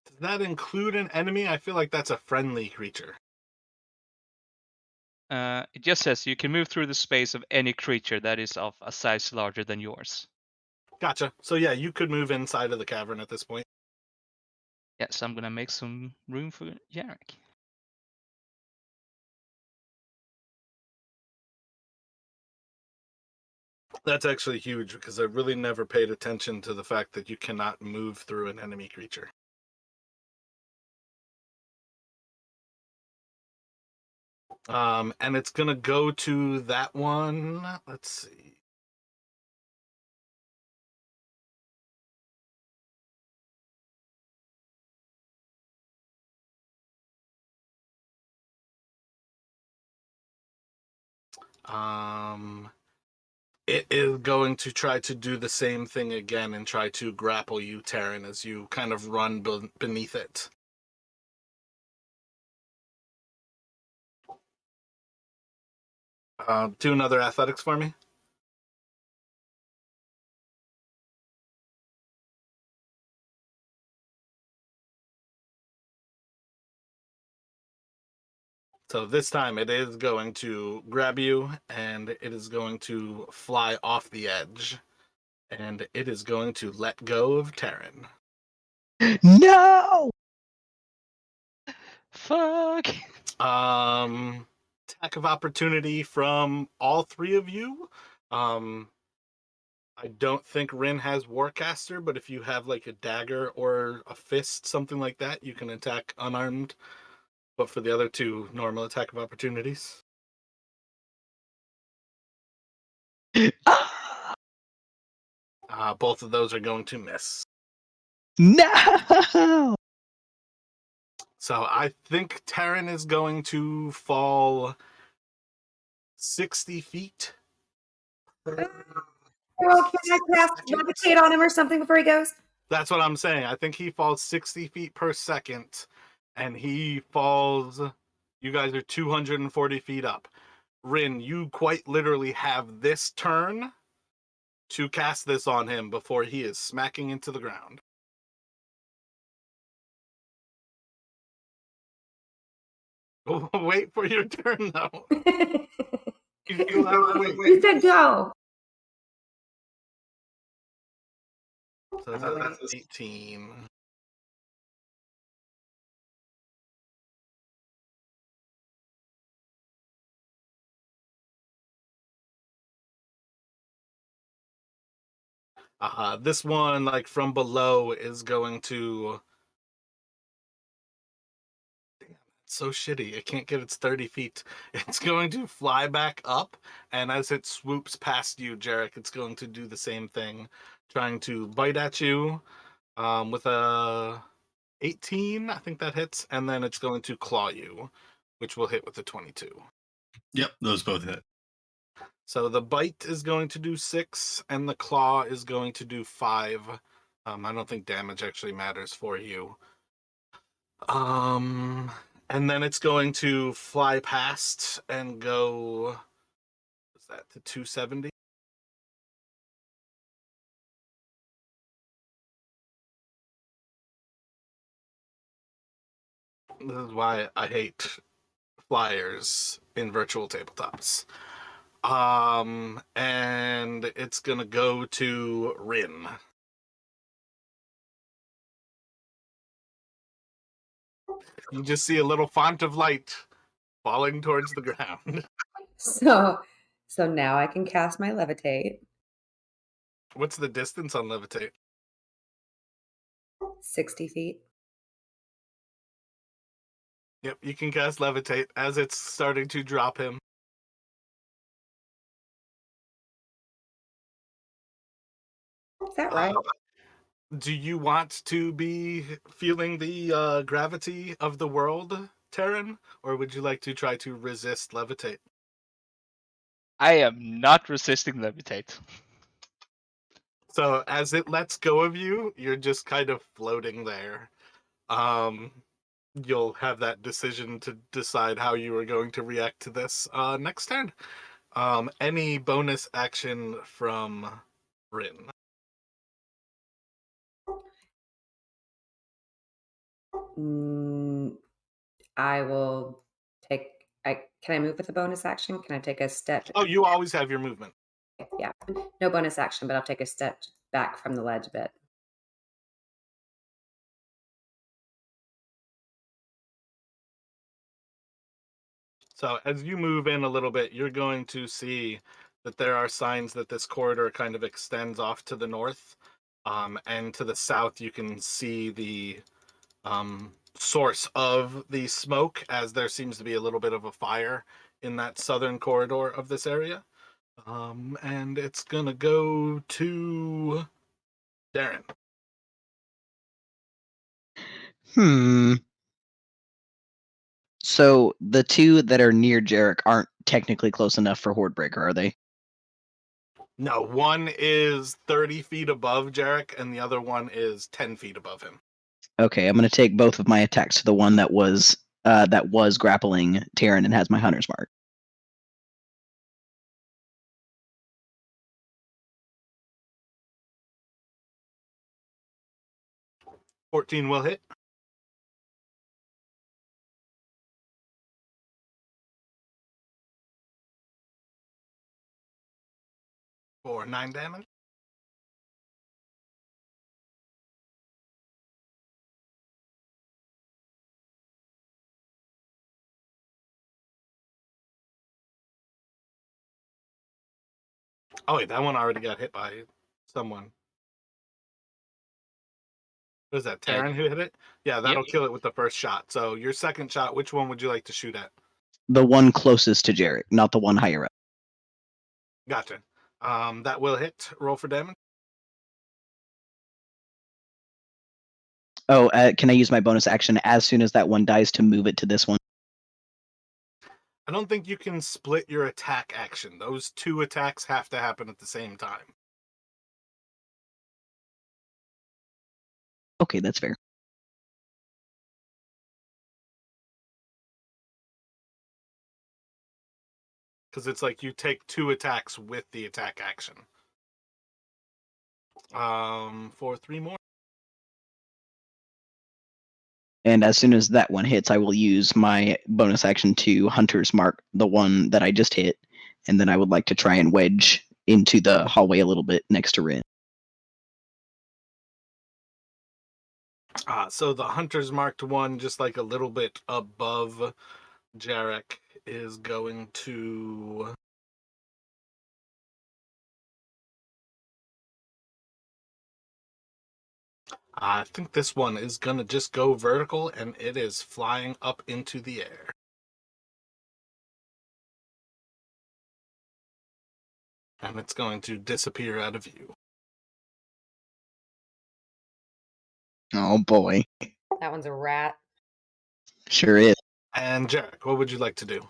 Does that include an enemy? I feel like that's a friendly creature. It just says you can move through the space of any creature that is of a size larger than yours. Gotcha. So yeah, you could move inside of the cavern at this point. Yeah, so I'm gonna make some room for Jarek. That's actually huge because I really never paid attention to the fact that you cannot move through an enemy creature. And it's gonna go to that one. Let's see. It is going to try to do the same thing again and try to grapple you, Terran, as you kind of run beneath it. Do another athletics for me. So this time it is going to grab you and it is going to fly off the edge. And it is going to let go of Terran. No! Fuck! Attack of opportunity from all three of you. I don't think Rin has Warcaster, but if you have like a dagger or a fist, something like that, you can attack unarmed. But for the other two, normal attack of opportunities. Ah! Both of those are going to miss. No! So I think Terran is going to fall 60 feet. Well, can I cast levitate on him or something before he goes? That's what I'm saying. I think he falls 60 feet per second, and he falls. You guys are 240 feet up. Rin, you quite literally have this turn to cast this on him before he is smacking into the ground. Wait for your turn, though. You have to wait. You said go. So that's 18. This one, like from below, is going to. Damn, it's so shitty. It can't get its 30 feet. It's going to fly back up, and as it swoops past you, Jarek, it's going to do the same thing, trying to bite at you with a 18. I think that hits, and then it's going to claw you, which will hit with a 22. Yep, those both hit. So the bite is going to do 6, and the claw is going to do 5. I don't think damage actually matters for you. And then it's going to fly past and go. What's that? To 270. This is why I hate flyers in virtual tabletops. And it's gonna go to Rin. You just see a little font of light falling towards the ground. So now I can cast my levitate. What's the distance on levitate? 60 feet. Yep, you can cast levitate as it's starting to drop him. Is that right? Do you want to be feeling the gravity of the world, Terran, or would you like to try to resist levitate? I am not resisting levitate. So as it lets go of you, you're just kind of floating there. You'll have that decision to decide how you are going to react to this next turn. Any bonus action from Rin? I will take. Can I move with a bonus action? Can I take a step? Oh, you always have your movement. Yeah, no bonus action, but I'll take a step back from the ledge a bit. So as you move in a little bit, you're going to see that there are signs that this corridor kind of extends off to the north. And to the south, you can see the source of the smoke, as there seems to be a little bit of a fire in that southern corridor of this area. And it's going to go to Darren. So the two that are near Jarek aren't technically close enough for Hordebreaker, are they? No, one is 30 feet above Jarek, and the other one is 10 feet above him. Okay, I'm going to take both of my attacks to the one that was grappling Taryn and has my hunter's mark. $14 will hit. For 9 damage. Oh wait, that one already got hit by someone. Was that Taryn who hit it? Yeah, that'll kill it with the first shot. So your second shot, which one would you like to shoot at? The one closest to Jarek, not the one higher up. Gotcha. That will hit. Roll for damage. Oh, can I use my bonus action as soon as that one dies to move it to this one? I don't think you can split your attack action. Those two attacks have to happen at the same time. Okay, that's fair. Because it's like you take two attacks with the attack action. For 3 more. And as soon as that one hits, I will use my bonus action to Hunter's Mark, the one that I just hit, and then I would like to try and wedge into the hallway a little bit next to Rin. So the Hunter's marked one, just like a little bit above Jarek, is going to... I think this one is going to just go vertical, and it is flying up into the air. And it's going to disappear out of view. Oh boy. That one's a rat. Sure is. And Jarek, what would you like to do?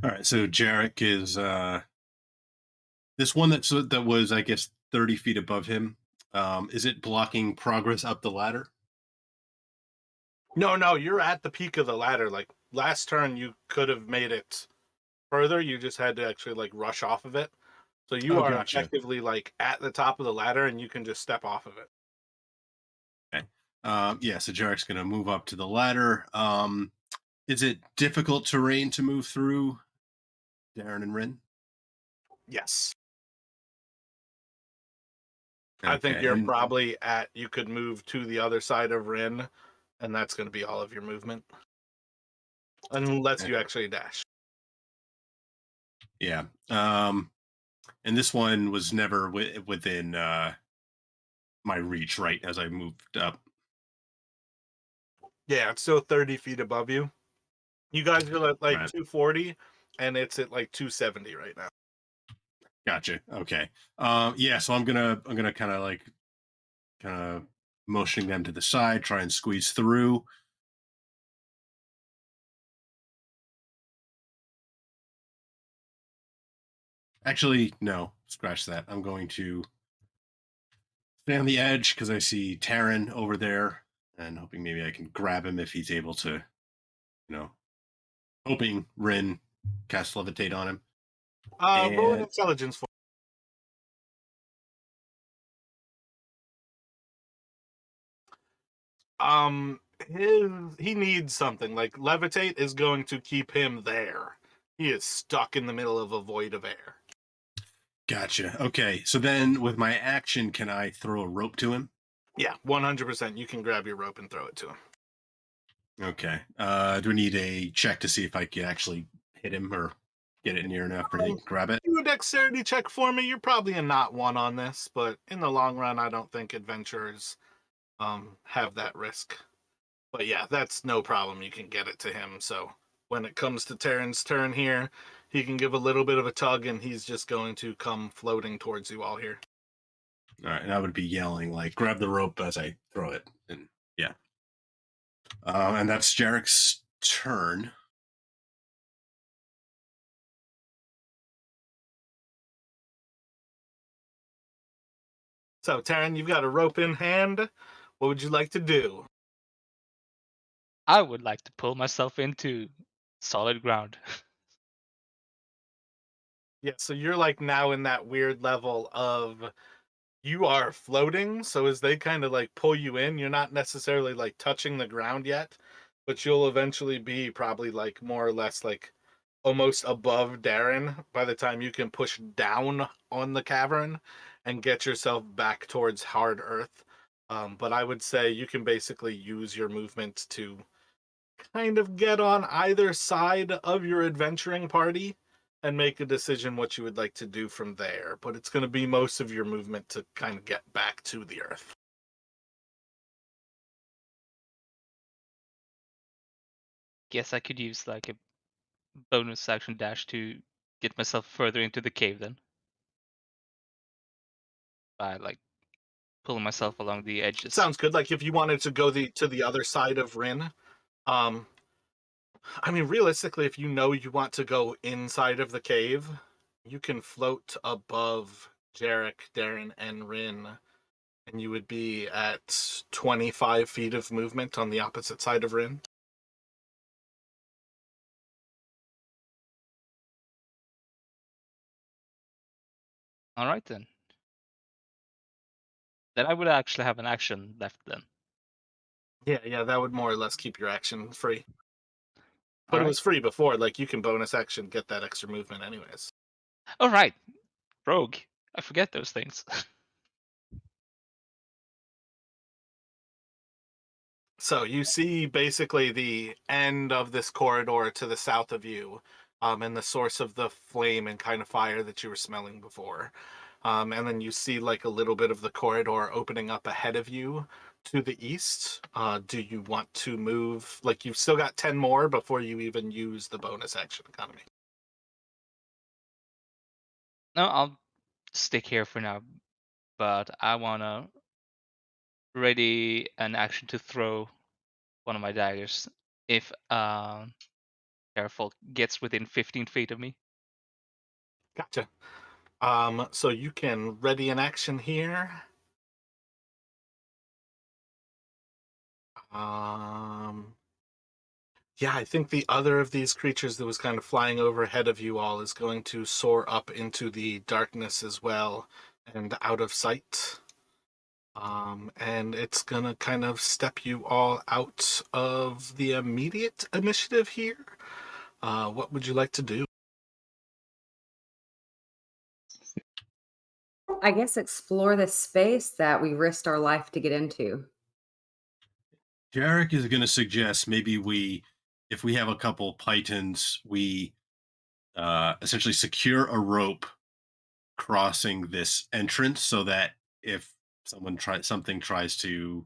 All right, so Jarek is this one that was, I guess, 30 feet above him. Is it blocking progress up the ladder? No, you're at the peak of the ladder. Like last turn, you could have made it further. You just had to actually like rush off of it. So you are gotcha. effectively like at the top of the ladder, and you can just step off of it. Okay. Yeah, so Jarek's going to move up to the ladder. Is it difficult terrain to move through, Darren and Rin? Yes. Okay. I think you're probably at, you could move to the other side of Rin, and that's going to be all of your movement. Unless you actually dash. Yeah. And this one was never within my reach, right, as I moved up. Yeah, it's still 30 feet above you. You guys are at like Right. 240, and it's at like 270 right now. Gotcha. Okay. Yeah, so I'm gonna kind of motioning them to the side, try and squeeze through. Actually, no. scratch that. I'm going to stay on the edge because I see Taryn over there, and hoping maybe I can grab him if he's able to, you know, hoping Rin cast levitate on him. Roll an And intelligence for. He needs something. Like levitate is going to keep him there. He is stuck in the middle of a void of air. gotcha. Okay, so then with my action, can I throw a rope to him? Yeah, 100%. You can grab your rope and throw it to him. Okay. Do we need a check to see if I can actually hit him or get it near enough for him to grab it? Do a dexterity check for me. You're probably a not one on this, but in the long run, I don't think adventurers have that risk. But yeah, that's no problem. You can get it to him. So when it comes to Terran's turn here, he can give a little bit of a tug, and he's just going to come floating towards you all here. All right, and I would be yelling like, "Grab the rope!" as I throw it, and yeah. And that's Jarek's turn. So Terran, you've got a rope in hand. What would you like to do? I would like to pull myself into solid ground. Yeah, so you're like now in that weird level of you are floating. So as they kind of like pull you in, you're not necessarily like touching the ground yet, but you'll eventually be probably like more or less like almost above Darren by the time you can push down on the cavern and get yourself back towards hard earth. But I would say you can basically use your movement to kind of get on either side of your adventuring party and make a decision what you would like to do from there. But it's going to be most of your movement to kind of get back to the earth. Guess I could use like a bonus action dash to get myself further into the cave then. By like pulling myself along the edges. Sounds good. Like if you wanted to go to the other side of Rin, um, I mean, realistically, if you know you want to go inside of the cave, you can float above Jarek, Darren, and Rin, and you would be at 25 feet of movement on the opposite side of Rin. All right then. Then I would actually have an action left then. Yeah, that would more or less keep your action free. All But it right. was free before, like you can bonus action get that extra movement anyways. All right. Rogue. I forget those things. So you see basically the end of this corridor to the south of you, and the source of the flame and kind of fire that you were smelling before. And then you see like a little bit of the corridor opening up ahead of you to the east. Do you want to move? Like you've still got 10 more before you even use the bonus action economy. No, I'll stick here for now. But I wanna ready an action to throw one of my daggers if Careful gets within 15 feet of me. Gotcha. So you can ready an action here. Yeah, I think the other of these creatures that was kind of flying overhead of you all is going to soar up into the darkness as well and out of sight. And it's gonna kind of step you all out of the immediate initiative here. What would you like to do? I guess explore the space that we risked our life to get into. Jarek is going to suggest maybe if we have a couple pythons, we essentially secure a rope crossing this entrance so that if something tries to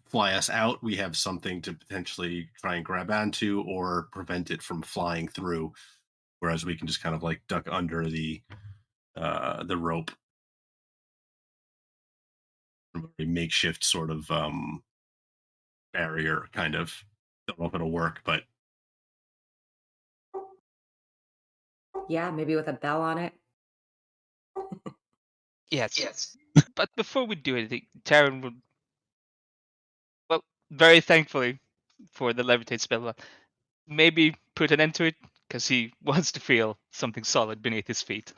fly us out, we have something to potentially try and grab onto or prevent it from flying through. Whereas we can just kind of like duck under the rope, a makeshift sort of barrier, kind of. Don't know if it'll work, but Yeah, maybe with a bell on it. Yes. But before we do anything, Taryn would, well, very thankfully for the levitate spell, maybe put an end to it because he wants to feel something solid beneath his feet.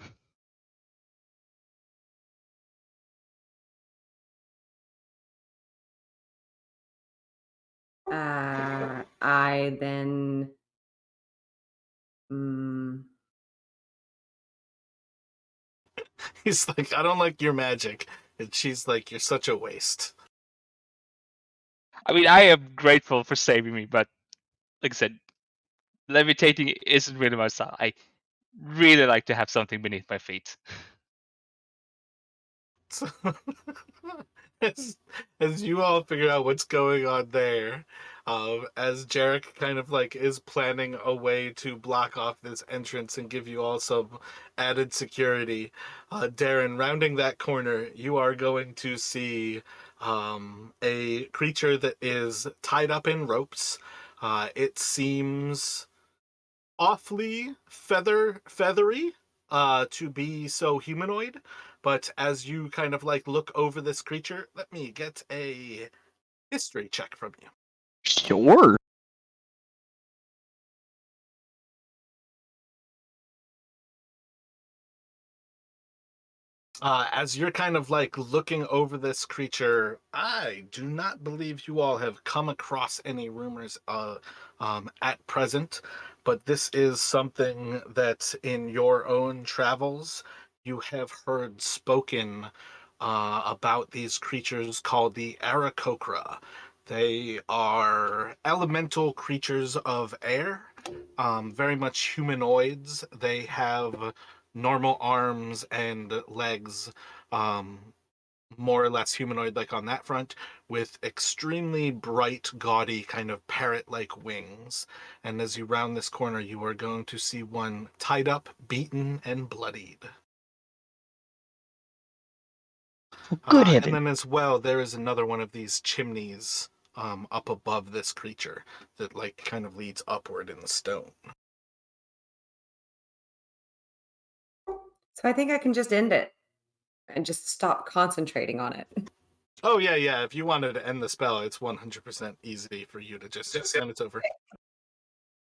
I then. Mm, He's like, I don't like your magic. And she's like, you're such a waste. I mean, I am grateful for saving me, but like I said, levitating isn't really my style. I really like to have something beneath my feet. So, as, as you all figure out what's going on there, as Jarek kind of like is planning a way to block off this entrance and give you all some added security, Darren, rounding that corner, you are going to see a creature that is tied up in ropes. It seems awfully feathery to be so humanoid, but as you kind of like look over this creature, let me get a history check from you. Sure. As you're kind of like looking over this creature, I do not believe you all have come across any rumors at present, but this is something that in your own travels you have heard spoken about these creatures called the Aracochra. They are elemental creatures of air, very much humanoids. They have normal arms and legs, um, more or less humanoid like on that front, with extremely bright, gaudy, kind of parrot like wings. And as you round this corner, you are going to see one tied up, beaten, and bloodied. Good And heaven. then as well, there is another one of these chimneys up above this creature that like kind of leads upward in the stone. so I think I can just end it and just stop concentrating on it. Oh yeah. If you wanted to end the spell, it's 100% easy for you to just and it's over.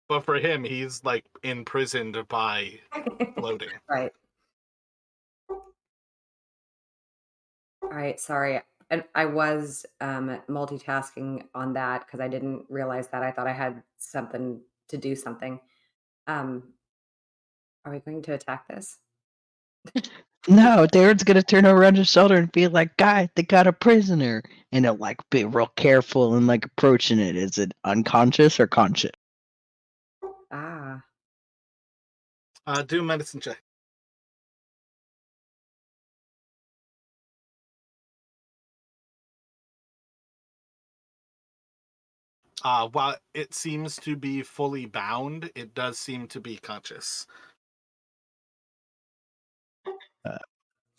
But for him, he's like imprisoned by floating. Right. All right. Sorry. And I was multitasking on that because I didn't realize that. I thought I had something to do something. Um, are we going to attack this? No, Darren's gonna turn around his shoulder and be like, "Guy, they got a prisoner," and he'll like be real careful and like approaching it. Is it unconscious or conscious? Ah. Do a medicine check. While it seems to be fully bound, it does seem to be conscious.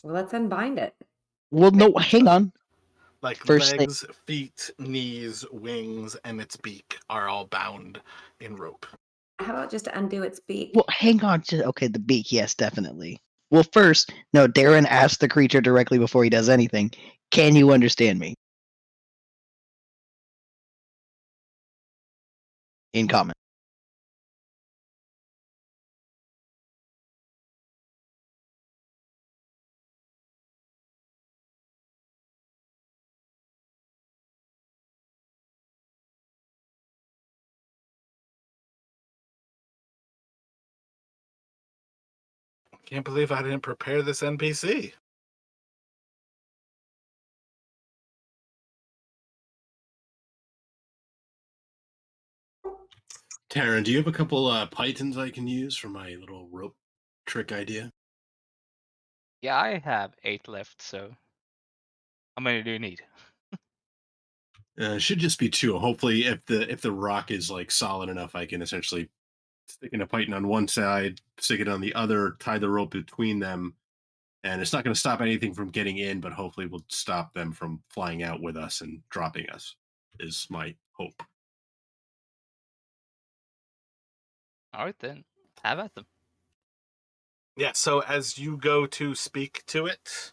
Well, let's unbind it. Well, no, hang on. Like First thing, legs, feet, knees, wings, and its beak are all bound in rope. How about just undo its beak? well, hang on. Okay, the beak, yes, definitely. Well, first, no, Darren asked the creature directly before he does anything. Can you understand me? In common. Can't believe I didn't prepare this NPC. Taryn, do you have a couple pythons I can use for my little rope trick idea? Yeah, I have 8 left, so how many do you need? It should just be two. Hopefully, if the rock is like solid enough, I can essentially stick in a python on one side, stick it on the other, tie the rope between them, and it's not going to stop anything from getting in, but hopefully will stop them from flying out with us and dropping us. Is my hope. All right then, have at them. Yeah, so as you go to speak to it,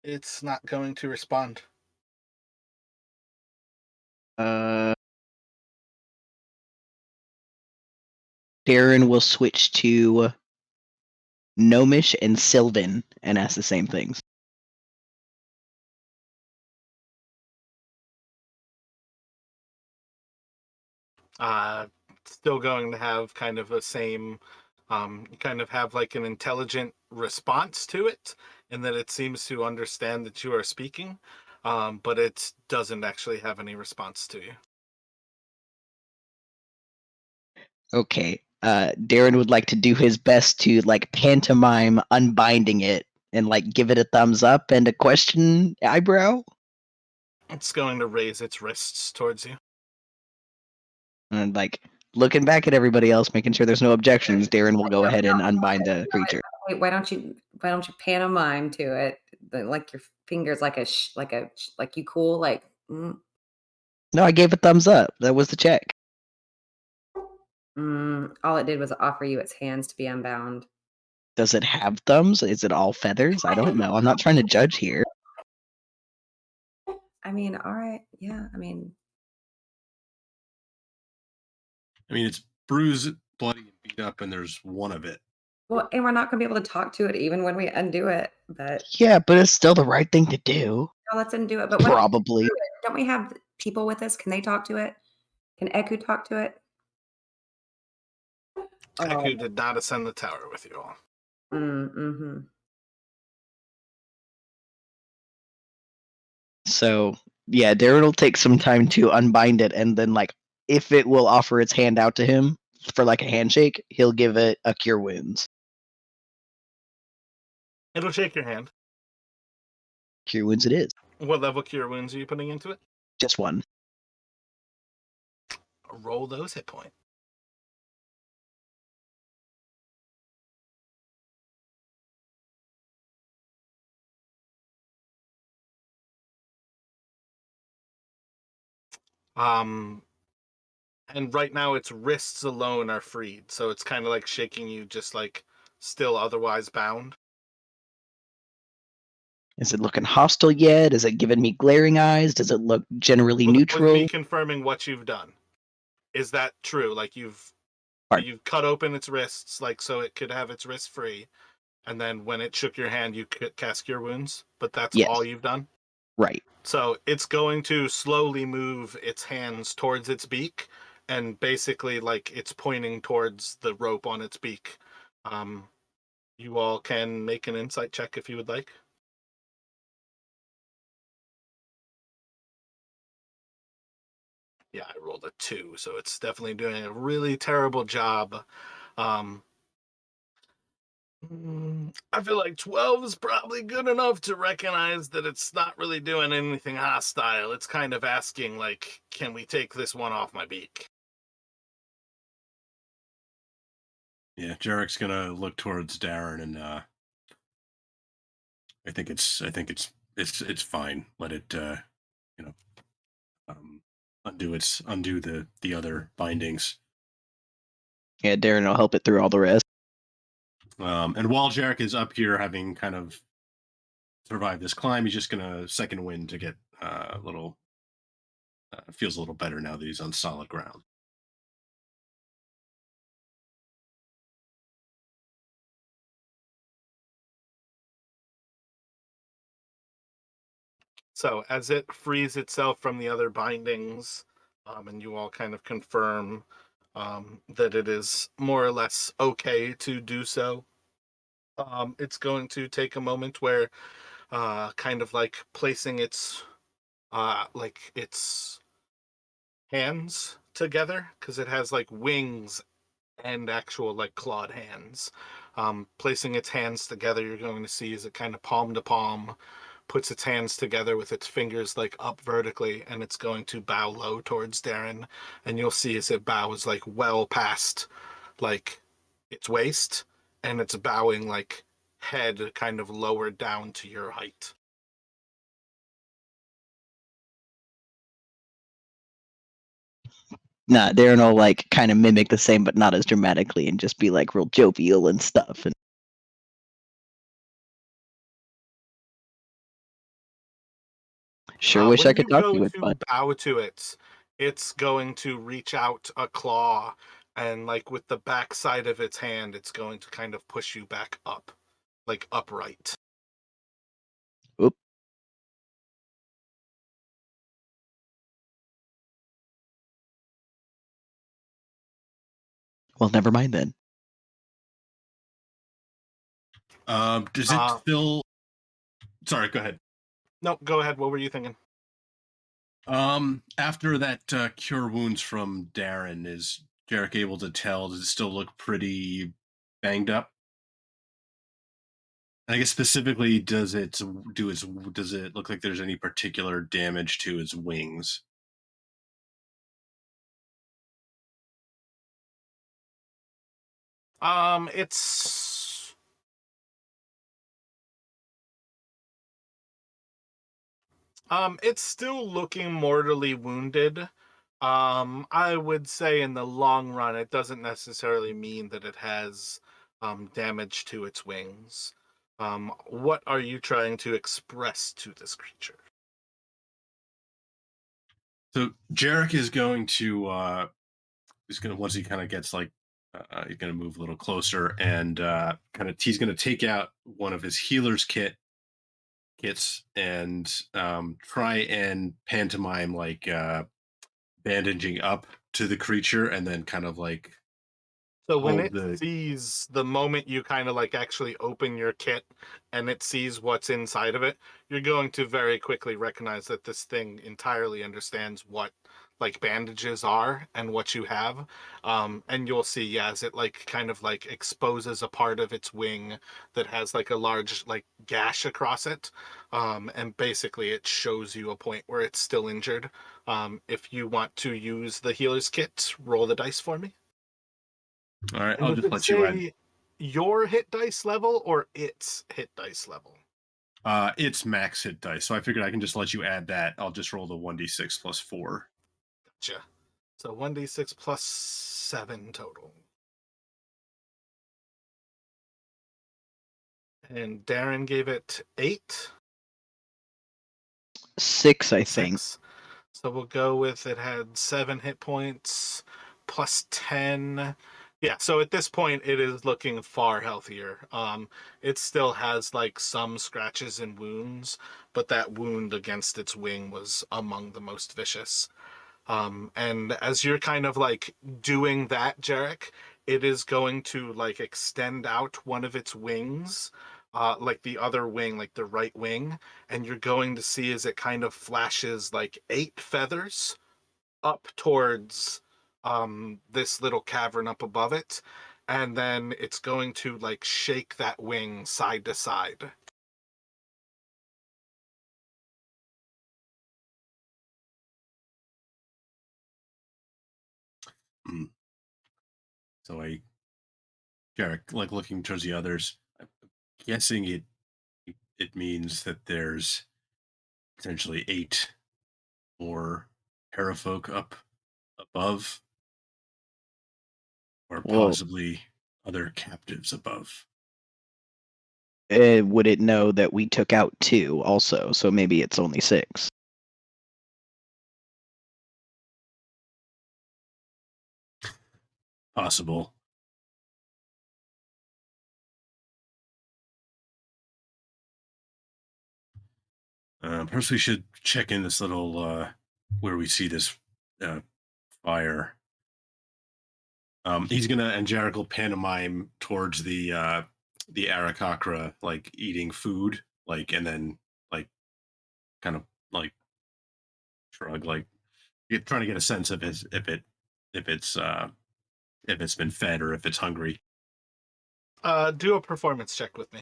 it's not going to respond. Darren will switch to Gnomish and Sylvan and ask the same things. Still going to have kind of the same, you kind of have like an intelligent response to it, and that it seems to understand that you are speaking, but it doesn't actually have any response to you. Okay. Darren would like to do his best to like pantomime unbinding it and like give it a thumbs up and a question eyebrow. It's going to raise its wrists towards you. And like looking back at everybody else, making sure there's no objections, Darren will go ahead and unbind the creature. Wait, why don't you pantomime to it? Like your fingers, like you cool, like. No, I gave a thumbs up. That was the check. All it did was offer you its hands to be unbound. Does it have thumbs? Is it all feathers? I don't know. I'm not trying to judge here. I mean, all right, yeah. I mean, it's bruised, bloody, and beat up, and there's one of it. well, and we're not going to be able to talk to it even when we undo it. But yeah, but it's still the right thing to do. No, let's undo it. But probably. Don't we have people with us? Can they talk to it? Can Eku talk to it? Eku did not ascend the tower with you all. Mm-hmm. So yeah, Darren will take some time to unbind it, and then like if it will offer its hand out to him for like a handshake, he'll give it a cure wounds. It'll shake your hand. Cure wounds it is. What level cure wounds are you putting into it? Just one. Roll those hit points. And right now its wrists alone are freed, so it's kind of like shaking you, just like still otherwise bound. Is it looking hostile yet? Is it giving me glaring eyes? Does it look generally neutral? With me confirming what you've done. Is that true? Like you've cut open its wrists, like so it could have its wrists free, and then when it shook your hand, you could cast Cure Wounds. But that's all you've done. Right. So it's going to slowly move its hands towards its beak, and basically like it's pointing towards the rope on its beak. You all can make an insight check if you would like. Yeah, I rolled a 2, so it's definitely doing a really terrible job. I feel like 12 is probably good enough to recognize that it's not really doing anything hostile. It's kind of asking, like, can we take this one off my beak? Yeah, Jarek's gonna look towards Darren, and I think it's fine. Let it, undo the other bindings. Yeah, Darren will help it through all the rest. And while Jarek is up here, having kind of survived this climb, he's just gonna second wind to get a little. Feels a little better now that he's on solid ground. So as it frees itself from the other bindings, and you all kind of confirm that it is more or less okay to do so, it's going to take a moment where kind of like placing its hands together, because it has like wings and actual like clawed hands. Placing its hands together, you're going to see as it kind of palm to palm puts its hands together with its fingers like up vertically, and it's going to bow low towards Darren, and you'll see as it bows like well past like its waist, and it's bowing like head kind of lower down to your height. Nah, Darren will like kind of mimic the same, but not as dramatically, and just be like real jovial and stuff. And sure wish When I could you talk go to it, to but bow to it, it's going to reach out a claw, and like with the back side of its hand, it's going to kind of push you back up, like upright. oop. Well, never mind then. Does it still? Sorry, go ahead. No, go ahead. What were you thinking? After that cure wounds from Darren, is Jarek able to tell? Does it still look pretty banged up? I guess specifically, does it look like there's any particular damage to its wings? It's still looking mortally wounded. I would say in the long run, it doesn't necessarily mean that it has damage to its wings. What are you trying to express to this creature? So Jarek is going to once he kind of gets like he's gonna move a little closer and he's gonna take out one of his healer's kits and try and pantomime like bandaging up to the creature and then kind of like So when hold it the sees the moment you kind of like actually open your kit and it sees what's inside of it, you're going to very quickly recognize that this thing entirely understands what like bandages are and what you have. And you'll see, yeah, as it like kind of like exposes a part of its wing that has like a large like gash across it. And basically it shows you a point where it's still injured. If you want to use the healer's kit, roll the dice for me. all right, And I'll does just it let you add say your hit dice level or its hit dice level? it's max hit dice. So I figured I can just let you add that. I'll just roll the 1d6 plus 4. Gotcha. So 1d6 plus 7 total. And Darren gave it 8. 6, I think. 6. So we'll go with it had 7 hit points plus 10. Yeah, so at this point it is looking far healthier. It still has like some scratches and wounds, but that wound against its wing was among the most vicious. And as you're kind of like doing that, Jarek, it is going to like extend out one of its wings, like the other wing, like the right wing, and you're going to see as it kind of flashes like 8 feathers up towards this little cavern up above it, and then it's going to like shake that wing side to side. Mm. So Jarek, like looking towards the others, I'm guessing it means that there's potentially 8 more parafolk up above, or Well, possibly other captives above. would it know that we took out 2 also? So maybe it's only 6. Possible. Perhaps we should check in this little where we see this fire. He's gonna and Jarek will pantomime towards the Aracochra, like eating food, like and then like kind of like shrug, like trying to get a sense of if it's if it's been fed or if it's hungry. Do a performance check with me.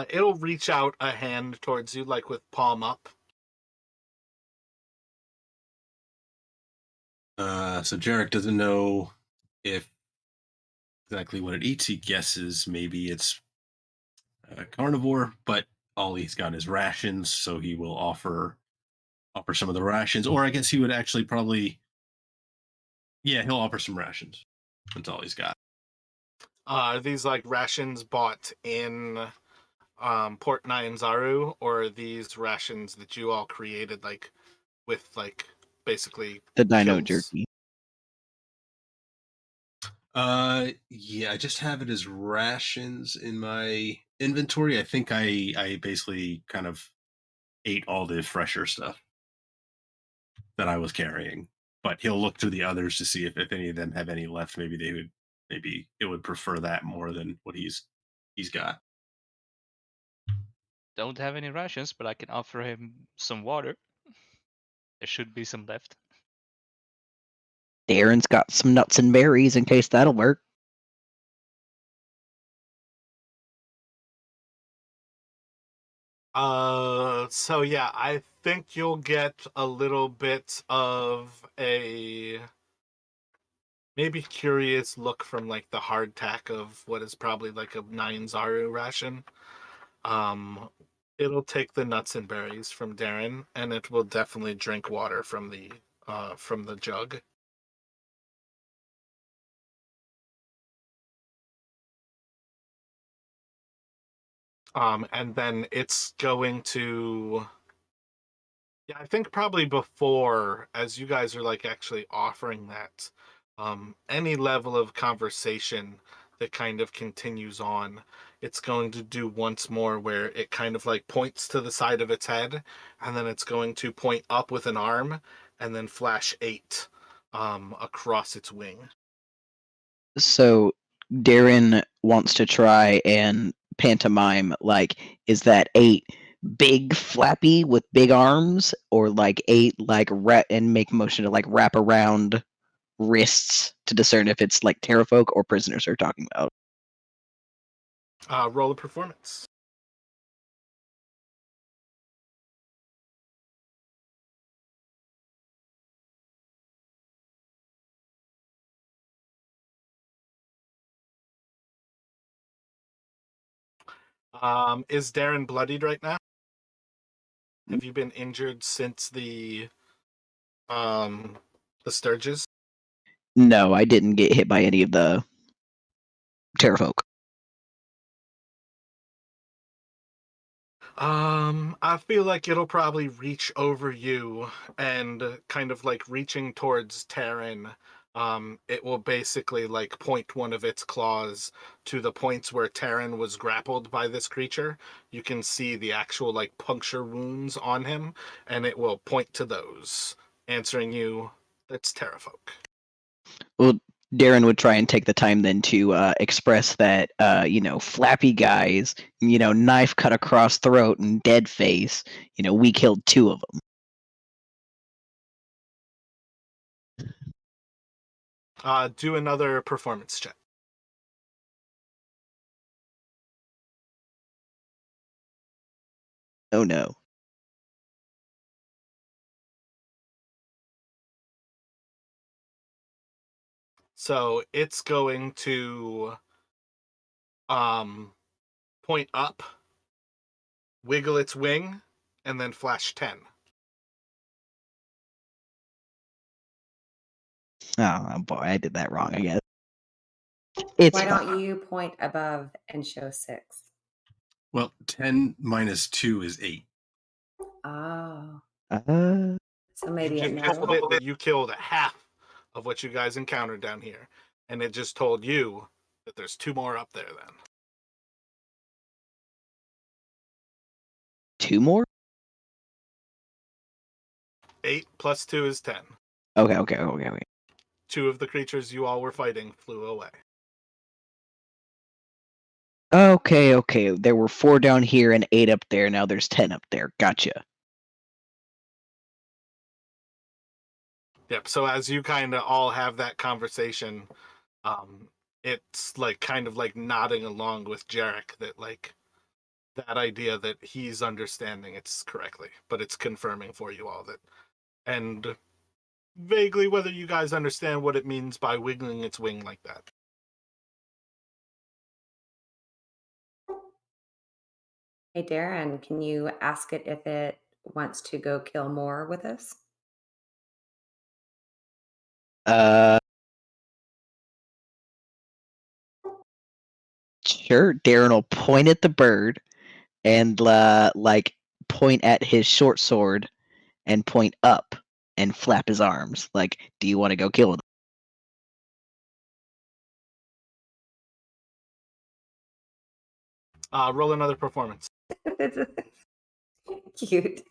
It'll reach out a hand towards you, like with palm up. So Jarek doesn't know if exactly what it eats. He guesses maybe it's carnivore, but all he's got is rations, so he will offer some of the rations, or I guess he would actually probably, yeah, he'll offer some rations. That's all he's got. Are these like rations bought in Port Nyanzaru, or are these rations that you all created, like with like basically The dino kills? jerky. Yeah, I just have it as rations in my inventory. I think I basically kind of ate all the fresher stuff that I was carrying. But he'll look through the others to see if any of them have any left. Maybe it would prefer that more than what he's got. Don't have any rations, but I can offer him some water. There should be some left. Darren's got some nuts and berries in case that'll work. So yeah, I think you'll get a little bit of a maybe curious look from like the hardtack of what is probably like a Nyanzaru ration. It'll take the nuts and berries from Darren, and it will definitely drink water from the jug. And then it's going to, yeah, I think probably before, as you guys are like actually offering that, any level of conversation that kind of continues on, it's going to do once more where it kind of like points to the side of its head, and then it's going to point up with an arm, and then flash 8 across its wing. So Darren wants to try and pantomime, like, is that 8 big flappy with big arms, or like 8 like and make motion to like wrap around wrists to discern if it's like terrafolk or prisoners are talking about. Roll a performance. Is Darren bloodied right now? Have you been injured since the Sturges? No, I didn't get hit by any of the terrafolk. I feel like it'll probably reach over you and kind of like reaching towards Terran. It will basically like point one of its claws to the points where Terran was grappled by this creature. You can see the actual like puncture wounds on him, and it will point to those, answering you, that's Terrafolk. Well, Darren would try and take the time then to express that, flappy guys, knife cut across throat and dead face, we killed 2 of them. Do another performance check. Oh no. So it's going to point up, wiggle its wing, and then flash 10. Oh boy, I did that wrong, I guess. It's Why fine. don't you point above and show 6? Well, 10 minus 2 is 8. Oh, Uh, so You maybe just it told it that you killed half of what you guys encountered down here, and it just told you that there's 2 more up there then. 2 more? 8 plus 2 is 10. Okay. 2 of the creatures you all were fighting flew away. Okay. There were 4 down here and 8 up there. Now there's 10 up there. Gotcha. Yep, so as you kind of all have that conversation, it's like kind of like nodding along with Jarek that like that idea that he's understanding it's correctly, but it's confirming for you all that, and vaguely whether you guys understand what it means by wiggling its wing like that. Hey, Darren, can you ask it if it wants to go kill more with us? Uh, sure. Darren will point at the bird and like point at his short sword and point up and flap his arms. Like, do you want to go kill him? Roll another performance. Cute.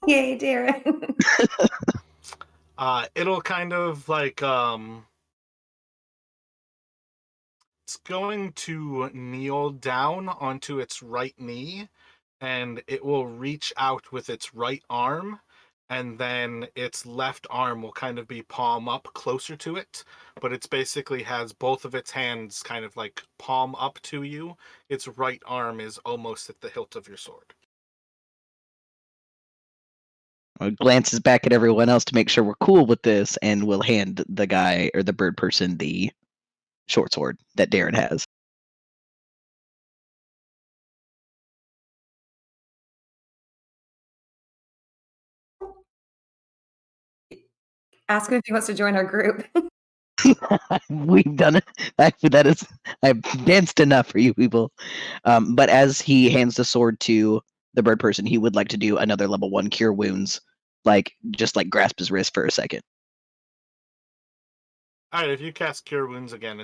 Yay, Darren. It'll kind of like it's going to kneel down onto its right knee, and it will reach out with its right arm, and then its left arm will kind of be palm up closer to it, but it's basically has both of its hands kind of like palm up to you. Its right arm is almost at the hilt of your sword. Glances back at everyone else to make sure we're cool with this, and will hand the guy or the bird person the short sword that Darren has. Ask him if he wants to join our group. We've done it. I've danced enough for you people. But as he hands the sword to the bird person, he would like to do another level 1 cure wounds, like just like grasp his wrist for a second. All right, if you cast Cure Wounds again,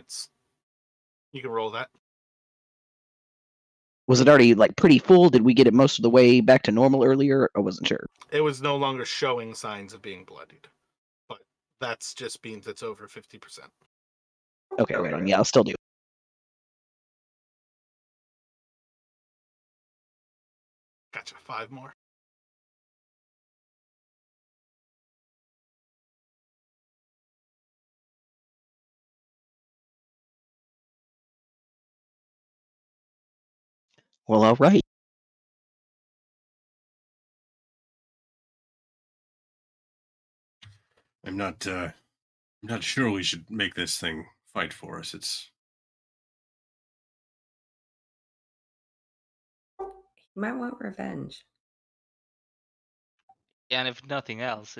you can roll that. Was it already like pretty full? Did we get it most of the way back to normal earlier? I wasn't sure. It was no longer showing signs of being bloodied, but that's just means it's over 50%. Okay, right on. Yeah, I'll still do it. Gotcha. 5 more. Well, all right. I'm not sure we should make this thing fight for us. It's He might want revenge. Yeah, and if nothing else,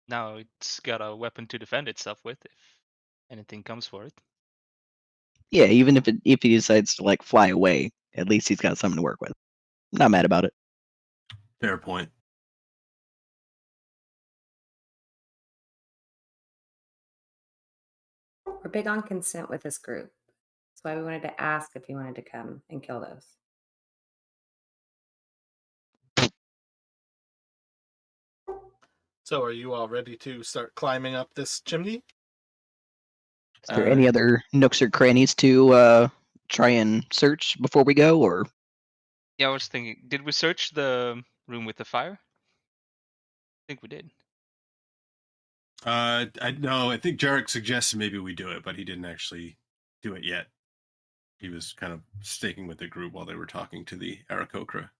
now it's got a weapon to defend itself with if anything comes for it. Yeah, even if he decides to like fly away, at least he's got something to work with. Not mad about it. fair point. We're big on consent with this group. That's why we wanted to ask if he wanted to come and kill those. So are you all ready to start climbing up this chimney? Is there any other nooks or crannies to try and search before we go, or Yeah, I was thinking, did we search the room with the fire? I think we did. I no, I think Jarek suggested maybe we do it, but he didn't actually do it yet. He was kind of sticking with the group while they were talking to the Aracochra.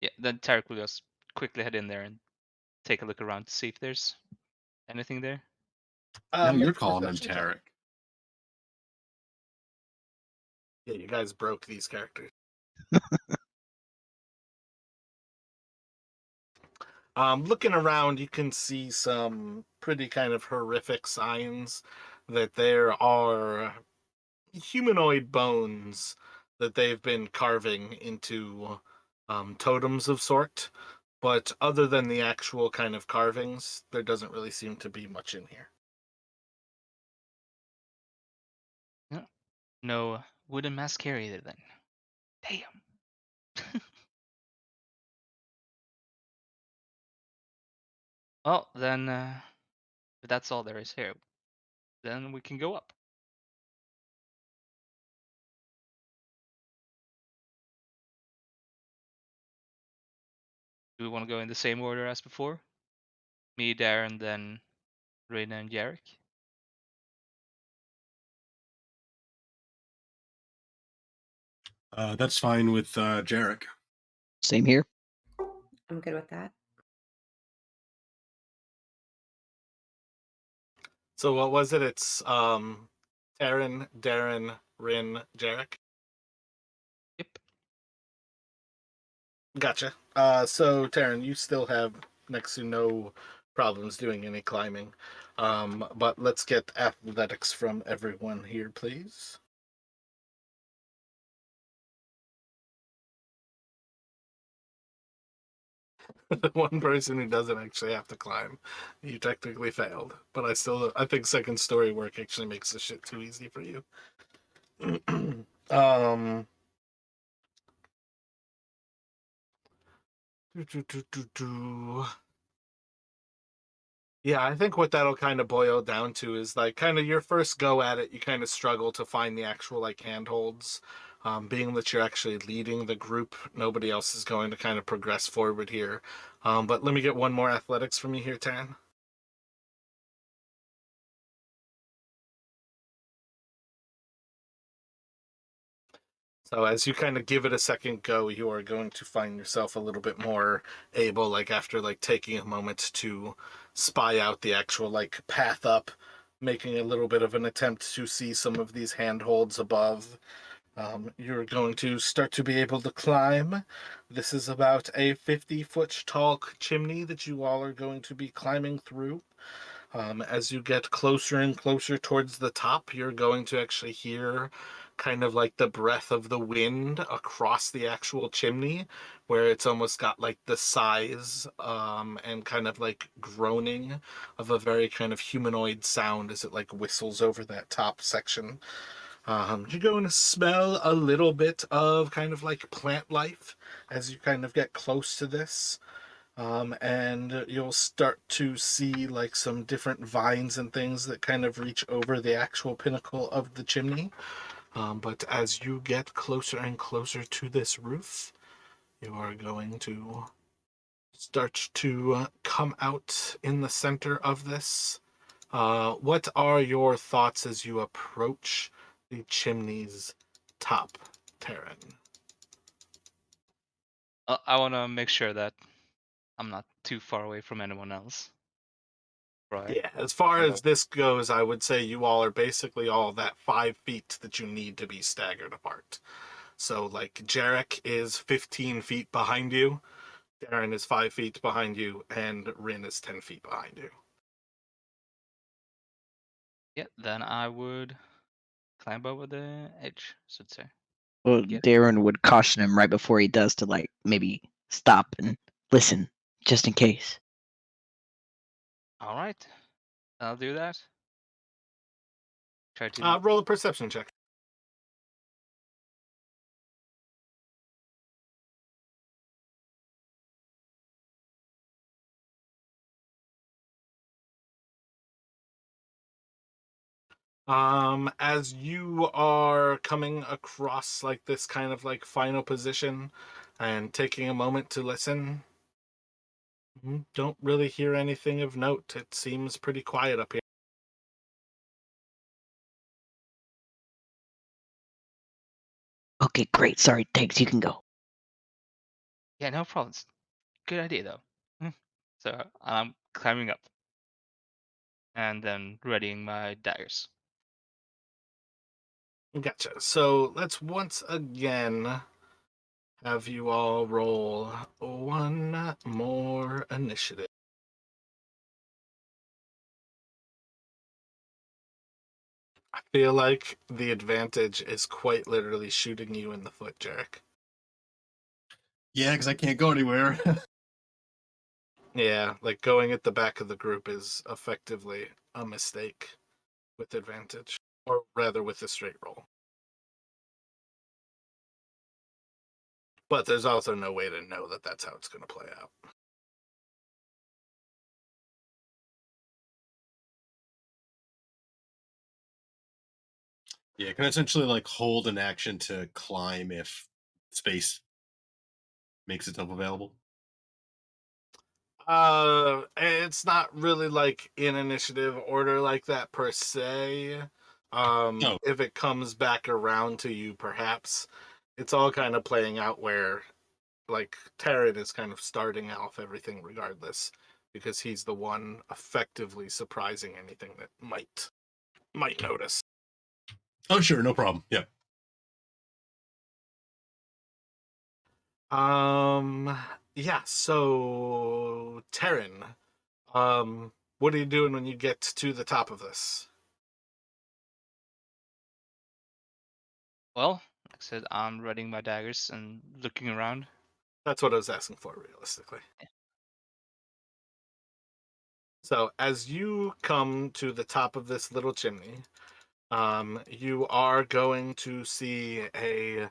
Yeah, then Tarek will just quickly head in there and take a look around to see if there's anything there. Now Make you're a calling him perception check. Tarek. Yeah, you guys broke these characters. Looking around, you can see some pretty kind of horrific signs that there are humanoid bones that they've been carving into totems of sort. But other than the actual kind of carvings, there doesn't really seem to be much in here. No wooden mask carrier then. Damn. Well, then, if that's all there is here, then we can go up. Do we want to go in the same order as before? Me, Darren, then Reina and Jarek? That's fine with Jarek. same here? I'm good with that. So what was it? It's Taryn, Darren, Rin, Jarek. Gotcha. So Taryn, you still have next to no problems doing any climbing. But let's get athletics from everyone here, please. The one person who doesn't actually have to climb, you technically failed. But I think second story work actually makes this shit too easy for you. um. Do, do, do, do, do. Yeah, I think what that'll kind of boil down to is like kind of your first go at it, you kind of struggle to find the actual like handholds. Being that you're actually leading the group, nobody else is going to kind of progress forward here. But let me get one more athletics from you here, Taryn. So as you kind of give it a second go, you are going to find yourself a little bit more able, like after like taking a moment to spy out the actual like path up, making a little bit of an attempt to see some of these handholds above. You're going to start to be able to climb. This is about a 50-foot tall chimney that you all are going to be climbing through. As you get closer and closer towards the top, you're going to actually hear kind of like the breath of the wind across the actual chimney, where it's almost got like the size and kind of like groaning of a very kind of humanoid sound as it like whistles over that top section. You're going to smell a little bit of kind of like plant life as you kind of get close to this. And you'll start to see like some different vines and things that kind of reach over the actual pinnacle of the chimney. But as you get closer and closer to this roof, you are going to start to come out in the center of this. What are your thoughts as you approach the chimney's top, Taryn? I want to make sure that I'm not too far away from anyone else. Right. Yeah, as far Kind as of. this goes, I would say you all are basically all that 5 feet that you need to be staggered apart. So, like, Jarek is 15 feet behind you, Darren is 5 feet behind you, and Rin is 10 feet behind you. Yeah. Then I would climb over the edge, so to say. Well, Get. Darren would caution him right before he does to like maybe stop and listen, just in case. All right. I'll do that. Try to. Roll a perception check. As you are coming across like this kind of like final position and taking a moment to listen, you don't really hear anything of note. It seems pretty quiet up here. Okay, great. Sorry, thanks. You can go. Yeah, no problems. Good idea though. So I'm climbing up and then readying my daggers. Gotcha. So let's once again have you all roll one more initiative. I feel like the advantage is quite literally shooting you in the foot, Jarek. Yeah, because I can't go anywhere. Yeah, like going at the back of the group is effectively a mistake with advantage, or rather with a straight roll. But there's also no way to know that that's how it's going to play out. Yeah, can I essentially like hold an action to climb if space makes itself available? It's not really like in initiative order like that per se. No. If it comes back around to you, perhaps it's all kind of playing out where like Taryn is kind of starting off everything regardless because he's the one effectively surprising anything that might notice. Oh, sure, no problem. Yeah. Yeah, so Terran, what are you doing when you get to the top of this? Well, like I said, I'm readying my daggers and looking around. That's what I was asking for, realistically. So as you come to the top of this little chimney, you are going to see a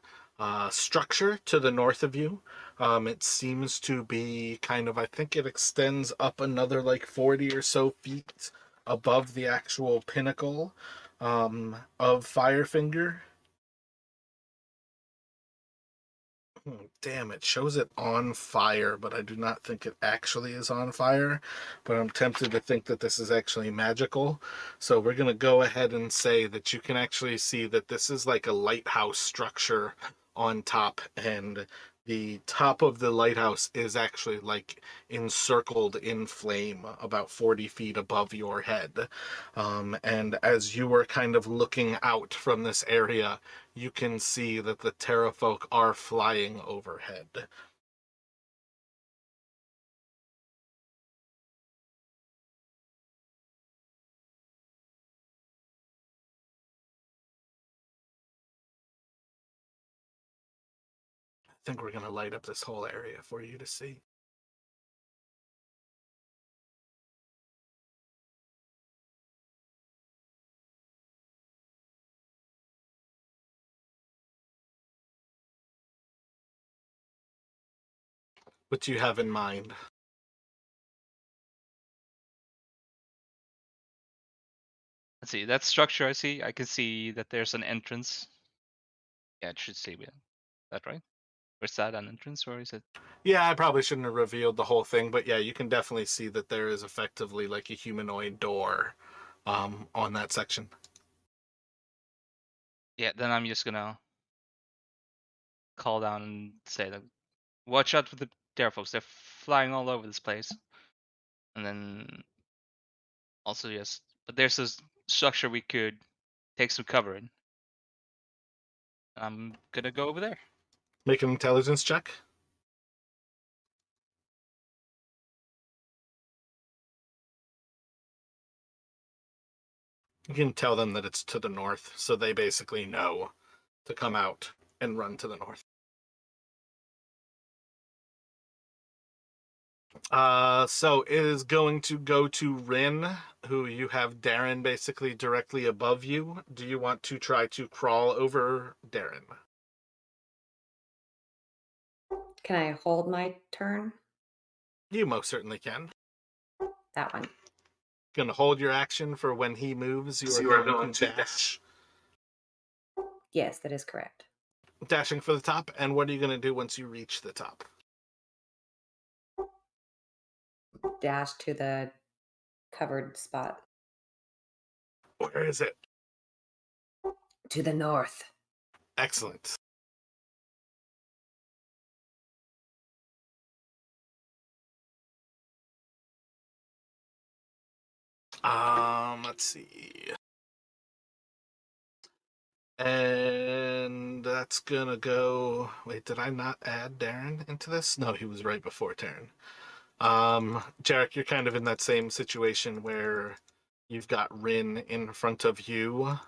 structure to the north of you. It seems to be kind of, I think it extends up another like 40 or so feet above the actual pinnacle of Firefinger. Damn, it shows it on fire, but I do not think it actually is on fire. But I'm tempted to think that this is actually magical. So we're going to go ahead and say that you can actually see that this is like a lighthouse structure on top, and the top of the lighthouse is actually like encircled in flame about 40 feet above your head. And as you were kind of looking out from this area, you can see that the terrafolk are flying overhead. I think we're going to light up this whole area for you to see. What do you have in mind? Let's see, that structure I can see that there's an entrance. Yeah, it should say that, right? Or is that an entrance, or is it? Yeah, I probably shouldn't have revealed the whole thing, but yeah, you can definitely see that there is effectively like a humanoid door on that section. Yeah, then I'm just gonna call down and say that, watch out for the dare folks. They're flying all over this place. And then also, yes, but there's this structure we could take some cover in. I'm gonna go over there. Make an intelligence check. You can tell them that it's to the north, so they basically know to come out and run to the north. So it is going to go to Rin, who you have Darren basically directly above you. Do you want to try to crawl over Darren? Can I hold my turn? You most certainly can. That one. Going to hold your action for when he moves. You are going to dash. Yes, that is correct. Dashing for the top. And what are you going to do once you reach the top? Dash to the covered spot. Where is it? To the north. Excellent. Let's see. And that's gonna go. Wait, did I not add Darren into this? No, he was right before Darren. Jarek, you're kind of in that same situation where you've got Rin in front of you.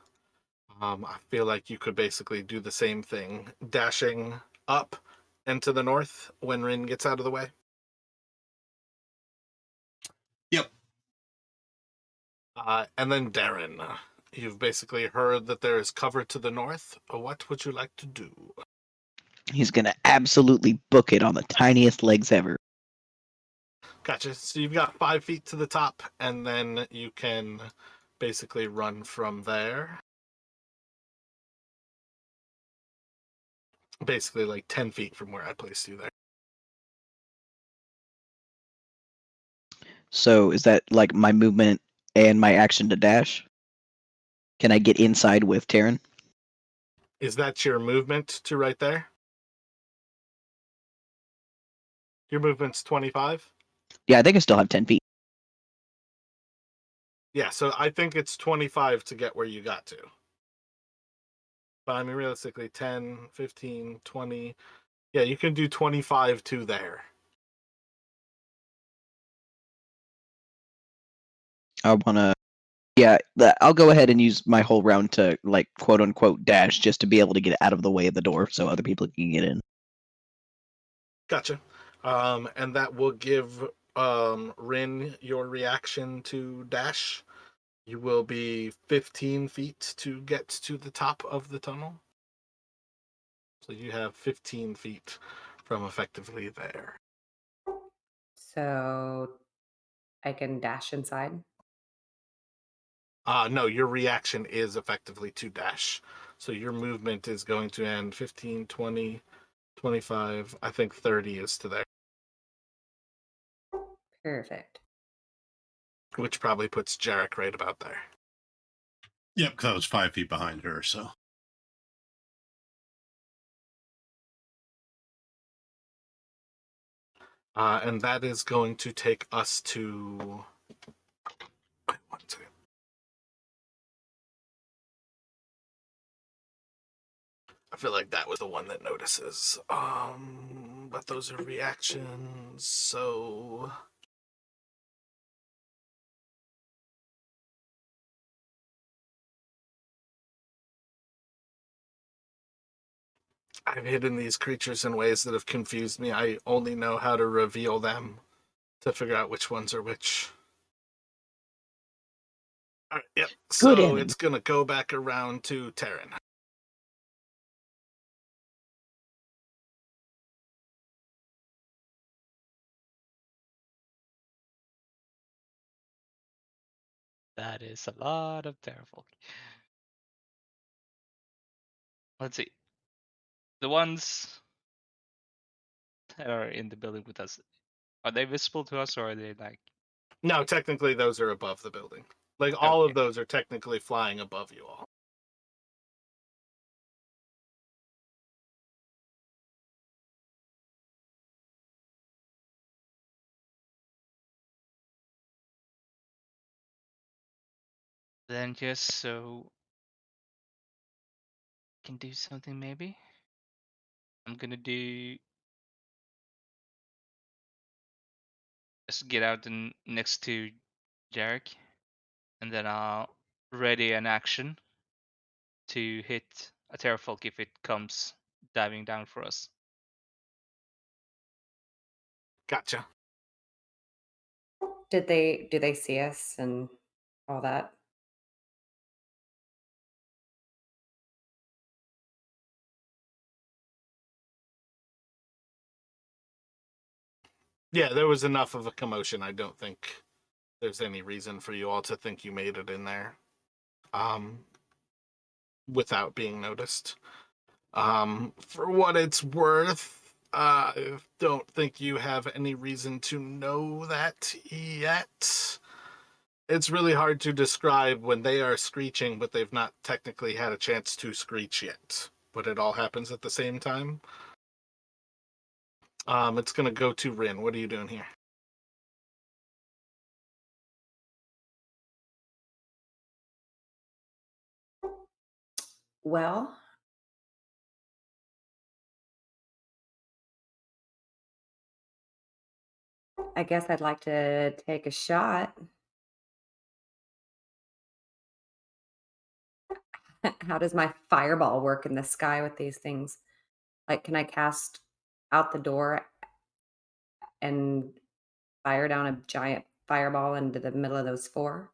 I feel like you could basically do the same thing, dashing up and to the north when Rin gets out of the way. Yep. And then Darren, you've basically heard that there is cover to the north. What would you like to do? He's gonna absolutely book it on the tiniest legs ever. Gotcha. So you've got 5 feet to the top, and then you can basically run from there. Basically, like 10 feet from where I placed you there. So is that like my movement and my action to dash? Can I get inside with Terran? Is that your movement to right there? Your movement's 25? Yeah, I think I still have 10 feet. Yeah, so I think it's 25 to get where you got to. But I mean, realistically, 10, 15, 20. Yeah, you can do 25 to there. I wanna. Yeah, I'll go ahead and use my whole round to like quote unquote dash just to be able to get out of the way of the door so other people can get in. Gotcha. And that will give Rin your reaction to dash. You will be 15 feet to get to the top of the tunnel. So you have 15 feet from effectively there. So I can dash inside. No, your reaction is effectively to dash. So your movement is going to end 15, 20, 25, I think 30 is to there, Perfect. which probably puts Jarek right about there. Yep, because I was 5 feet behind her, so. And that is going to take us to... Wait, 1 second. I feel like that was the one that notices. But those are reactions, so... I've hidden these creatures in ways that have confused me. I only know how to reveal them to figure out which ones are which. All right, yep. Good So enemy. it's going to go back around to Terran. That is a lot of Terrafolk. Let's see. The ones that are in the building with us, are they visible to us or are they like... No, technically those are above the building. Like all Okay. of those are technically flying above you all. Then just so I can do something maybe. I'm gonna do just get out next to Jarek, and then I'll ready an action to hit a Terrafolk if it comes diving down for us. Gotcha. Do they see us and all that? Yeah, there was enough of a commotion. I don't think there's any reason for you all to think you made it in there without being noticed. For what it's worth, I don't think you have any reason to know that yet. It's really hard to describe when they are screeching, but they've not technically had a chance to screech yet. But it all happens at the same time. It's gonna go to Rin. What are you doing here? Well, I guess I'd like to take a shot. How does my fireball work in the sky with these things? Like, can I cast out the door and fire down a giant fireball into the middle of those four?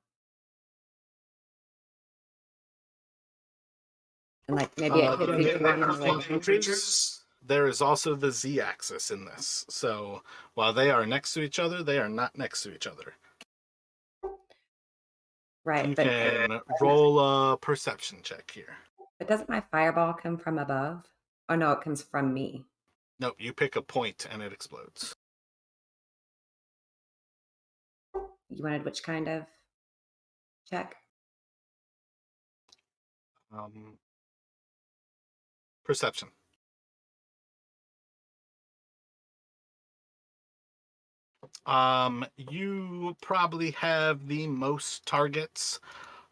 And like maybe it hits each one on the way. There is also the z-axis in this. So while they are next to each other, they are not next to each other. Right, You but can roll a perception check here. doesn't my fireball come from above? Oh no, it comes from me. Nope, you pick a point and it explodes. You wanted which kind of check? Perception. You probably have the most targets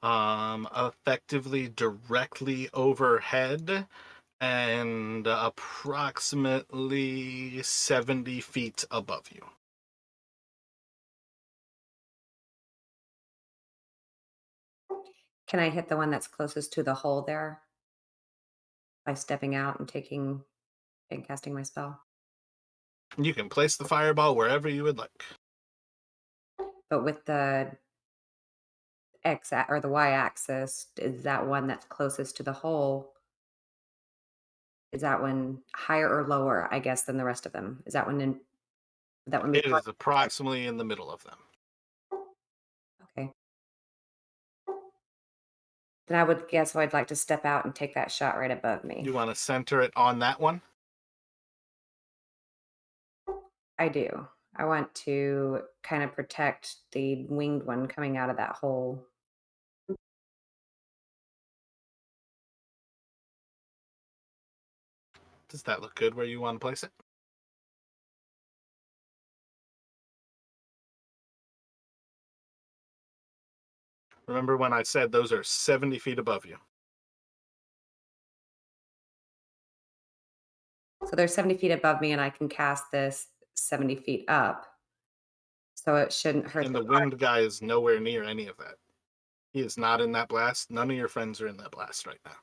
effectively directly overhead and approximately 70 feet above you. Can I hit the one that's closest to the hole there by stepping out and taking and casting my spell? You can place the fireball wherever you would like. But with the or the y-axis, is that one that's closest to the hole? Is that one higher or lower, I guess, than the rest of them? Is that one in? Would that one be It is approximately in the middle of them. okay? Then I would guess I'd like to step out and take that shot right above me. You want to center it on that one? I do. I want to kind of protect the winged one coming out of that hole. Does that look good where you want to place it? Remember when I said those are 70 feet above you? So they're 70 feet above me, and I can cast this 70 feet up. So it shouldn't hurt And the the winged guy is nowhere near any of that. He is not in that blast. None of your friends are in that blast right now.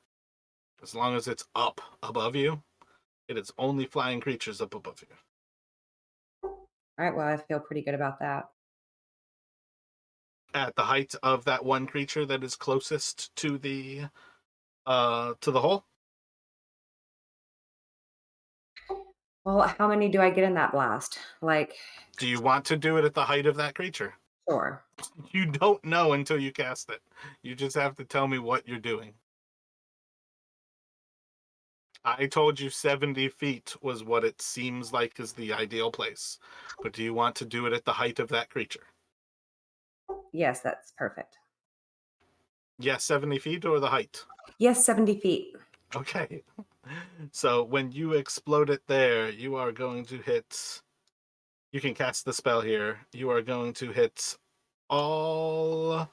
As long as it's up above you, it is only flying creatures up above you. All right, well, I feel pretty good about that. At the height of that one creature that is closest to the hole. Well, how many do I get in that blast? Like, Do you want to do it at the height of that creature? sure. You don't know until you cast it. You just have to tell me what you're doing. I told you 70 feet was what it seems like is the ideal place. But do you want to do it at the height of that creature? Yes, that's perfect. Yes, 70 feet or the height? Yes, 70 feet. Okay. So when you explode it there, you are going to hit. You can cast the spell here. You are going to hit all,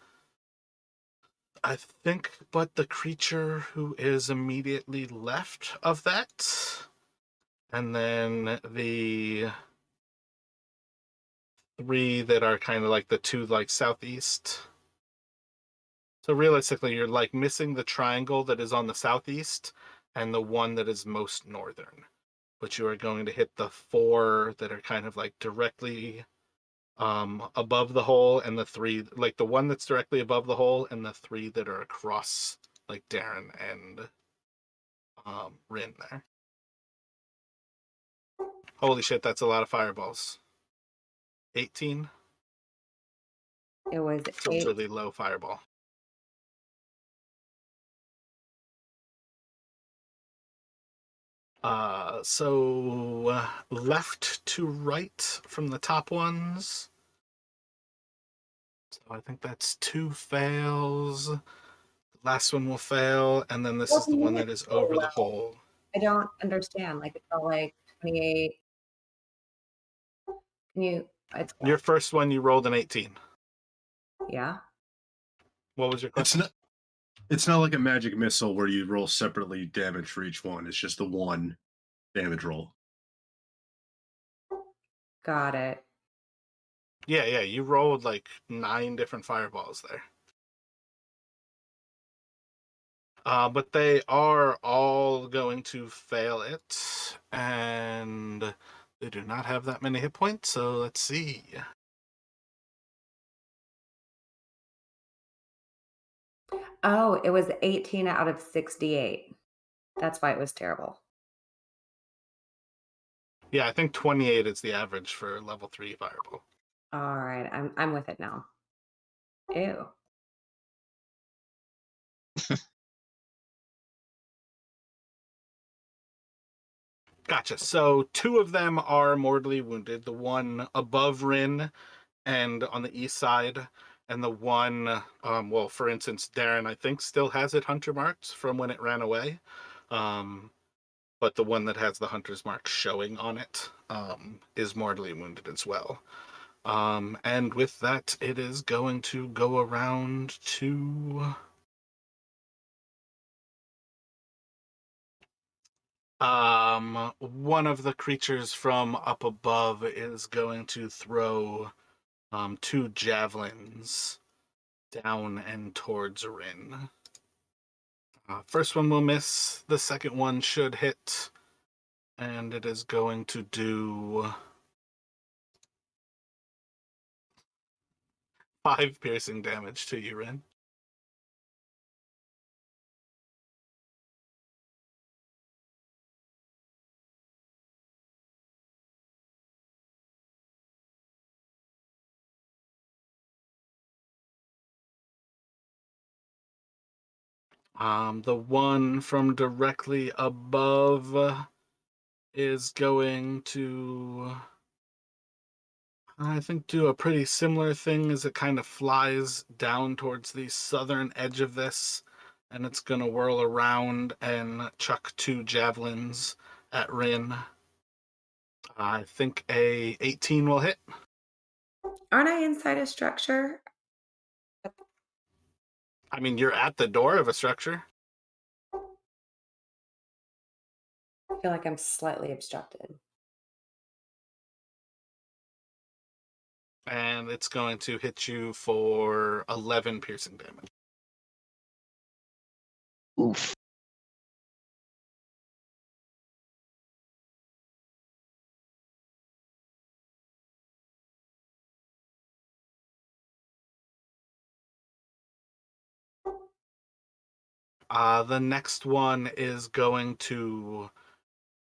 I think, but the creature who is immediately left of that. And then the three that are kind of like the two like southeast. So realistically, you're like missing the triangle that is on the southeast and the one that is most northern. But you are going to hit the four that are kind of like directly above the hole, and the three, like the one that's directly above the hole, and the three that are across, like Darren and Rin there. Holy shit, that's a lot of fireballs. 18. It was It's a 8. really low fireball. So left to right from the top ones. So I think that's 2 fails. The last one will fail, and then this What is do the you one mean that it's is so over the low? hole. I don't understand. Like, it's all like 28. Can you, it's, Your first one, you rolled an 18. yeah. What was your It's question? not. It's not like a magic missile where you roll separately damage for each one. It's just the one damage roll. Got it. Yeah, you rolled like 9 different fireballs there. But they are all going to fail it, and they do not have that many hit points, so let's see. Oh, it was 18 out of 68. That's why it was terrible. Yeah, I think 28 is the average for level 3 fireball. All right, I'm with it now. Ew. Gotcha. So 2 of them are mortally wounded. The one above Rin and on the east side, and the one, well, for instance, Darren, I think, still has it hunter marked from when it ran away. But the one that has the hunter's mark showing on it is mortally wounded as well. And with that, it is going to go around to One of the creatures from up above is going to throw 2 javelins down and towards Rin. First one will miss. The second one should hit, and it is going to do 5 piercing damage to you, Rin. The one from directly above is going to, I think, do a pretty similar thing as it kind of flies down towards the southern edge of this, and it's going to whirl around and chuck 2 javelins at Rin. I think a 18 will hit. Aren't I inside a structure? I mean, you're at the door of a structure. I feel like I'm slightly obstructed. And it's going to hit you for 11 piercing damage. Oof. The next one is going to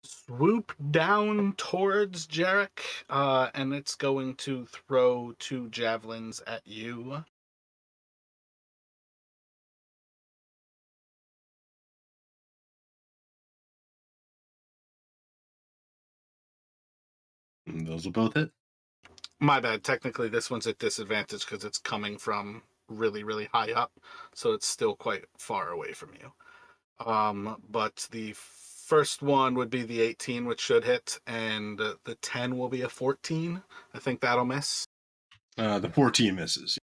swoop down towards Jarek, and it's going to throw 2 javelins at you. And those will both hit. My bad. Technically, this one's at disadvantage because it's coming from really, really high up, so it's still quite far away from you. But the first one would be the 18, which should hit, and the 10 will be a 14. I think that'll miss. The 14 misses.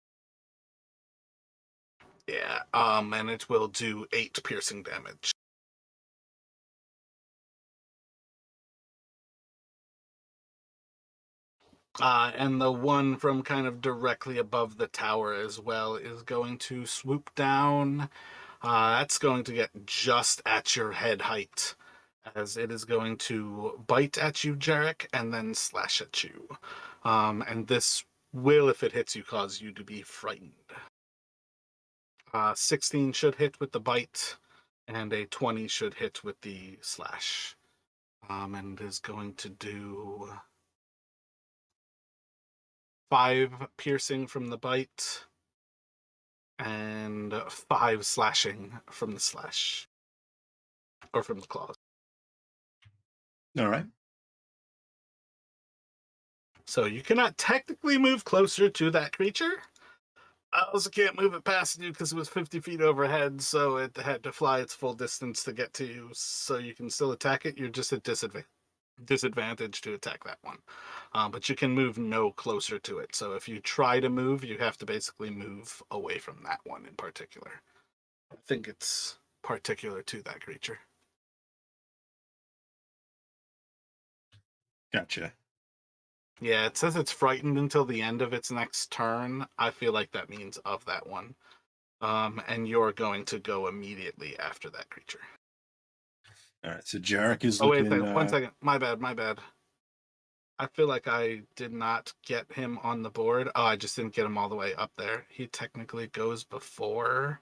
Yeah, and it will do 8 piercing damage. And the one from kind of directly above the tower as well is going to swoop down. That's going to get just at your head height, as it is going to bite at you, Jarek, and then slash at you. And this will, if it hits you, cause you to be frightened. 16 should hit with the bite, and a 20 should hit with the slash. And is going to do 5 piercing from the bite and 5 slashing from the slash, or from the claws. All right. So you cannot technically move closer to that creature. I also can't move it past you because it was 50 feet overhead, so it had to fly its full distance to get to you. So you can still attack it. You're just at disadvantage to attack that one. But you can move no closer to it. So if you try to move, you have to basically move away from that one in particular. I think it's particular to that creature. Gotcha. Yeah, it says it's frightened until the end of its next turn. I feel like that means of that one. And you're going to go immediately after that creature. All right. So Jarek is Oh, wait a looking. second. 1 second. My bad. I feel like I did not get him on the board. Oh, I just didn't get him all the way up there. He technically goes before.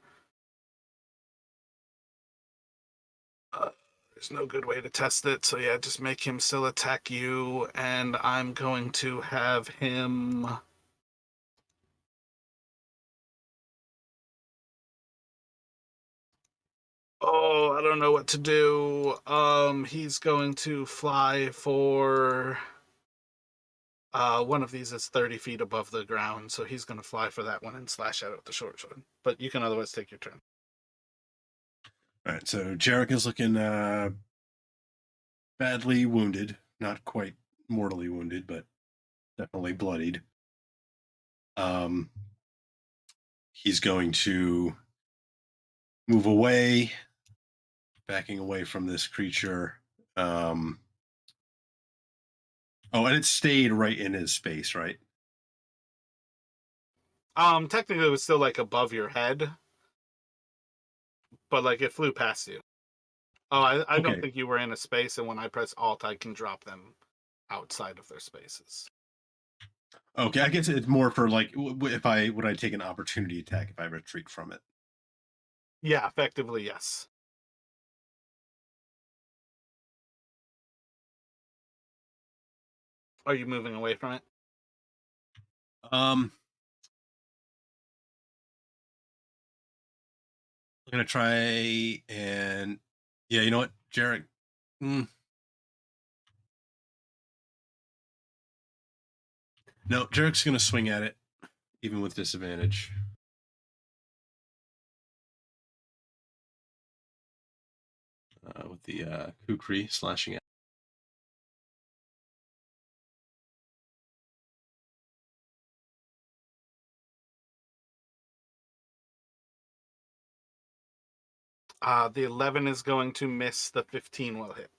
There's no good way to test it. So yeah, just make him still attack you. And I'm going to have him... Oh, I don't know what to do. He's going to fly for... one of these is 30 feet above the ground, so he's going to fly for that one and slash out with the short sword. But you can otherwise take your turn. All right. So Jarek is looking badly wounded. Not quite mortally wounded, but definitely bloodied. He's going to move away, backing away from this creature, Oh, and it stayed right in his space, right? Technically, it was still like above your head, but like it flew past you. Oh, I don't Okay. think you were in a space, and when I press Alt, I can drop them outside of their spaces. Okay, I guess it's more for like if I would I take an opportunity attack if I retreat from it. Yeah, effectively, yes. Are you moving away from it? I'm gonna try and yeah, you know what, Jarek? Mm, no, Jarek's gonna swing at it, even with disadvantage. With the Kukri slashing at. The 11 is going to miss. The 15 will hit.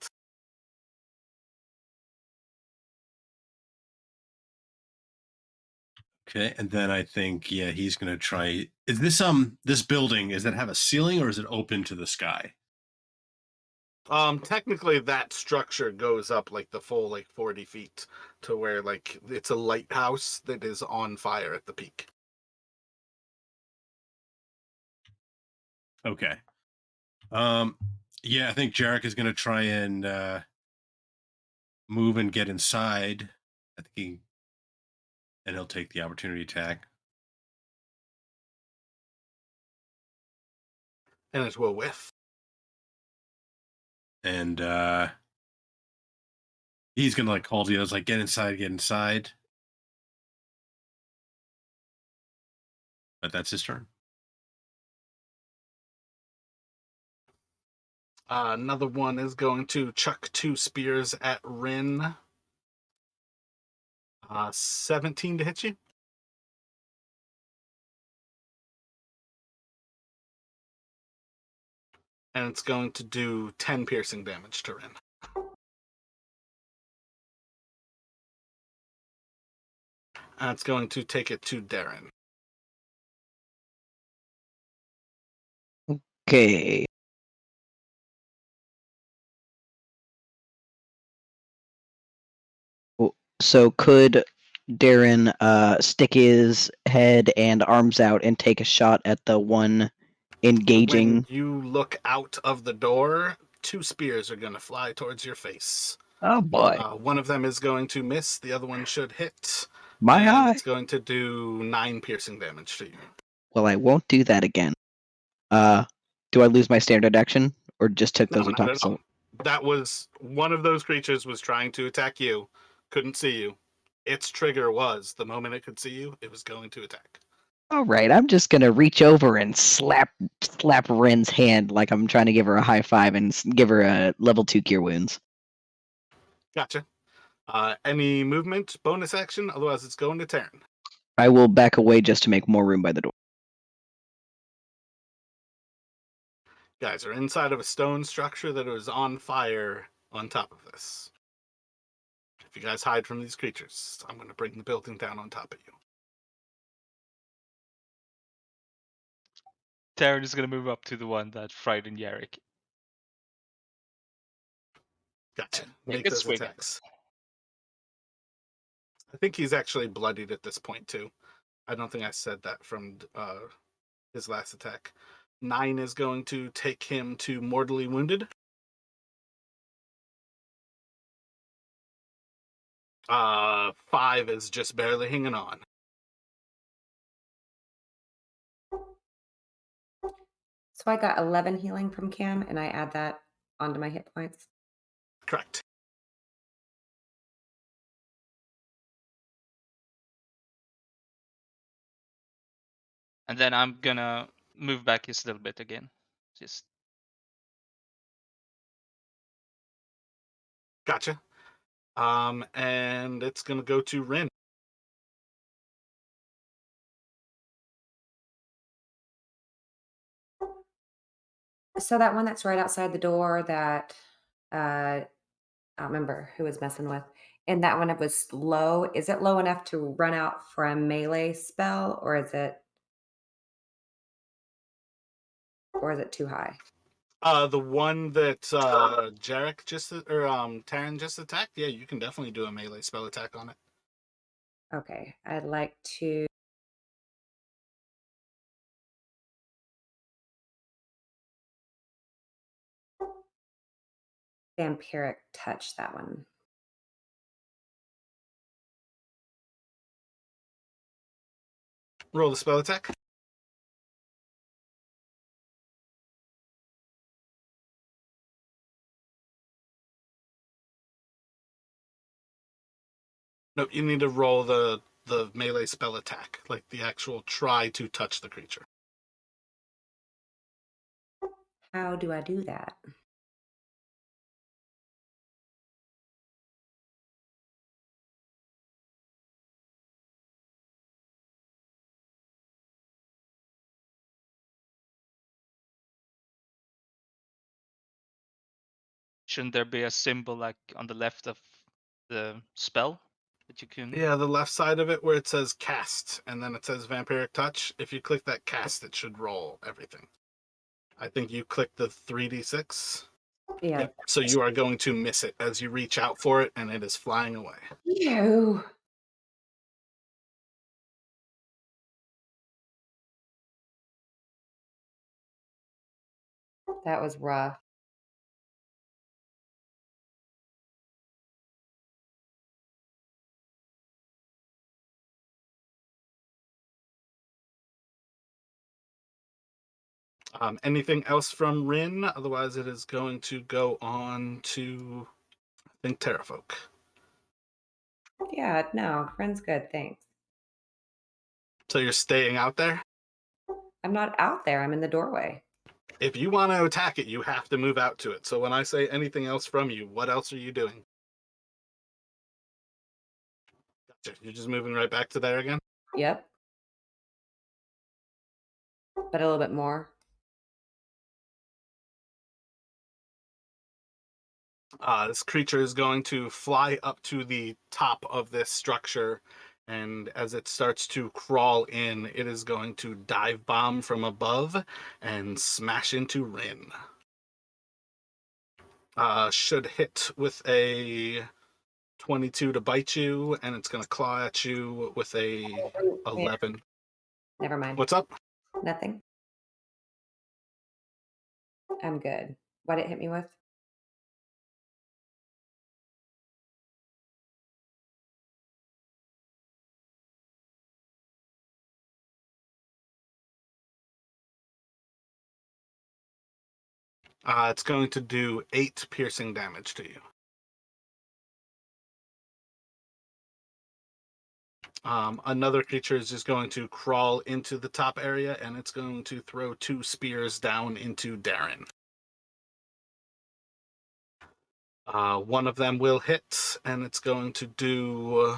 Okay, and then I think yeah, he's gonna try. Is this building? Does it have a ceiling or is it open to the sky? Technically, that structure goes up like the full 40 feet to where like it's a lighthouse that is on fire at the peak. Okay. Yeah, I think Jarek is gonna try and move and get inside. I think he'll take the opportunity attack. And it will whiff. And he's gonna like call to the others, like, get inside, get inside. But that's his turn. Another one is going to chuck 2 spears at Rin. 17 to hit you. And it's going to do 10 piercing damage to Rin. And it's going to take it to Darren. Okay. So could Darren stick his head and arms out and take a shot at the one engaging? When you look out of the door, 2 spears are going to fly towards your face. Oh boy. One of them is going to miss. The other one should hit. My and eye. It's going to do 9 piercing damage to you. Well, I won't do that again. Do I lose my standard action or just took No, those not at attacks? all. That was one of those creatures was trying to attack you, couldn't see you. Its trigger was the moment it could see you, it was going to attack. All right, I'm just gonna reach over and slap Ren's hand like I'm trying to give her a high five and give her a level 2 cure wounds. Gotcha. Any movement, bonus action? Otherwise, it's going to Taryn. I will back away just to make more room by the door. Guys are inside of a stone structure that is on fire on top of this. If you guys hide from these creatures, I'm going to bring the building down on top of you. Taryn is gonna move up to the one that frightened Yarrick. Gotcha. And Make a those swing at attacks. I think he's actually bloodied at this point, too. I don't think I said that from his last attack. 9 is going to take him to mortally wounded. 5 is just barely hanging on. So I got 11 healing from Cam, and I add that onto my hit points. Correct. And then I'm gonna move back just a little bit again. Just Gotcha. And it's going to go to Rin. So that one that's right outside the door that I don't remember who was messing with. And that one, it was low. Is it low enough to run out for a melee spell, or is it too high? The one that Jarek just or Taryn just attacked, yeah, you can definitely do a melee spell attack on it. Okay, I'd like to vampiric touch that one. Roll the spell attack. Nope, you need to roll the melee spell attack, like the actual try to touch the creature. How do I do that? Shouldn't there be a symbol like on the left of the spell that you can? Yeah, the left side of it where it says cast, and then it says vampiric touch. If you click that cast, it should roll everything. I think you click the 3d6. Yeah. Yep. So you are going to miss it as you reach out for it, and it is flying away. Ew. That was rough. Anything else from Rin? Otherwise, it is going to go on to, I think, Terrafolk. Yeah, no, friend's good, thanks. So you're staying out there? I'm not out there, I'm in the doorway. If you want to attack it, you have to move out to it. So when I say anything else from you, what else are you doing? Gotcha. You're just moving right back to there again? Yep. But a little bit more. This creature is going to fly up to the top of this structure, and as it starts to crawl in, it is going to dive bomb from above and smash into Rin. Should hit with a 22 to bite you, and it's going to claw at you with a 11. Never mind. What's up? Nothing. I'm good. What'd it hit me with? It's going to do 8 piercing damage to you. Another creature is just going to crawl into the top area, and it's going to throw 2 spears down into Darren. One of them will hit, and it's going to do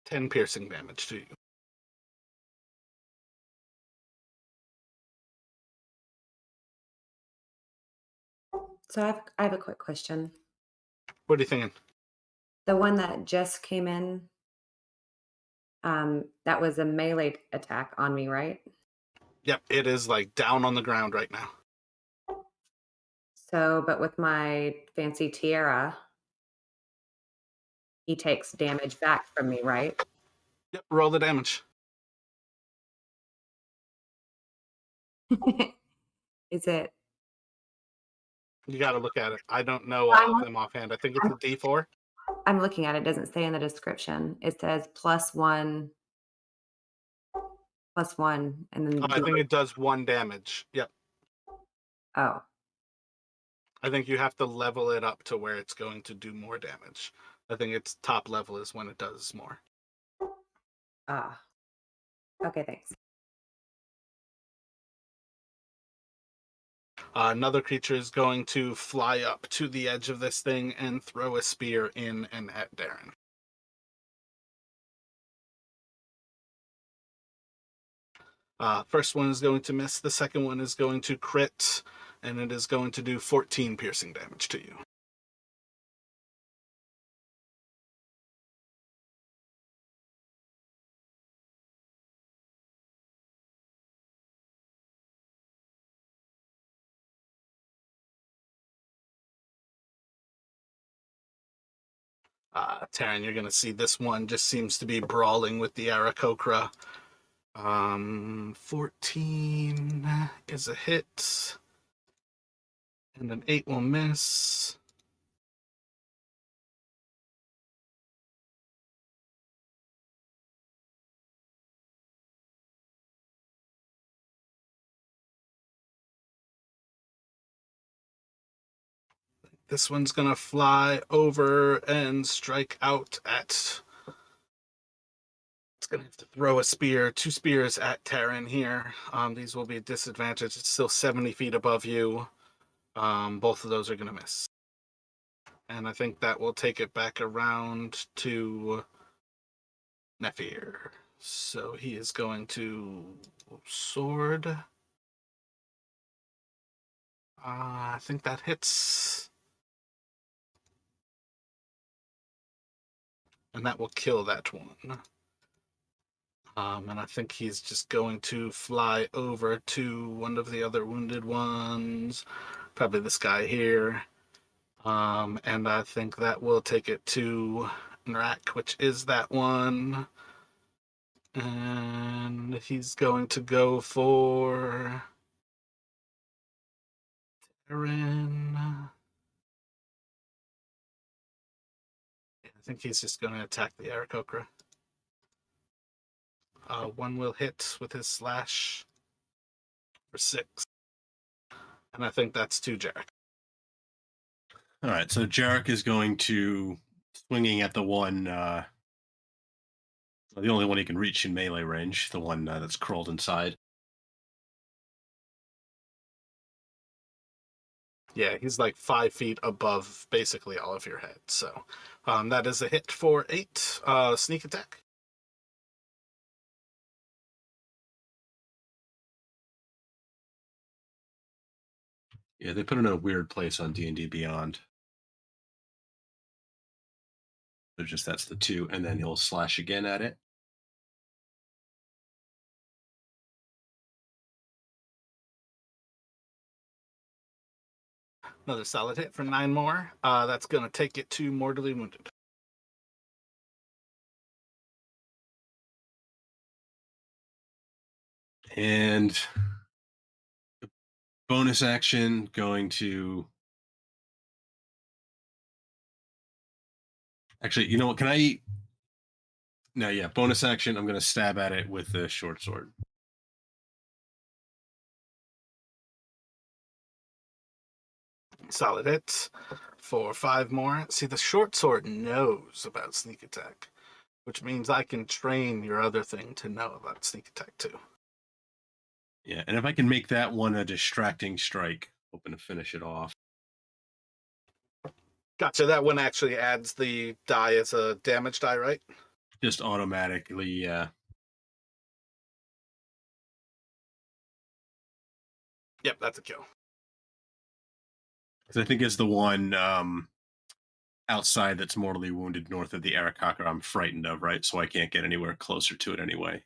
10 piercing damage to you. So I have a quick question. What are you thinking? The one that just came in, that was a melee attack on me, right? Yep, it is like down on the ground right now. So, but with my fancy tiara, he takes damage back from me, right? Yep, roll the damage. Is it? You got to look at it. I don't know all of them offhand. I think it's a D4. I'm looking at it. It doesn't say in the description. It says +1, and then I think it does 1 damage. Yep. oh, I think you have to level it up to where it's going to do more damage. I think its top level is when it does more. ah. Okay, thanks. Another creature is going to fly up to the edge of this thing and throw a spear in and at Darren. First one is going to miss. The second one is going to crit. and it is going to do 14 piercing damage to you. Taryn, you're going to see this one just seems to be brawling with the Aracochra. 14 is a hit, and an 8 will miss. This one's going to fly over and strike out at... It's going to have to throw a spear, 2 spears at Taryn here. These will be disadvantaged. It's still 70 feet above you. Both of those are going to miss. And I think that will take it back around to Nephir. So he is going to sword. I think that hits. And that will kill that one. And I think he's just going to fly over to one of the other wounded ones. Probably this guy here. And I think that will take it to Nrak, which is that one. And he's going to go for Aaron. I think he's just going to attack the Aracochra. One will hit with his slash for 6. And I think that's 2 Jarek. All right, so Jarek is going to swinging at the one, the only one he can reach in melee range, the one that's crawled inside. Yeah, he's like 5 feet above basically all of your head. So that is a hit for 8. Sneak attack. Yeah, they put it in a weird place on D&D Beyond. So just that's the 2, and then he'll slash again at it. Another solid hit for 9 more. That's going to take it to mortally wounded. And bonus action going to... Actually, you know what? Can I... No, yeah, bonus action. I'm going to stab at it with the short sword. Solid hits for 5 more. See, the short sword knows about sneak attack, which means I can train your other thing to know about sneak attack too. Yeah, and if I can make that one a distracting strike, hoping to finish it off. Gotcha. That one actually adds the die as a damage die, right? Just automatically, yeah. Yep, that's a kill. Because I think it's the one outside that's mortally wounded north of the Aracochra I'm frightened of, right? So I can't get anywhere closer to it anyway.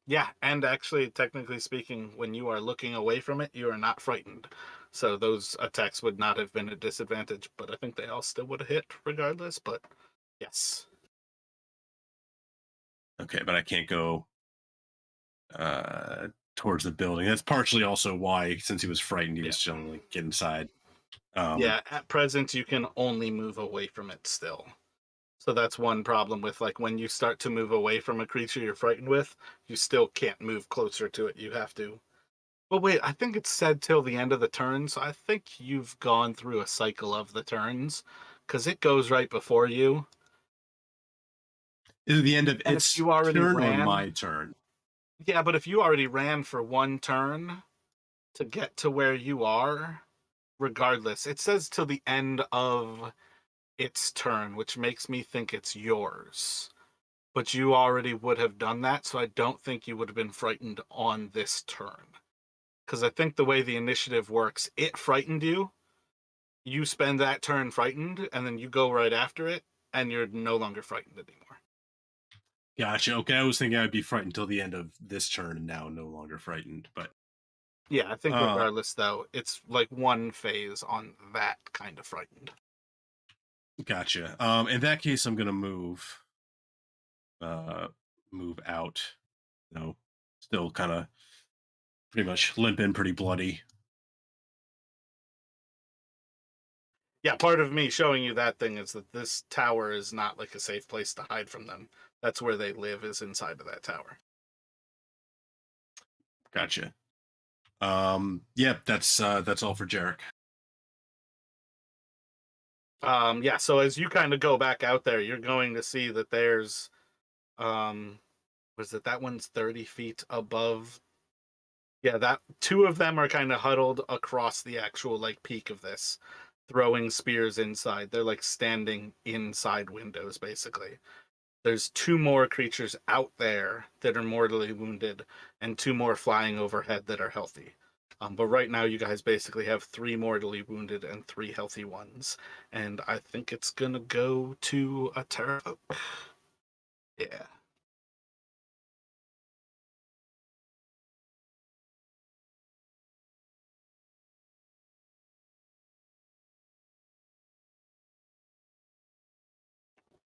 Yeah, and actually, technically speaking, when you are looking away from it, you are not frightened. So those attacks would not have been a disadvantage, but I think they all still would have hit regardless, but yes. Okay, but I can't go towards the building. That's partially also why, since he was frightened, he was telling like get inside. Yeah, at present, you can only move away from it still. So that's one problem with, like, when you start to move away from a creature you're frightened with, you still can't move closer to it. You have to... Well, wait, I think it's said till the end of the turn, so I think you've gone through a cycle of the turns, because it goes right before you. Is it the end of And its if you already turn ran, or my turn? Yeah, but if you already ran for 1 turn to get to where you are, regardless, it says till the end of its turn, which makes me think it's yours. But you already would have done that, so I don't think you would have been frightened on this turn. because I think the way the initiative works, it frightened you. You spend that turn frightened, and then you go right after it, and you're no longer frightened anymore. Gotcha. Okay, I was thinking I'd be frightened till the end of this turn, and now no longer frightened. But Yeah, I think regardless, though, it's like one phase on that kind of frightened. gotcha. In that case, I'm gonna move out. You know, still kind of pretty much limping, pretty bloody. Yeah, part of me showing you that thing is that this tower is not like a safe place to hide from them. That's where they live, is inside of that tower. Gotcha. Yeah, that's all for Jarek. Yeah, so as you kind of go back out there, you're going to see that there's was it that one's 30 feet above? Yeah, that two of them are kind of huddled across the actual like peak of this, throwing spears inside. They're like standing inside windows, basically. There's two more creatures out there that are mortally wounded, and two more flying overhead that are healthy. But right now, you guys basically have 3 mortally wounded and 3 healthy ones. And I think it's gonna go to a Terrafolk. Yeah.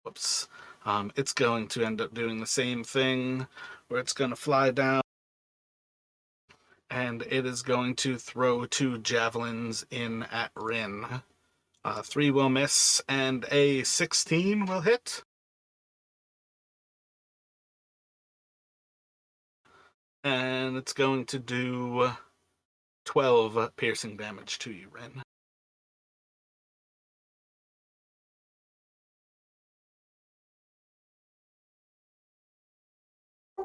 Whoops. It's going to end up doing the same thing, where it's going to fly down, and it is going to throw 2 javelins in at Rin. 3 will miss, and a 16 will hit. And it's going to do 12 piercing damage to you, Rin.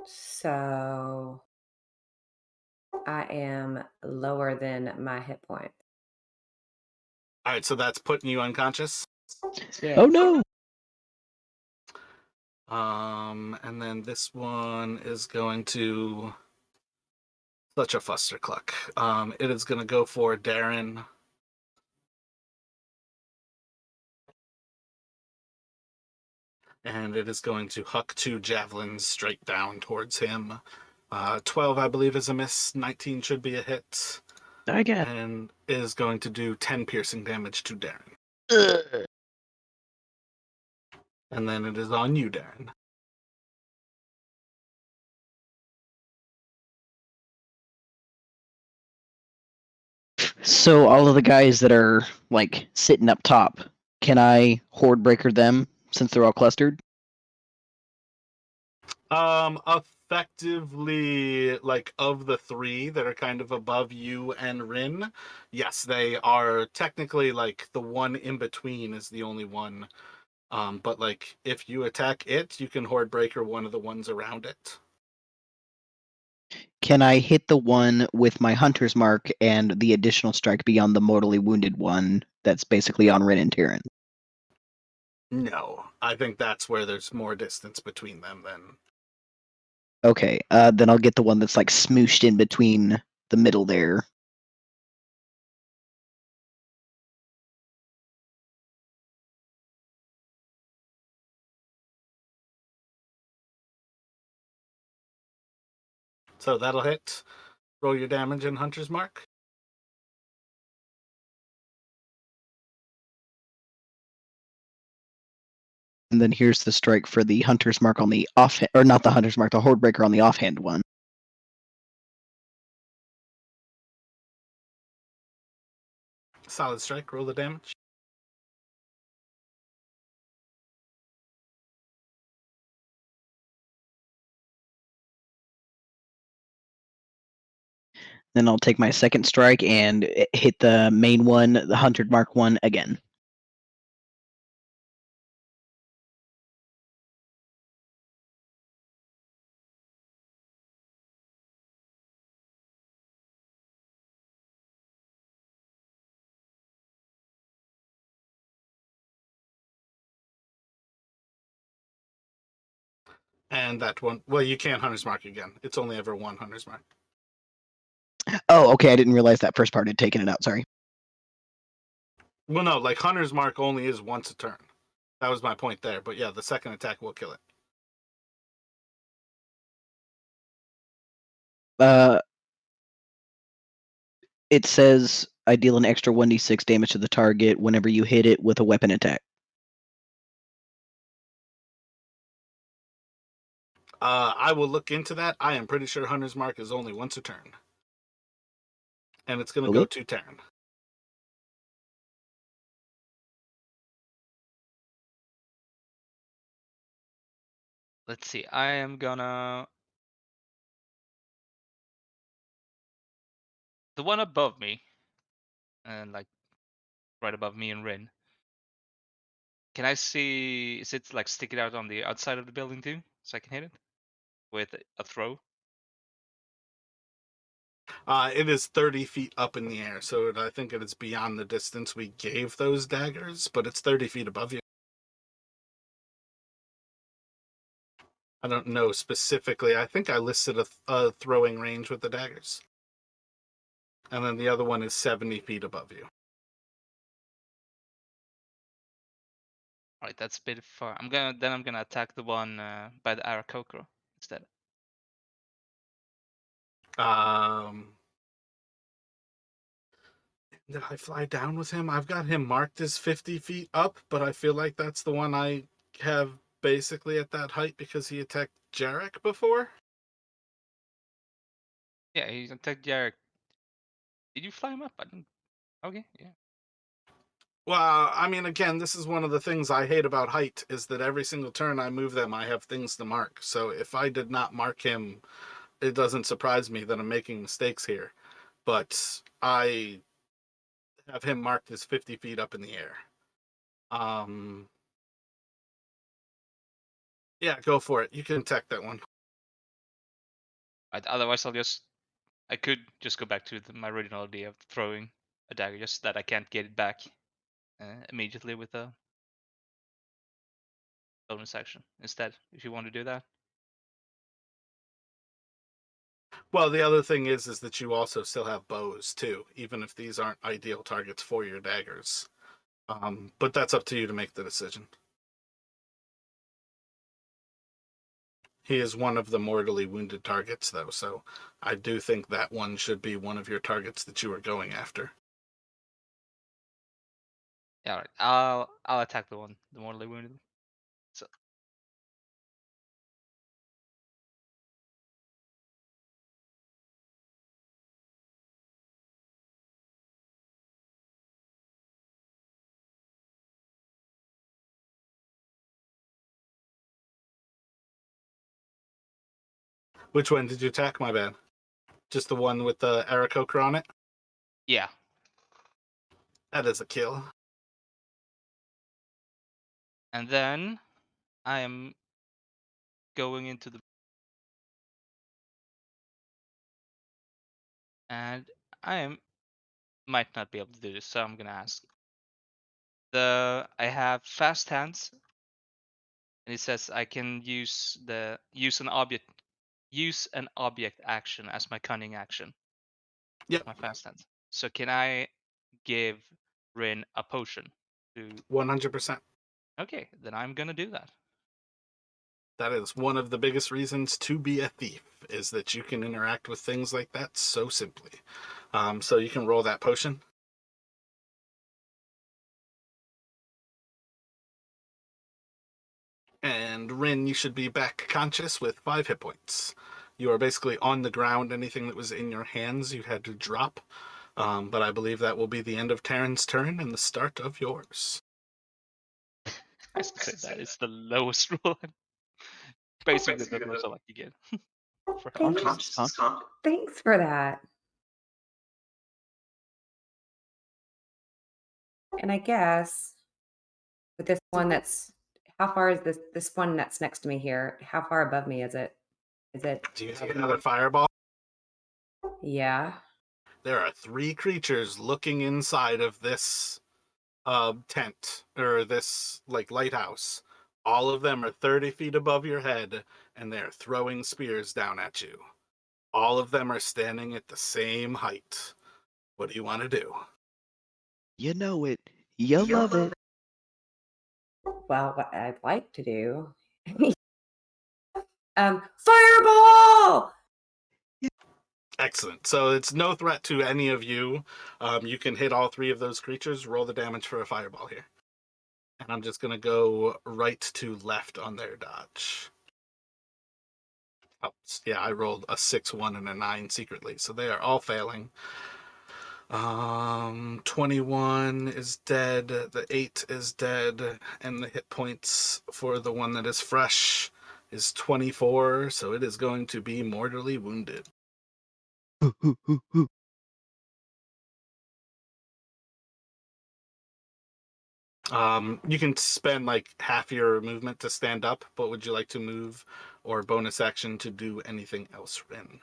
So I am lower than my hit point. All right, so that's putting you unconscious. Yeah. Oh no! And then this one is going to such a fustercluck. It is going to go for Darren. And it is going to huck 2 javelins straight down towards him. 12, I believe, is a miss. 19 should be a hit. I got. And is going to do 10 piercing damage to Darren. Ugh. And then it is on you, Darren. So all of the guys that are like sitting up top, can I horde breaker them since they're all clustered? Effectively, like, of the 3 that are kind of above you and Rin, yes, they are technically, like, the one in between is the only one. But, like, if you attack it, you can horde breaker one of the ones around it. Can I hit the one with my hunter's mark and the additional strike beyond the mortally wounded one that's basically on Rin and Tyrion? No, I think that's where there's more distance between them than. Okay, then I'll get the one that's like smooshed in between the middle there. So that'll hit. Roll your damage in Hunter's Mark. And then here's the strike for the hunter's mark on the off, or not the hunter's mark, the horde breaker on the offhand one. Solid strike. Roll the damage. Then I'll take my second strike and hit the main one, the hunter mark one again. And that one, well, you can't Hunter's Mark again. It's only ever one Hunter's Mark. Oh, okay. I didn't realize that first part had taken it out. Sorry. Well, no, like Hunter's Mark only is once a turn. That was my point there. But yeah, the second attack will kill it. It says I deal an extra 1d6 damage to the target whenever you hit it with a weapon attack. I will look into that. I am pretty sure Hunter's Mark is only once a turn. And it's going to go to Terran. Let's see. I am gonna. The one above me, and like right above me and Rin. Can I see? Is it like sticking out on the outside of the building too, so I can hit it with a throw? It is 30 feet up in the air, so I think it is beyond the distance we gave those daggers, but it's 30 feet above you. I don't know specifically. I think I listed a throwing range with the daggers. And then the other one is 70 feet above you. All right, that's a bit far. I'm gonna attack the one by the Aracochra instead. Did I fly down with him? I've got him marked as 50 feet up, but I feel like that's the one I have basically at that height because he attacked Jarek before. Yeah, he attacked Jarek. Did you fly him up? I didn't. Okay, yeah. Well, I mean, again, this is one of the things I hate about height is that every single turn I move them, I have things to mark. So if I did not mark him, it doesn't surprise me that I'm making mistakes here. But I have him marked as 50 feet up in the air. Yeah, go for it. You can attack that one. Otherwise, I could just go back to my original idea of throwing a dagger, just that I can't get it back immediately with a bonus action instead. If you want to do that. Well, the other thing is that you also still have bows too, even if these aren't ideal targets for your daggers. But that's up to you to make the decision. He is one of the mortally wounded targets, though, so I do think that one should be one of your targets that you are going after. Yeah, all right. I'll attack the mortally wounded. So Which one did you attack, my bad? Just the one with the Aracochra on it? yeah, That is a kill. and then I am going into the and might not be able to do this, so I'm gonna ask. I have fast hands, and it says I can use an object action as my cunning action. Yep. My fast hands. So can I give Rin a potion? 100%. Okay, then I'm gonna do that. That is one of the biggest reasons to be a thief, is that you can interact with things like that so simply. So you can roll that potion. And Rin, you should be back conscious with 5 hit points. You are basically on the ground. Anything that was in your hands you had to drop. But I believe that will be the end of Terran's turn and the start of yours. I said that is the lowest roll. Basically the most I like to get. For Thanks. Huh? Thanks for that. And I guess with this one how far is this one that's next to me here? How far above me is it? Do you have another fireball? Yeah. There are 3 creatures looking inside of this tent, or this like lighthouse. All of them are 30 feet above your head, and they're throwing spears down at you. All of them are standing at the same height. What do you want to do? You know it. You love it. Well, what I'd like to do. Fireball! Excellent. So it's no threat to any of you. You can hit all 3 of those creatures. Roll the damage for a fireball here. And I'm just going to go right to left on their dodge. Oh, yeah, I rolled a 6, 1, and a 9 secretly. So they are all failing. 21 is dead. The 8 is dead. And the hit points for the one that is fresh is 24. So it is going to be mortally wounded. You can spend like half your movement to stand up, but would you like to move or bonus action to do anything else, Rin?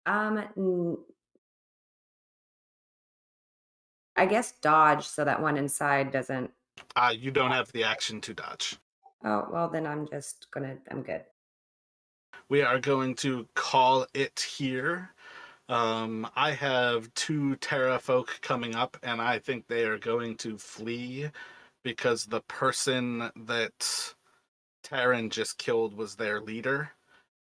I guess dodge so that one inside doesn't. You don't have the action to dodge. Oh, well, then I'm good. We are going to call it here. I have 2 Terra folk coming up, and I think they are going to flee because the person that Taryn just killed was their leader.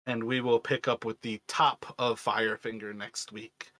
And we will pick up with the top of Firefinger next week.